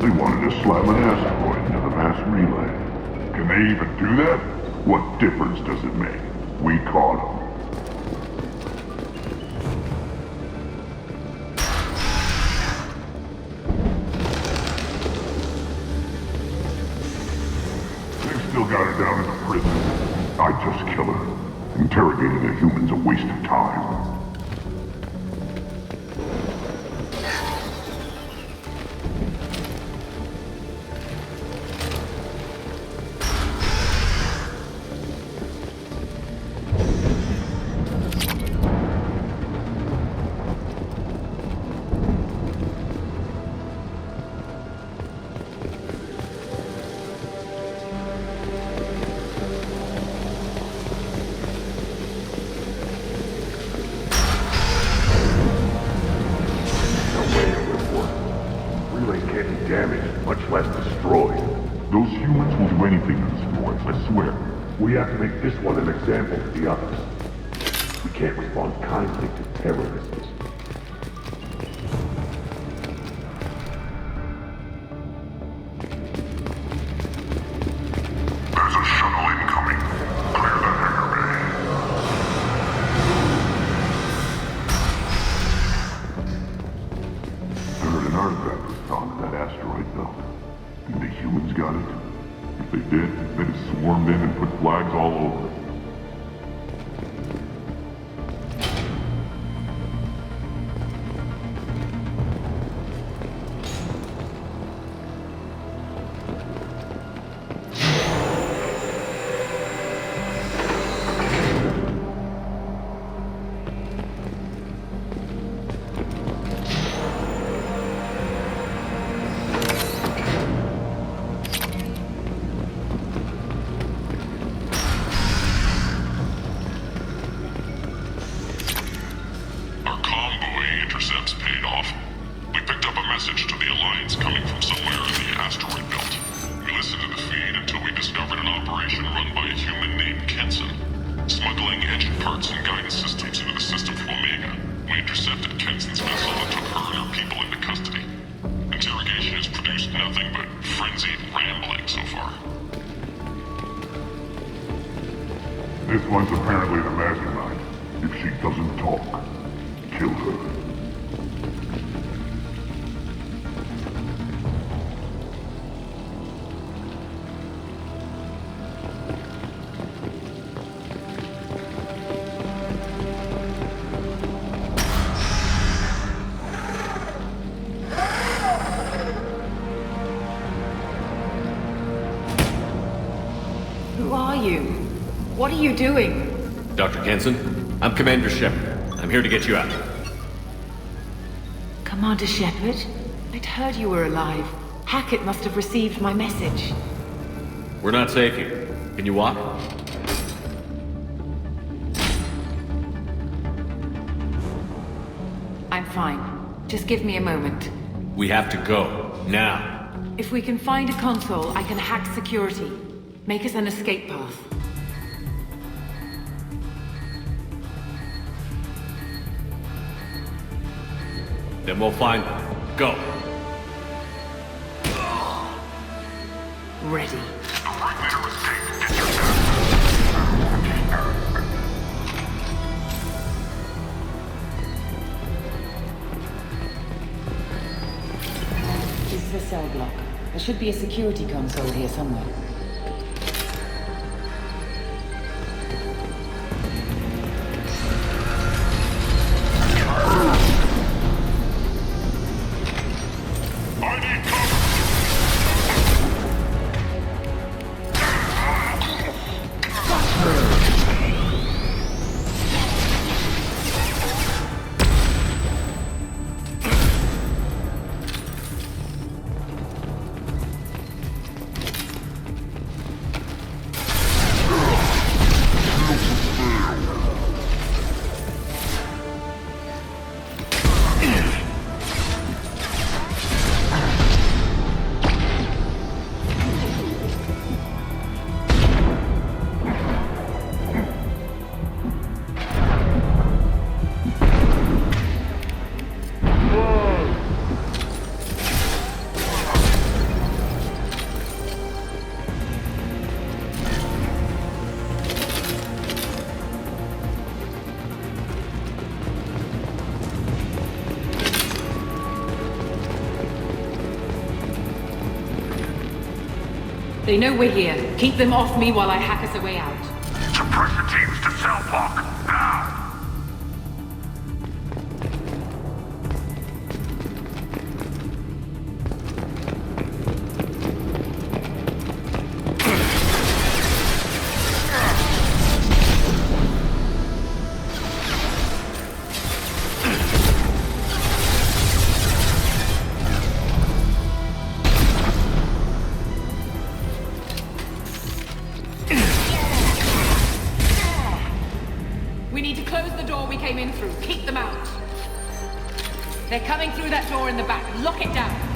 They wanted to slam an asteroid into the mass relay. Can they even do that? What difference does it make? We caught them. They've still got her down in the prison. I'd just kill her. Interrogating the human's a waste of time. We have to make this one an example to the others. We can't respond kindly to terrorists. There's a shuttle incoming. Clear the hangar bay. I heard an artifact was found in that asteroid belt. Think the humans got it? If they did, they'd have swarmed in and put flags all over it. parts and guidance systems into the system from Omega. We intercepted Kenson's vessel and took her and her people into custody. Interrogation has produced nothing but frenzied rambling so far. This one's apparently the mastermind. If she doesn't talk, kill her. Who are you? What are you doing? Dr. Kenson, I'm Commander Shepard. I'm here to get you out. Commander Shepard? I'd heard you were alive. Hackett must have received my message. We're not safe here. Can you walk? I'm fine. Just give me a moment. We have to go. Now. If we can find a console, I can hack security. Make us an escape path. Then we'll find them. Go. Ready. This is a cell block. There should be a security console here somewhere. They know we're here. Keep them off me while I hack us a way out. Suppress the teams to cell block, now! They're coming through that door in the back. Lock it down.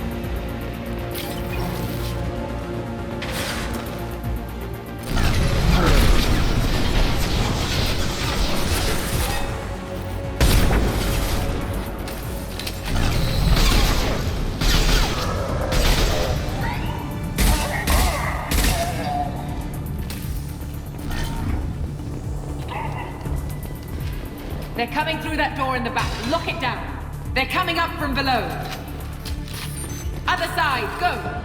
They're coming through that door in the back. Lock it down. They're coming up from below. Other side, go!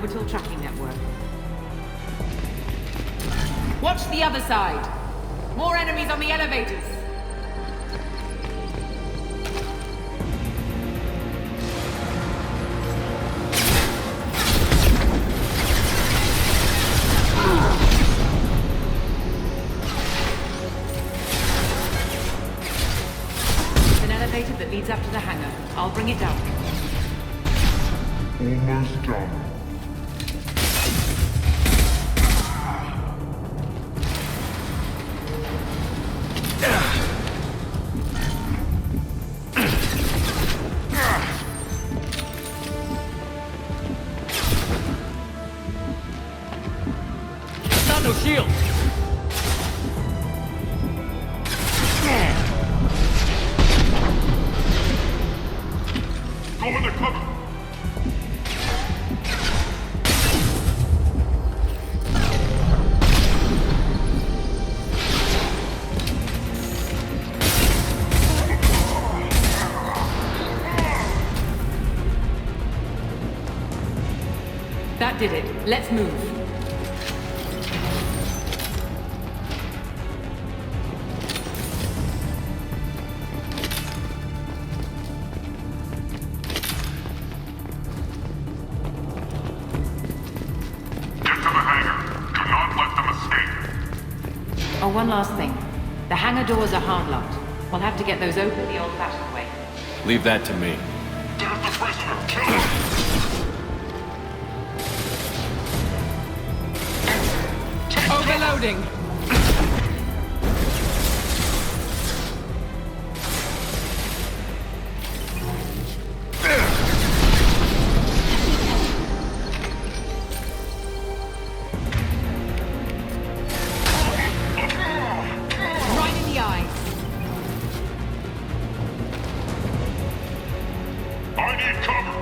orbital tracking network. Watch the other side! More enemies on the elevators! There's an elevator that leads up to the hangar. I'll bring it down. Almost done. Not no shield! Go in the cover! That did it. Let's move. Oh, one last thing. The hangar doors are hard-locked. We'll have to get those open the old-fashioned way. Leave that to me. There's the prisoner! Kill him! Overloading! Right in the eyes. I need cover!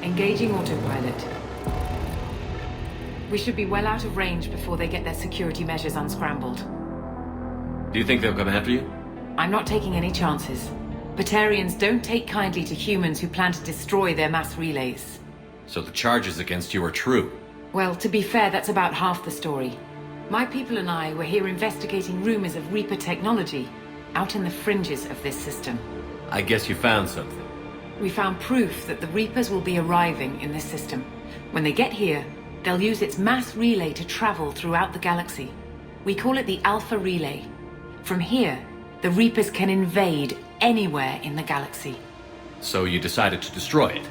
Engaging autopilot. We should be well out of range before they get their security measures unscrambled. Do you think they'll come after you? I'm not taking any chances. Batarians don't take kindly to humans who plan to destroy their mass relays. So the charges against you are true? Well, to be fair, that's about half the story. My people and I were here investigating rumors of Reaper technology out in the fringes of this system. I guess you found something. We found proof that the Reapers will be arriving in this system. When they get here, they'll use its mass relay to travel throughout the galaxy. We call it the Alpha Relay. From here, the Reapers can invade anywhere in the galaxy. So you decided to destroy it?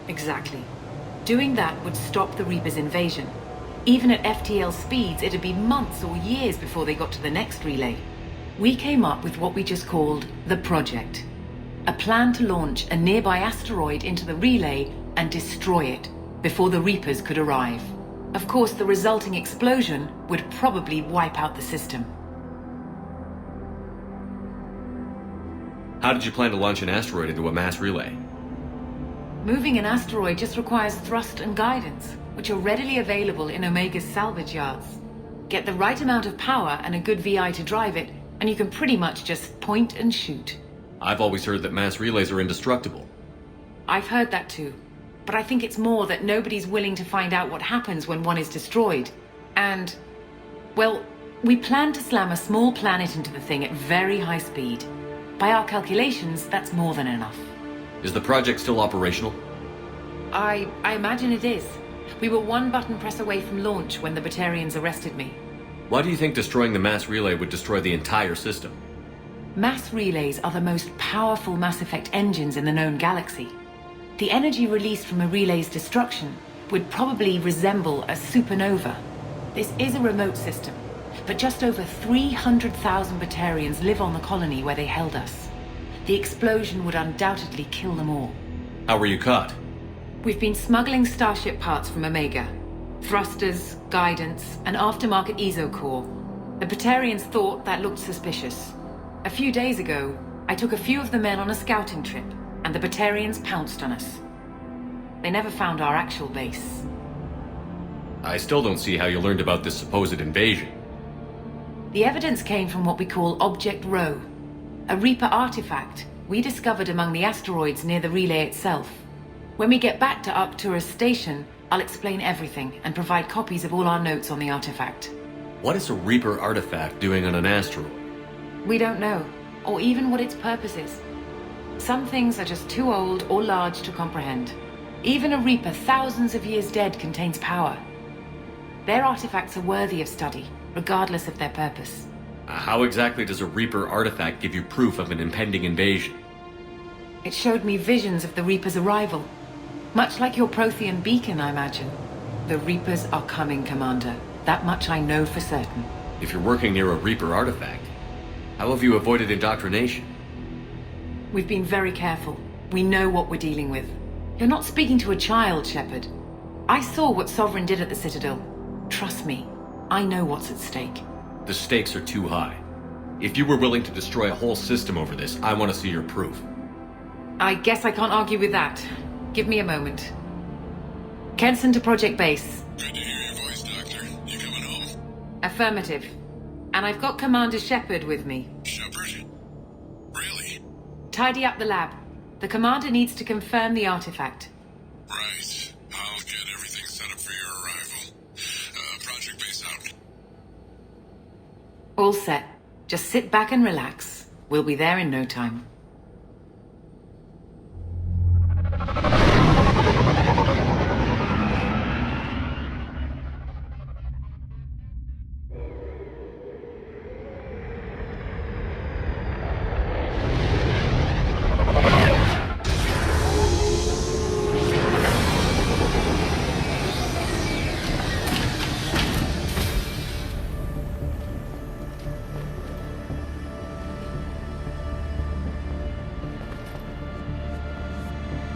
Exactly. Doing that would stop the Reapers' invasion. Even at FTL speeds, it'd be months or years before they got to the next relay. We came up with what we just called the Project. A plan to launch a nearby asteroid into the relay and destroy it before the Reapers could arrive. Of course, the resulting explosion would probably wipe out the system. How did you plan to launch an asteroid into a mass relay? Moving an asteroid just requires thrust and guidance, which are readily available in Omega's salvage yards. Get the right amount of power and a good VI to drive it, and you can pretty much just point and shoot. I've always heard that mass relays are indestructible. I've heard that too. But I think it's more that nobody's willing to find out what happens when one is destroyed. And, well, we plan to slam a small planet into the thing at very high speed. By our calculations, that's more than enough. Is the project still operational? I imagine it is. We were one button press away from launch when the Batarians arrested me. Why do you think destroying the mass relay would destroy the entire system? Mass relays are the most powerful Mass Effect engines in the known galaxy. The energy released from a relay's destruction would probably resemble a supernova. This is a remote system, but just over 300,000 Batarians live on the colony where they held us. The explosion would undoubtedly kill them all. How were you caught? We've been smuggling Starship parts from Omega. Thrusters, guidance, and aftermarket ESO core. The Batarians thought that looked suspicious. A few days ago, I took a few of the men on a scouting trip, and the Batarians pounced on us. They never found our actual base. I still don't see how you learned about this supposed invasion. The evidence came from what we call Object Rho, a Reaper artifact we discovered among the asteroids near the relay itself. When we get back to Arcturus Station, I'll explain everything and provide copies of all our notes on the artifact. What is a Reaper artifact doing on an asteroid? We don't know, or even what its purpose is. Some things are just too old or large to comprehend. Even a Reaper thousands of years dead contains power. Their artifacts are worthy of study, regardless of their purpose. How exactly does a Reaper artifact give you proof of an impending invasion? It showed me visions of the Reaper's arrival. Much like your Prothean beacon, I imagine. The Reapers are coming, Commander. That much I know for certain. If you're working near a Reaper artifact, how have you avoided indoctrination? We've been very careful. We know what we're dealing with. You're not speaking to a child, Shepard. I saw what Sovereign did at the Citadel. Trust me, I know what's at stake. The stakes are too high. If you were willing to destroy a whole system over this, I want to see your proof. I guess I can't argue with that. Give me a moment. Kenson to Project Base. Good to hear your voice, Doctor. You coming home? Affirmative. And I've got Commander Shepard with me. Shepard? Really? Tidy up the lab. The Commander needs to confirm the artifact. Right. I'll get everything set up for your arrival. Project Base out. All set. Just sit back and relax. We'll be there in no time.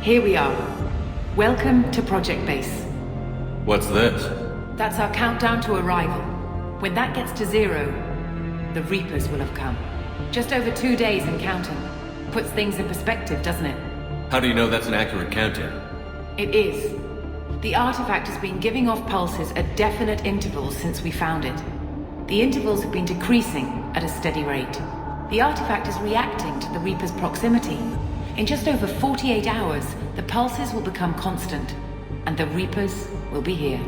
Here we are. Welcome to Project Base. What's this? That's our countdown to arrival. When that gets to 0, the Reapers will have come. Just over 2 days and counting. Puts things in perspective, doesn't it? How do you know that's an accurate countdown? It is. The artifact has been giving off pulses at definite intervals since we found it. The intervals have been decreasing at a steady rate. The artifact is reacting to the Reaper's proximity. In just over 48 hours, the pulses will become constant, and the Reapers will be here.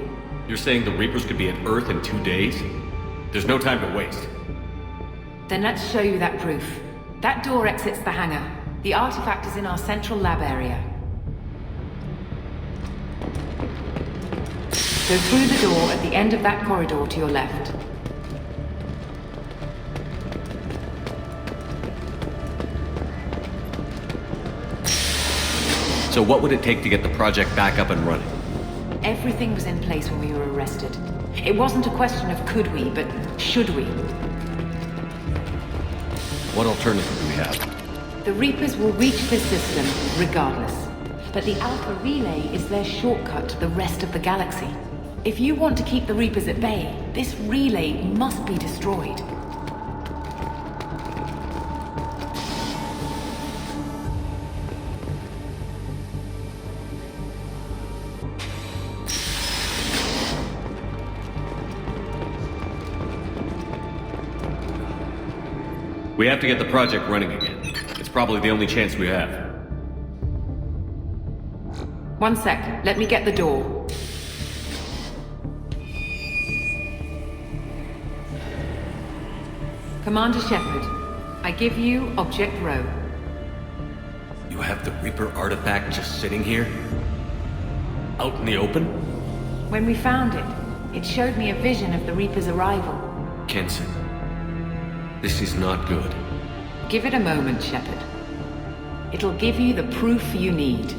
You're saying the Reapers could be at Earth in 2 days? There's no time to waste. Then let's show you that proof. That door exits the hangar. The artifact is in our central lab area. Go through the door at the end of that corridor to your left. So what would it take to get the project back up and running? Everything was in place when we were arrested. It wasn't a question of could we, but should we. What alternative do we have? The Reapers will reach this system regardless. But the Alpha Relay is their shortcut to the rest of the galaxy. If you want to keep the Reapers at bay, this relay must be destroyed. We have to get the project running again. It's probably the only chance we have. One sec. Let me get the door. Commander Shepard, I give you Object Rho. You have the Reaper artifact just sitting here? Out in the open? When we found it, it showed me a vision of the Reaper's arrival. Kenson, this is not good. Give it a moment, Shepard. It'll give you the proof you need.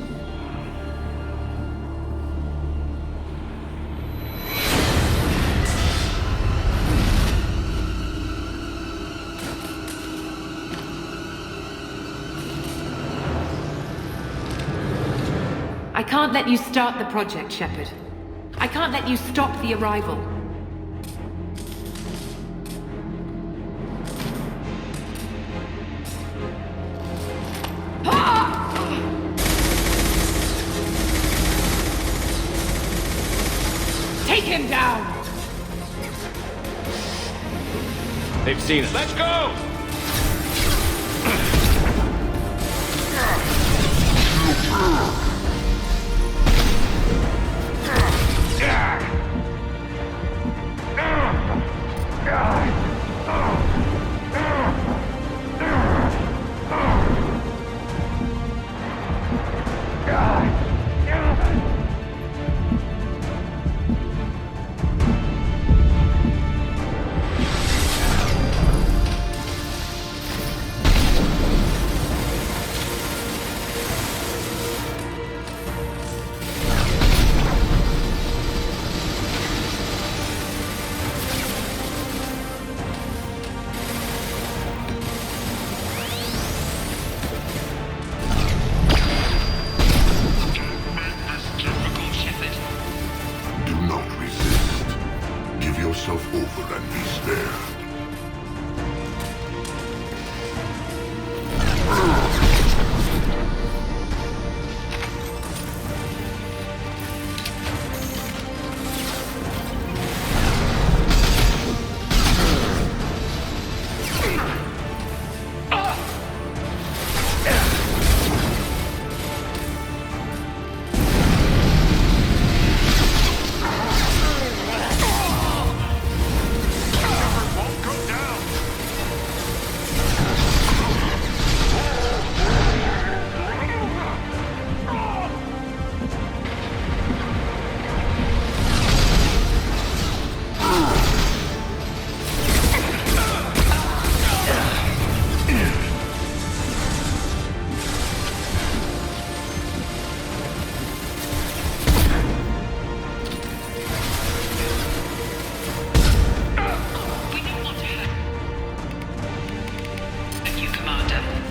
I can't let you start the project, Shepard. I can't let you stop the arrival. Take him down! They've seen us. Let's go!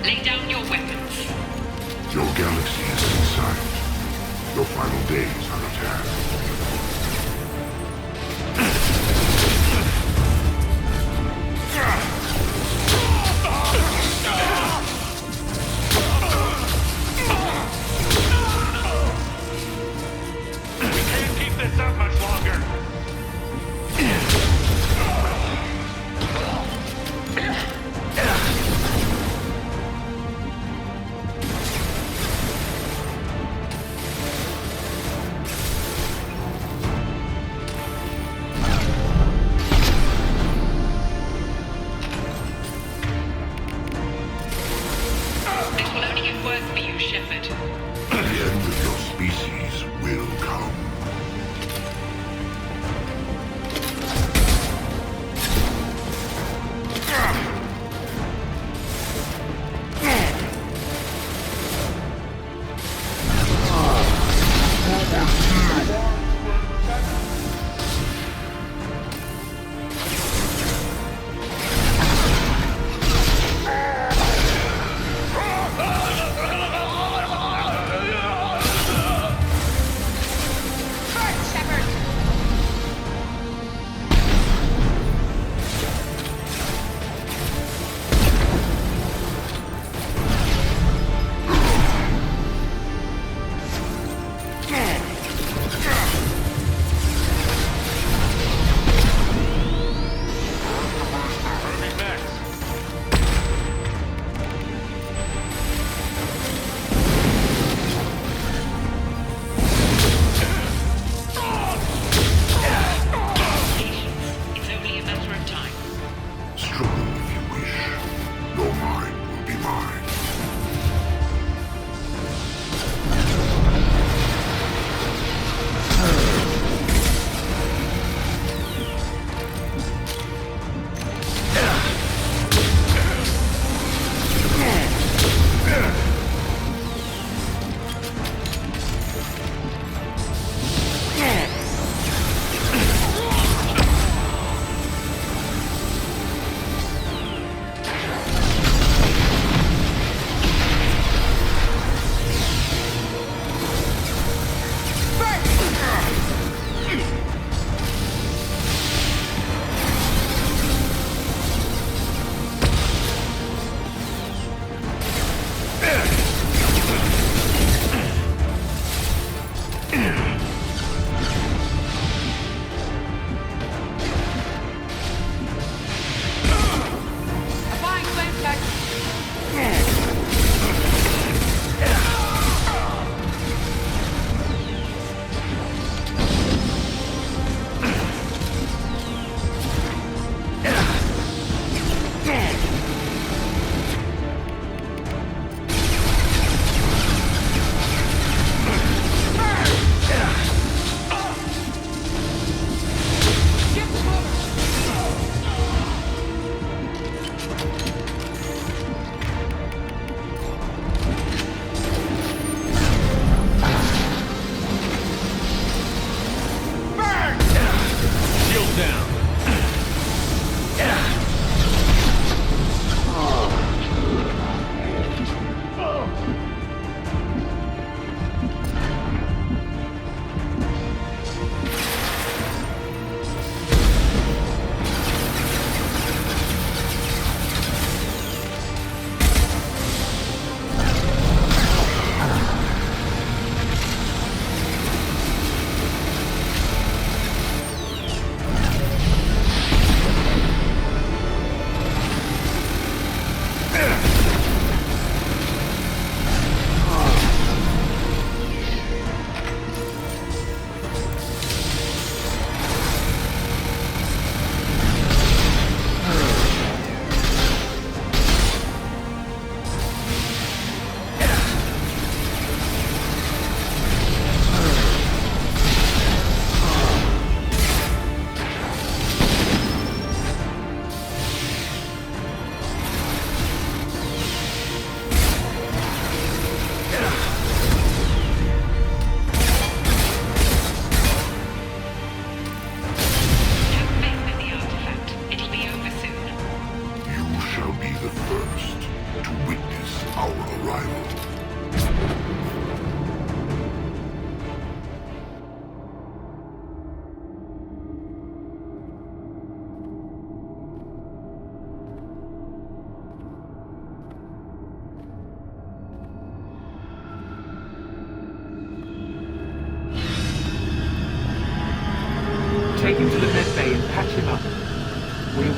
Lay down your weapons. Your galaxy is in sight. Your final days are at hand. We can't keep this up much longer. This will only get worse for you, Shepard. The end of your species will come.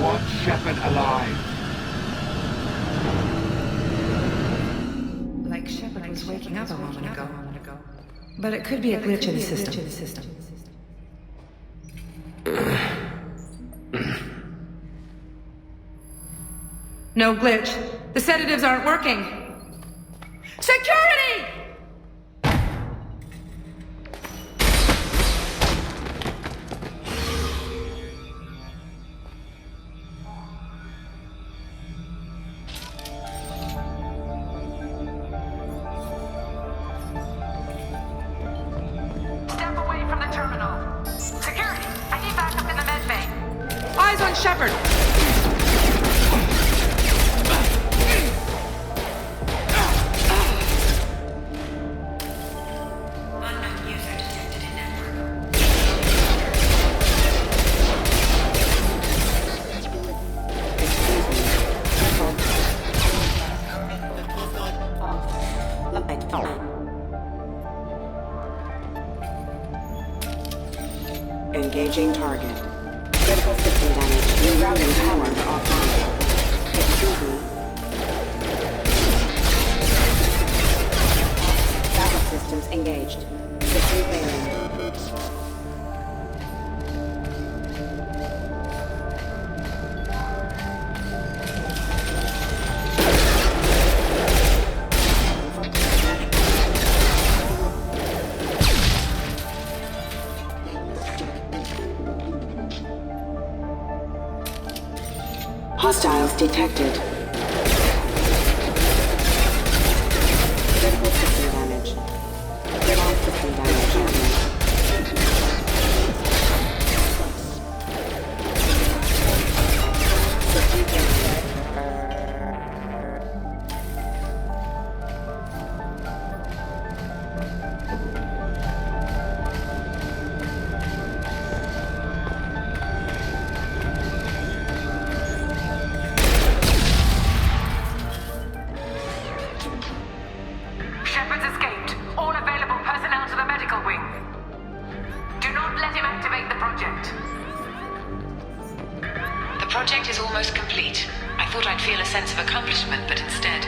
want Shepard alive. Like Shepard was waking up a moment ago. But it could be a glitch in the system. No glitch. The sedatives aren't working. Security! Step away from the terminal. Security, I need backup in the med bay. Eyes on Shepard! Engaging target. Critical system damage. Rerouting power offline. Excuse me. Backup systems engaged. System failing. Hostiles detected. Critical system damage. Critical system damage. Shepard's escaped. All available personnel to the medical wing. Do not let him activate the project. The project is almost complete. I thought I'd feel a sense of accomplishment, but instead,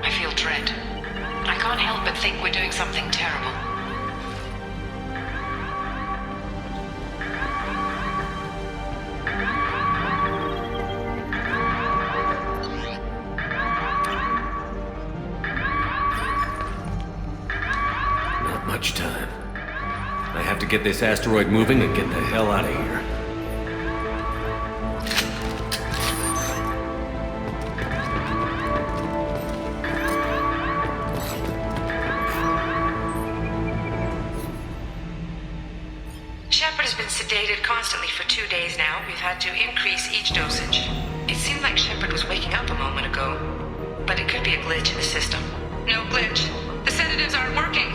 I feel dread. I can't help but think we're doing something terrible. Not much time. I have to get this asteroid moving and get the hell out of here. Shepard has been sedated constantly for 2 days now. We've had to increase each dosage. It seemed like Shepard was waking up a moment ago, but it could be a glitch in the system. No glitch. The sedatives aren't working.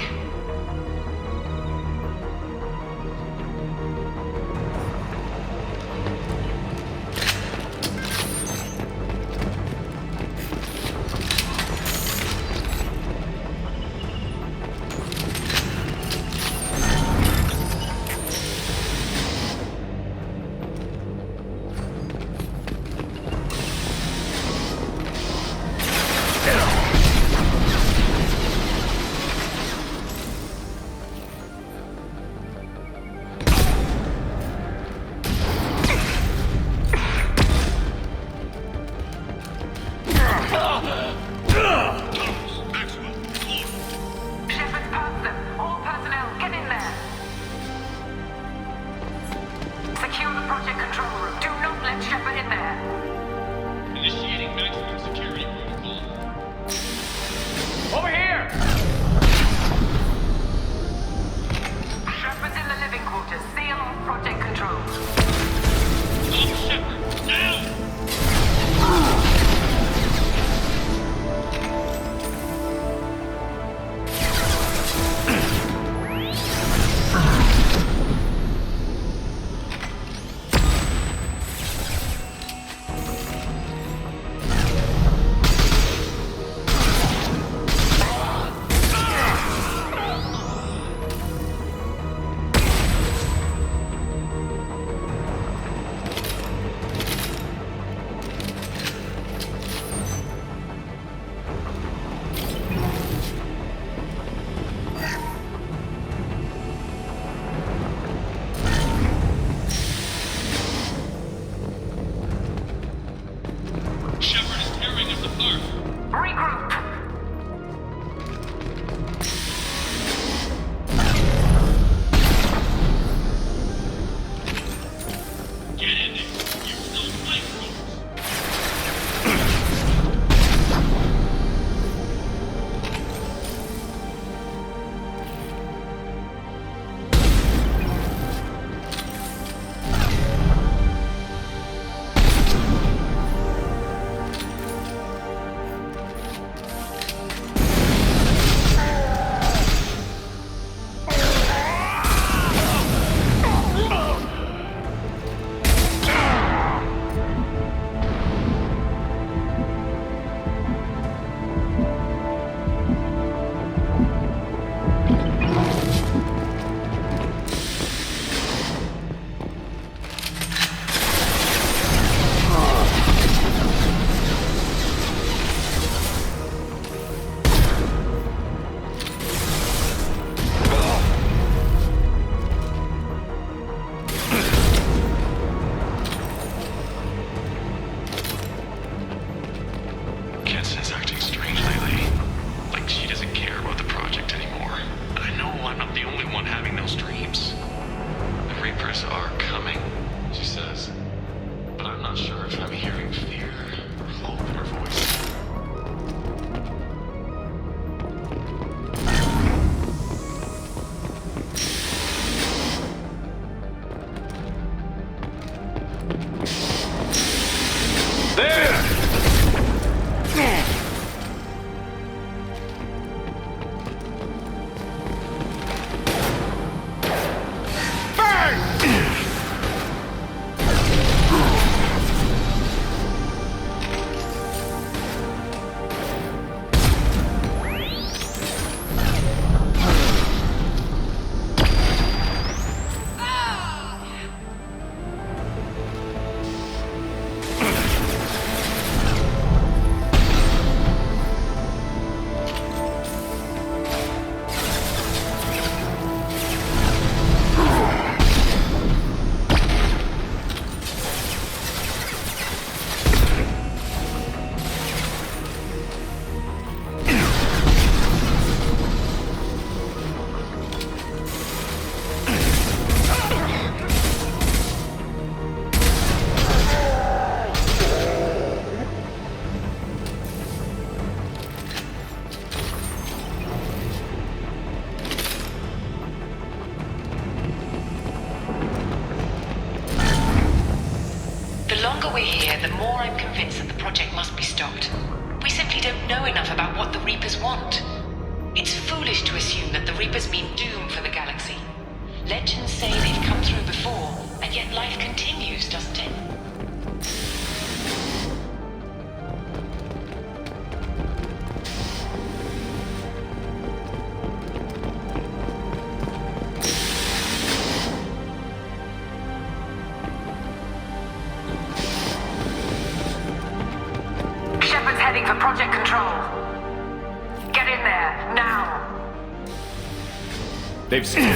the more I'm convinced that the project must be stopped. We simply don't know enough about what the Reapers want. It's foolish to assume that the Reapers mean doom for the galaxy. Legends say they've come through before, and yet life continues, doesn't it? Shepard's heading for Project Control. Get in there, now! They've seen.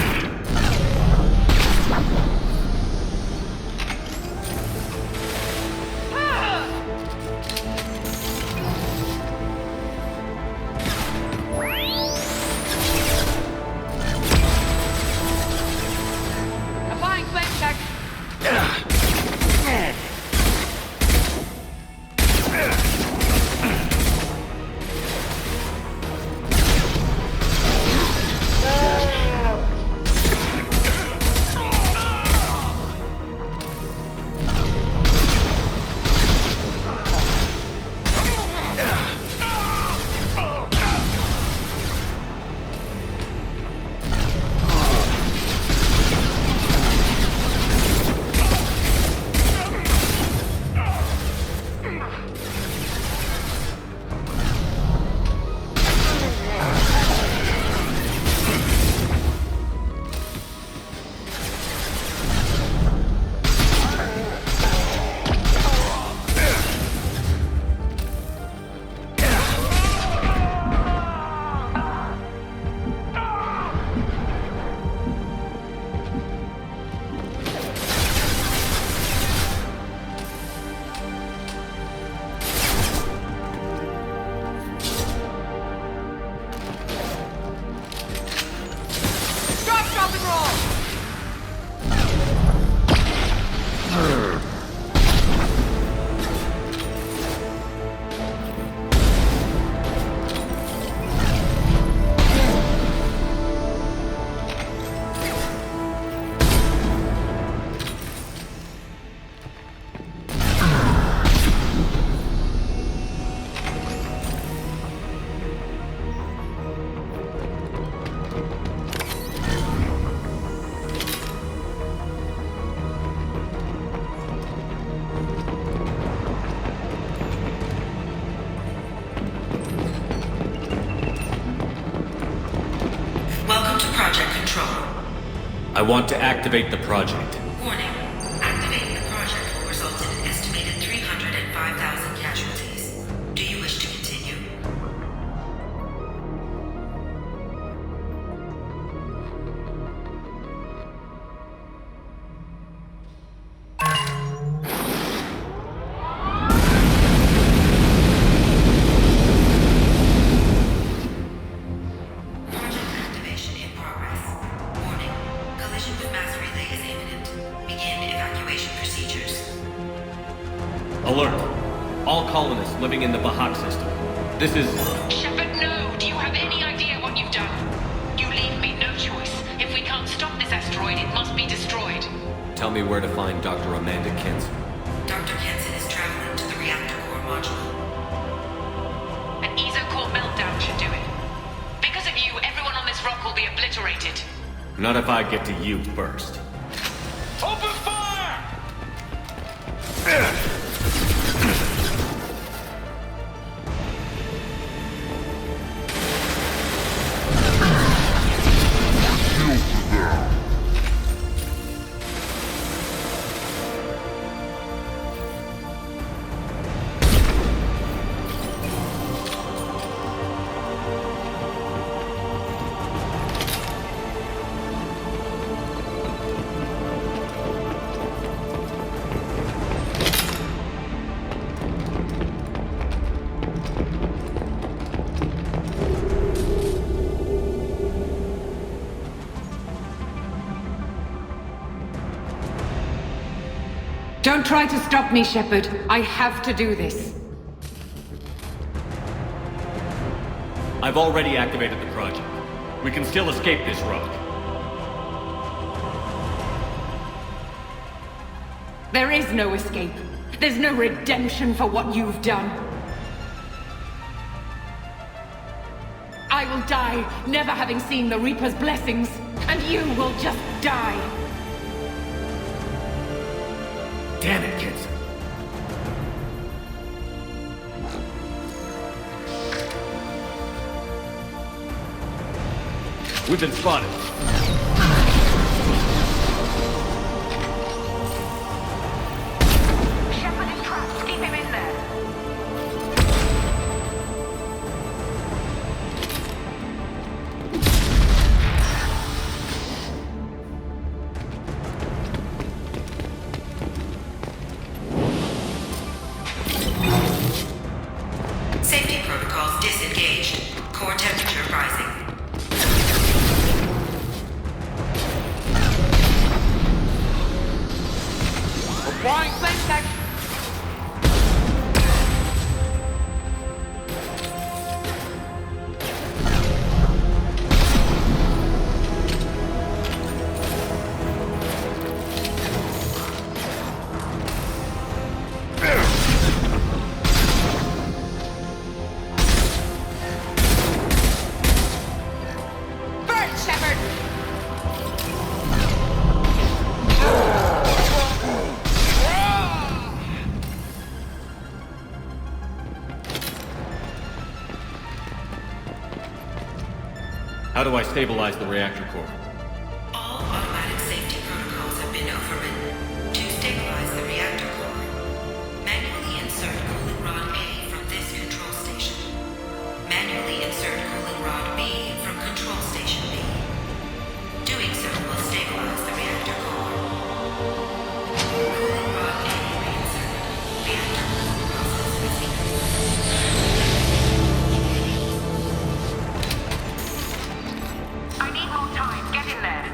Applying flame check. Drop and roll! Welcome to Project Control. I want to activate the project. Warning. Activating the project will result in an estimated 305,000 casualties. Do you wish to continue? Alert! All colonists living in the Bahak system. This is... Shepard, no! Do you have any idea what you've done? You leave me no choice. If we can't stop this asteroid, it must be destroyed. Tell me where to find Dr. Amanda Kenson. Dr. Kenson is traveling to the reactor core module. An ESO-core meltdown should do it. Because of you, everyone on this rock will be obliterated. Not if I get to you first. Open fire! Don't try to stop me, Shepard. I have to do this. I've already activated the project. We can still escape this rock. There is no escape. There's no redemption for what you've done. I will die, never having seen the Reaper's blessings, and you will just die. Damn it, kids. We've been spotted. Shepard is trapped. Keep him in there. Safety protocols disengaged. Core temperature rising. Applying flame. Burn, Shepard! How do I stabilize the reactor core? All automatic safety protocols have been overridden. To stabilize the reactor core, manually insert cooling rod A from this control station. Manually insert cooling rod B from control station B. Doing so will stabilize the reactor core. Cooling rod A reinserted. Reactor cooling process resumed. I need more time. Get in there.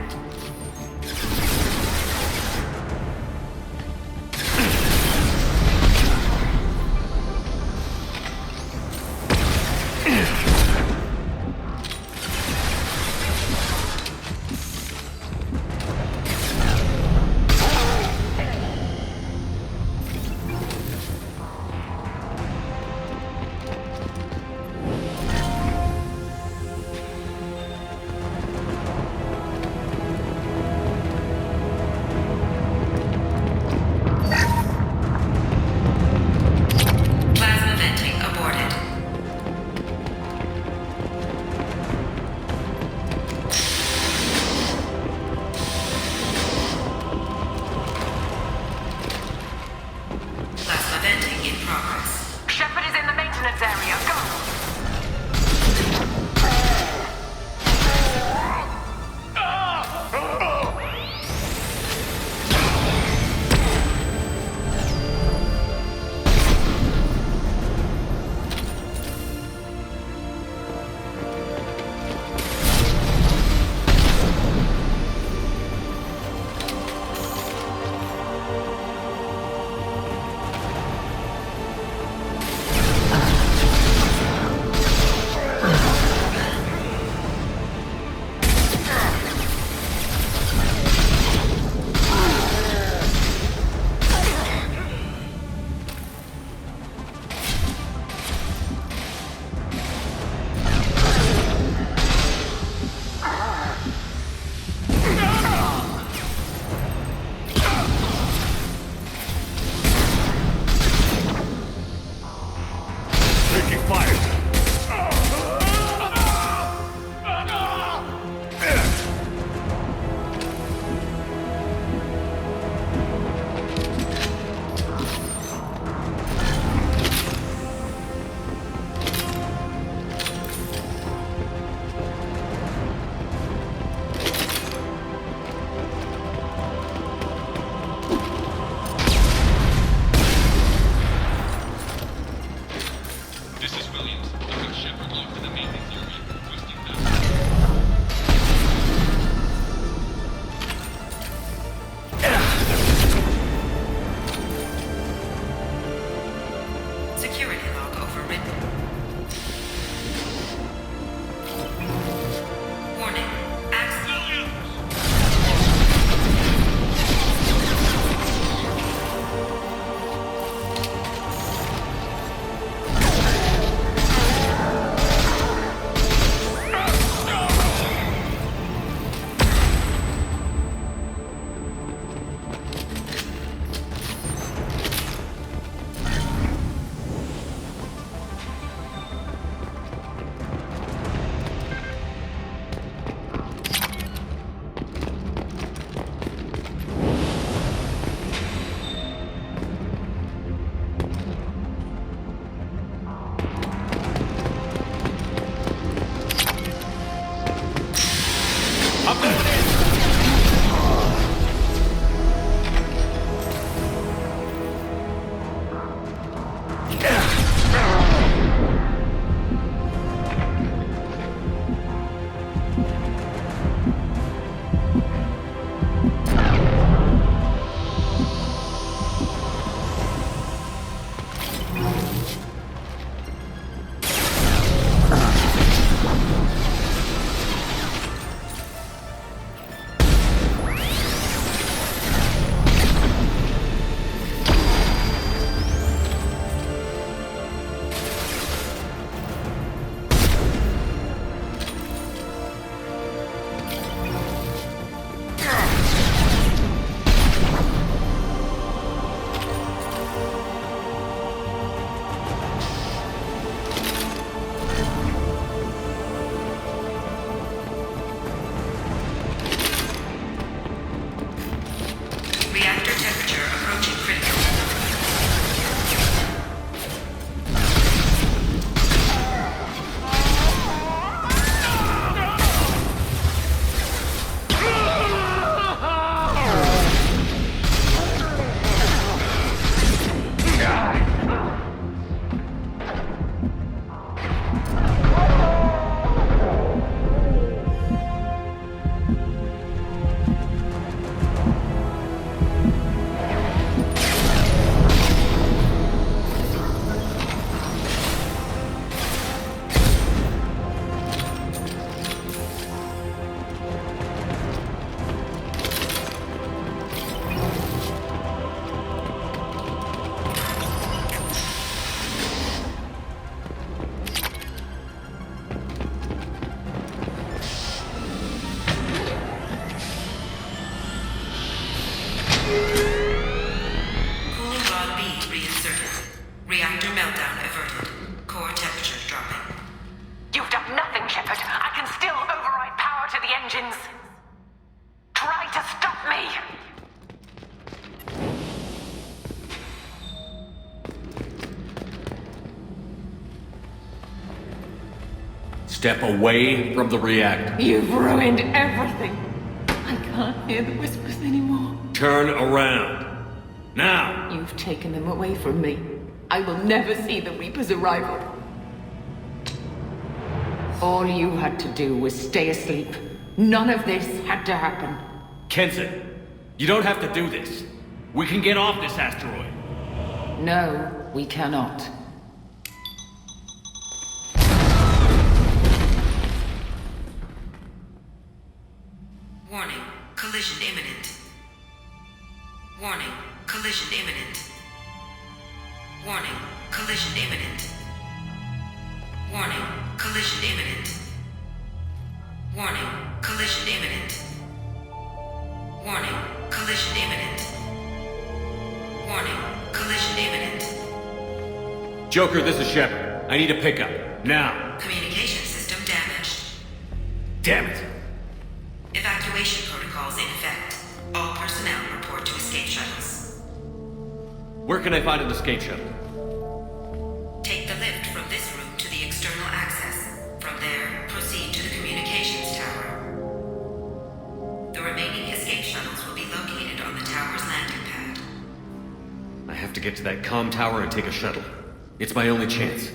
engines. Try to stop me! Step away from the reactor. You've ruined everything. I can't hear the whispers anymore. Turn around. Now! You've taken them away from me. I will never see the Reaper's arrival. All you had to do was stay asleep. None of this had to happen. Kenson, you don't have to do this. We can get off this asteroid. No, we cannot. Warning, collision imminent. Warning, collision imminent. Warning, collision imminent. Warning, collision imminent. Warning, collision imminent. Warning, collision imminent. Warning, collision imminent. Joker, this is Shepard. I need a pickup. Now. Communication system damaged. Damn it. Evacuation protocols in effect. All personnel report to escape shuttles. Where can I find an escape shuttle? Take the lift from this room to the external access. From there, proceed to the communications tower. The remaining escape shuttles will be located on the tower's landing pad. I have to get to that comm tower and take a shuttle. It's my only chance.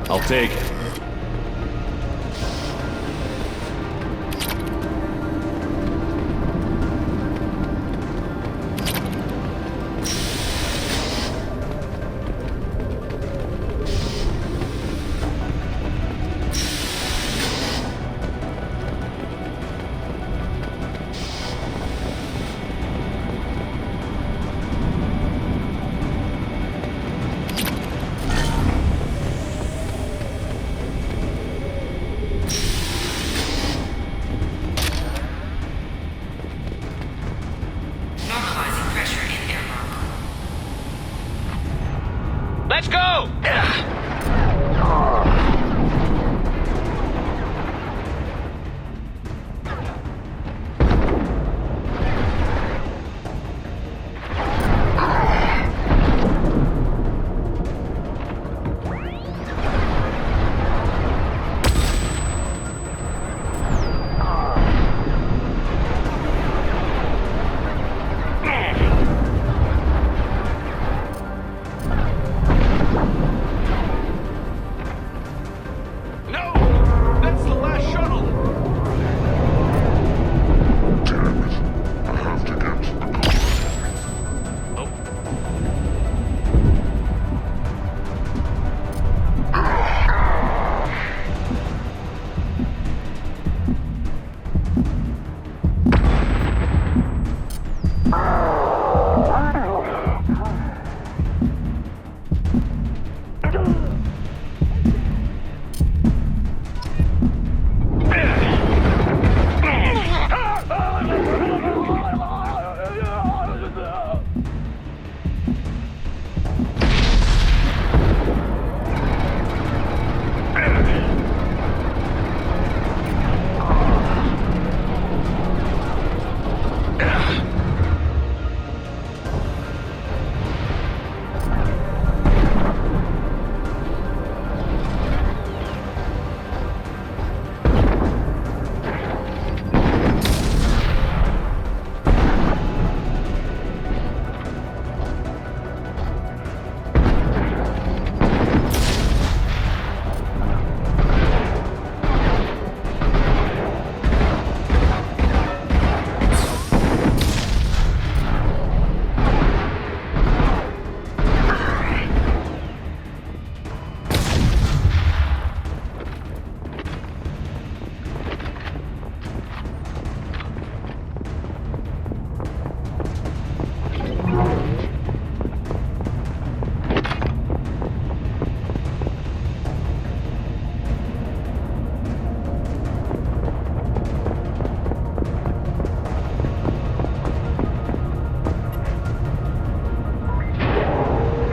I'll take it. Let's go!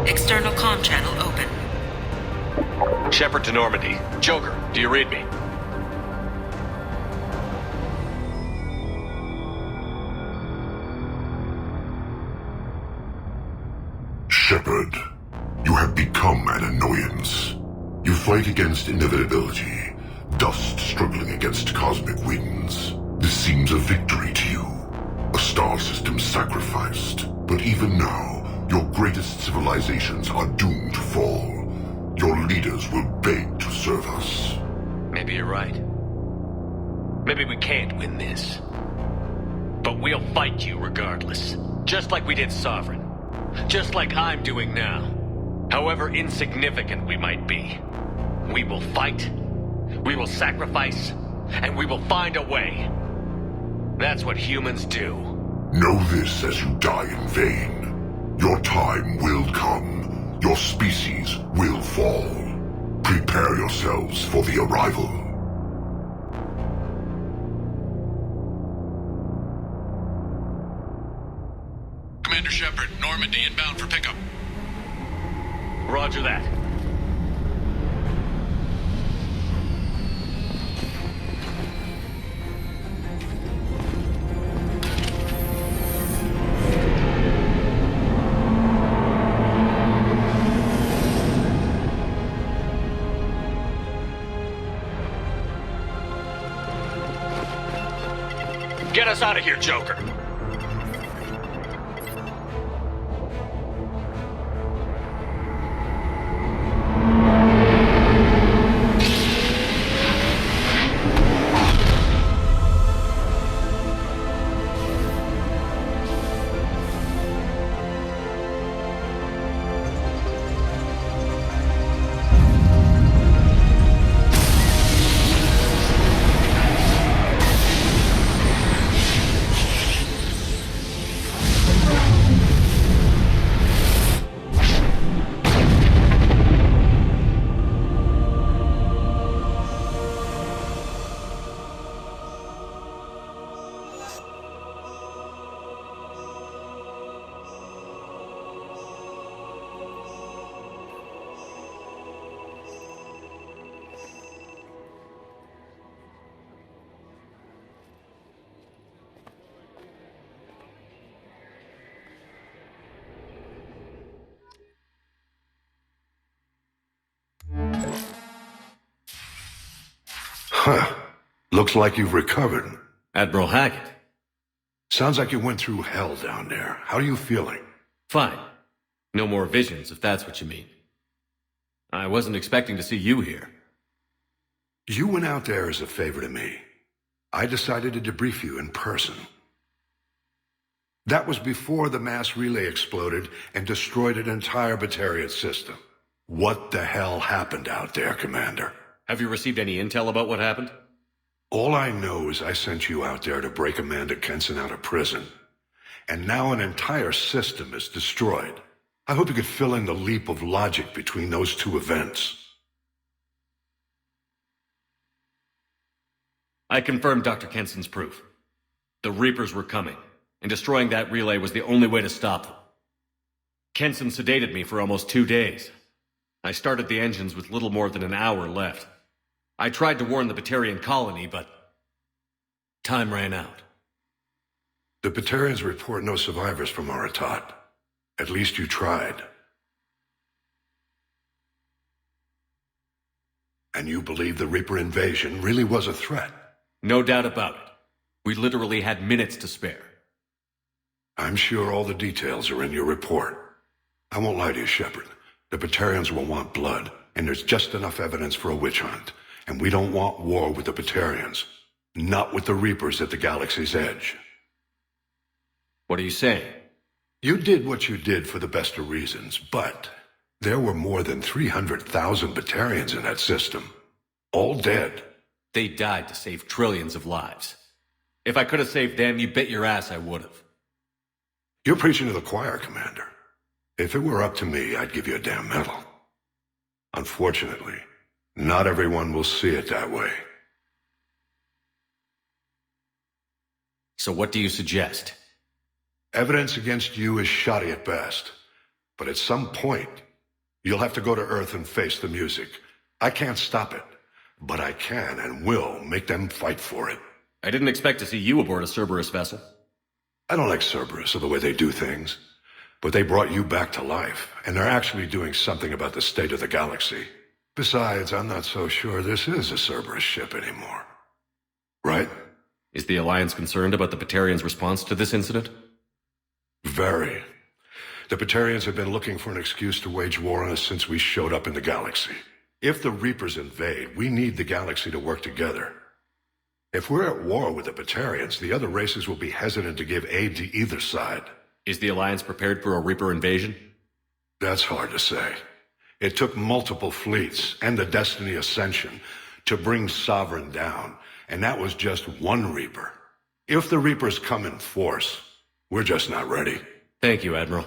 External comm channel open. Shepard to Normandy. Joker, do you read me? Shepard, you have become an annoyance. You fight against inevitability, dust struggling against cosmic winds. This seems a victory to you, a star system sacrificed. But even now, your greatest civilizations are doomed to fall. Your leaders will beg to serve us. Maybe you're right. Maybe we can't win this. But we'll fight you regardless. Just like we did Sovereign. Just like I'm doing now. However insignificant we might be. We will fight, we will sacrifice, and we will find a way. That's what humans do. Know this as you die in vain. Your time will come. Your species will fall. Prepare yourselves for the arrival. Commander Shepard, Normandy inbound for pickup. Roger that. Get us out of here, Joker! Huh. Looks like you've recovered. Admiral Hackett. Sounds like you went through hell down there. How are you feeling? Fine. No more visions, if that's what you mean. I wasn't expecting to see you here. You went out there as a favor to me. I decided to debrief you in person. That was before the mass relay exploded and destroyed an entire Batarian system. What the hell happened out there, Commander? Have you received any intel about what happened? All I know is I sent you out there to break Amanda Kenson out of prison. And now an entire system is destroyed. I hope you could fill in the leap of logic between those two events. I confirmed Dr. Kenson's proof. The Reapers were coming, and destroying that relay was the only way to stop them. Kenson sedated me for almost 2 days. I started the engines with little more than an hour left. I tried to warn the Batarian colony, but time ran out. The Batarians report no survivors from Aratat. At least you tried. And you believe the Reaper invasion really was a threat? No doubt about it. We literally had minutes to spare. I'm sure all the details are in your report. I won't lie to you, Shepard. The Batarians will want blood, and there's just enough evidence for a witch hunt. And we don't want war with the Batarians. Not with the Reapers at the galaxy's edge. What are you saying? You did what you did for the best of reasons, but there were more than 300,000 Batarians in that system. All dead. They died to save trillions of lives. If I could have saved them, you bet your ass I would have. You're preaching to the choir, Commander. If it were up to me, I'd give you a damn medal. Unfortunately, not everyone will see it that way. So what do you suggest? Evidence against you is shoddy at best. But at some point, you'll have to go to Earth and face the music. I can't stop it, but I can and will make them fight for it. I didn't expect to see you aboard a Cerberus vessel. I don't like Cerberus or the way they do things, but they brought you back to life, and they're actually doing something about the state of the galaxy. Besides, I'm not so sure this is a Cerberus ship anymore. Right? Is the Alliance concerned about the Batarians' response to this incident? Very. The Batarians have been looking for an excuse to wage war on us since we showed up in the galaxy. If the Reapers invade, we need the galaxy to work together. If we're at war with the Batarians, the other races will be hesitant to give aid to either side. Is the Alliance prepared for a Reaper invasion? That's hard to say. It took multiple fleets and the Destiny Ascension to bring Sovereign down, and that was just one Reaper. If the Reapers come in force, we're just not ready. Thank you, Admiral.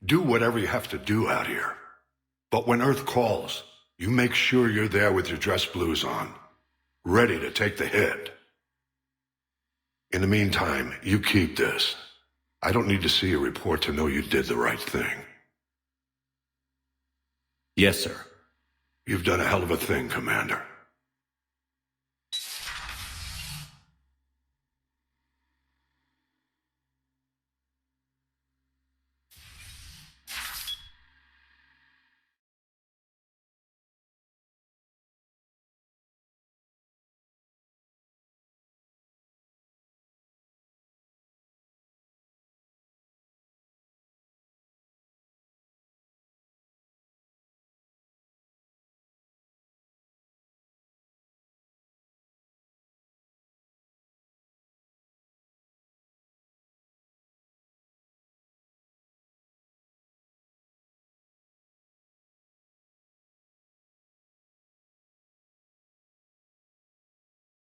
Do whatever you have to do out here. But when Earth calls, you make sure you're there with your dress blues on, ready to take the hit. In the meantime, you keep this. I don't need to see a report to know you did the right thing. Yes, sir. You've done a hell of a thing, Commander.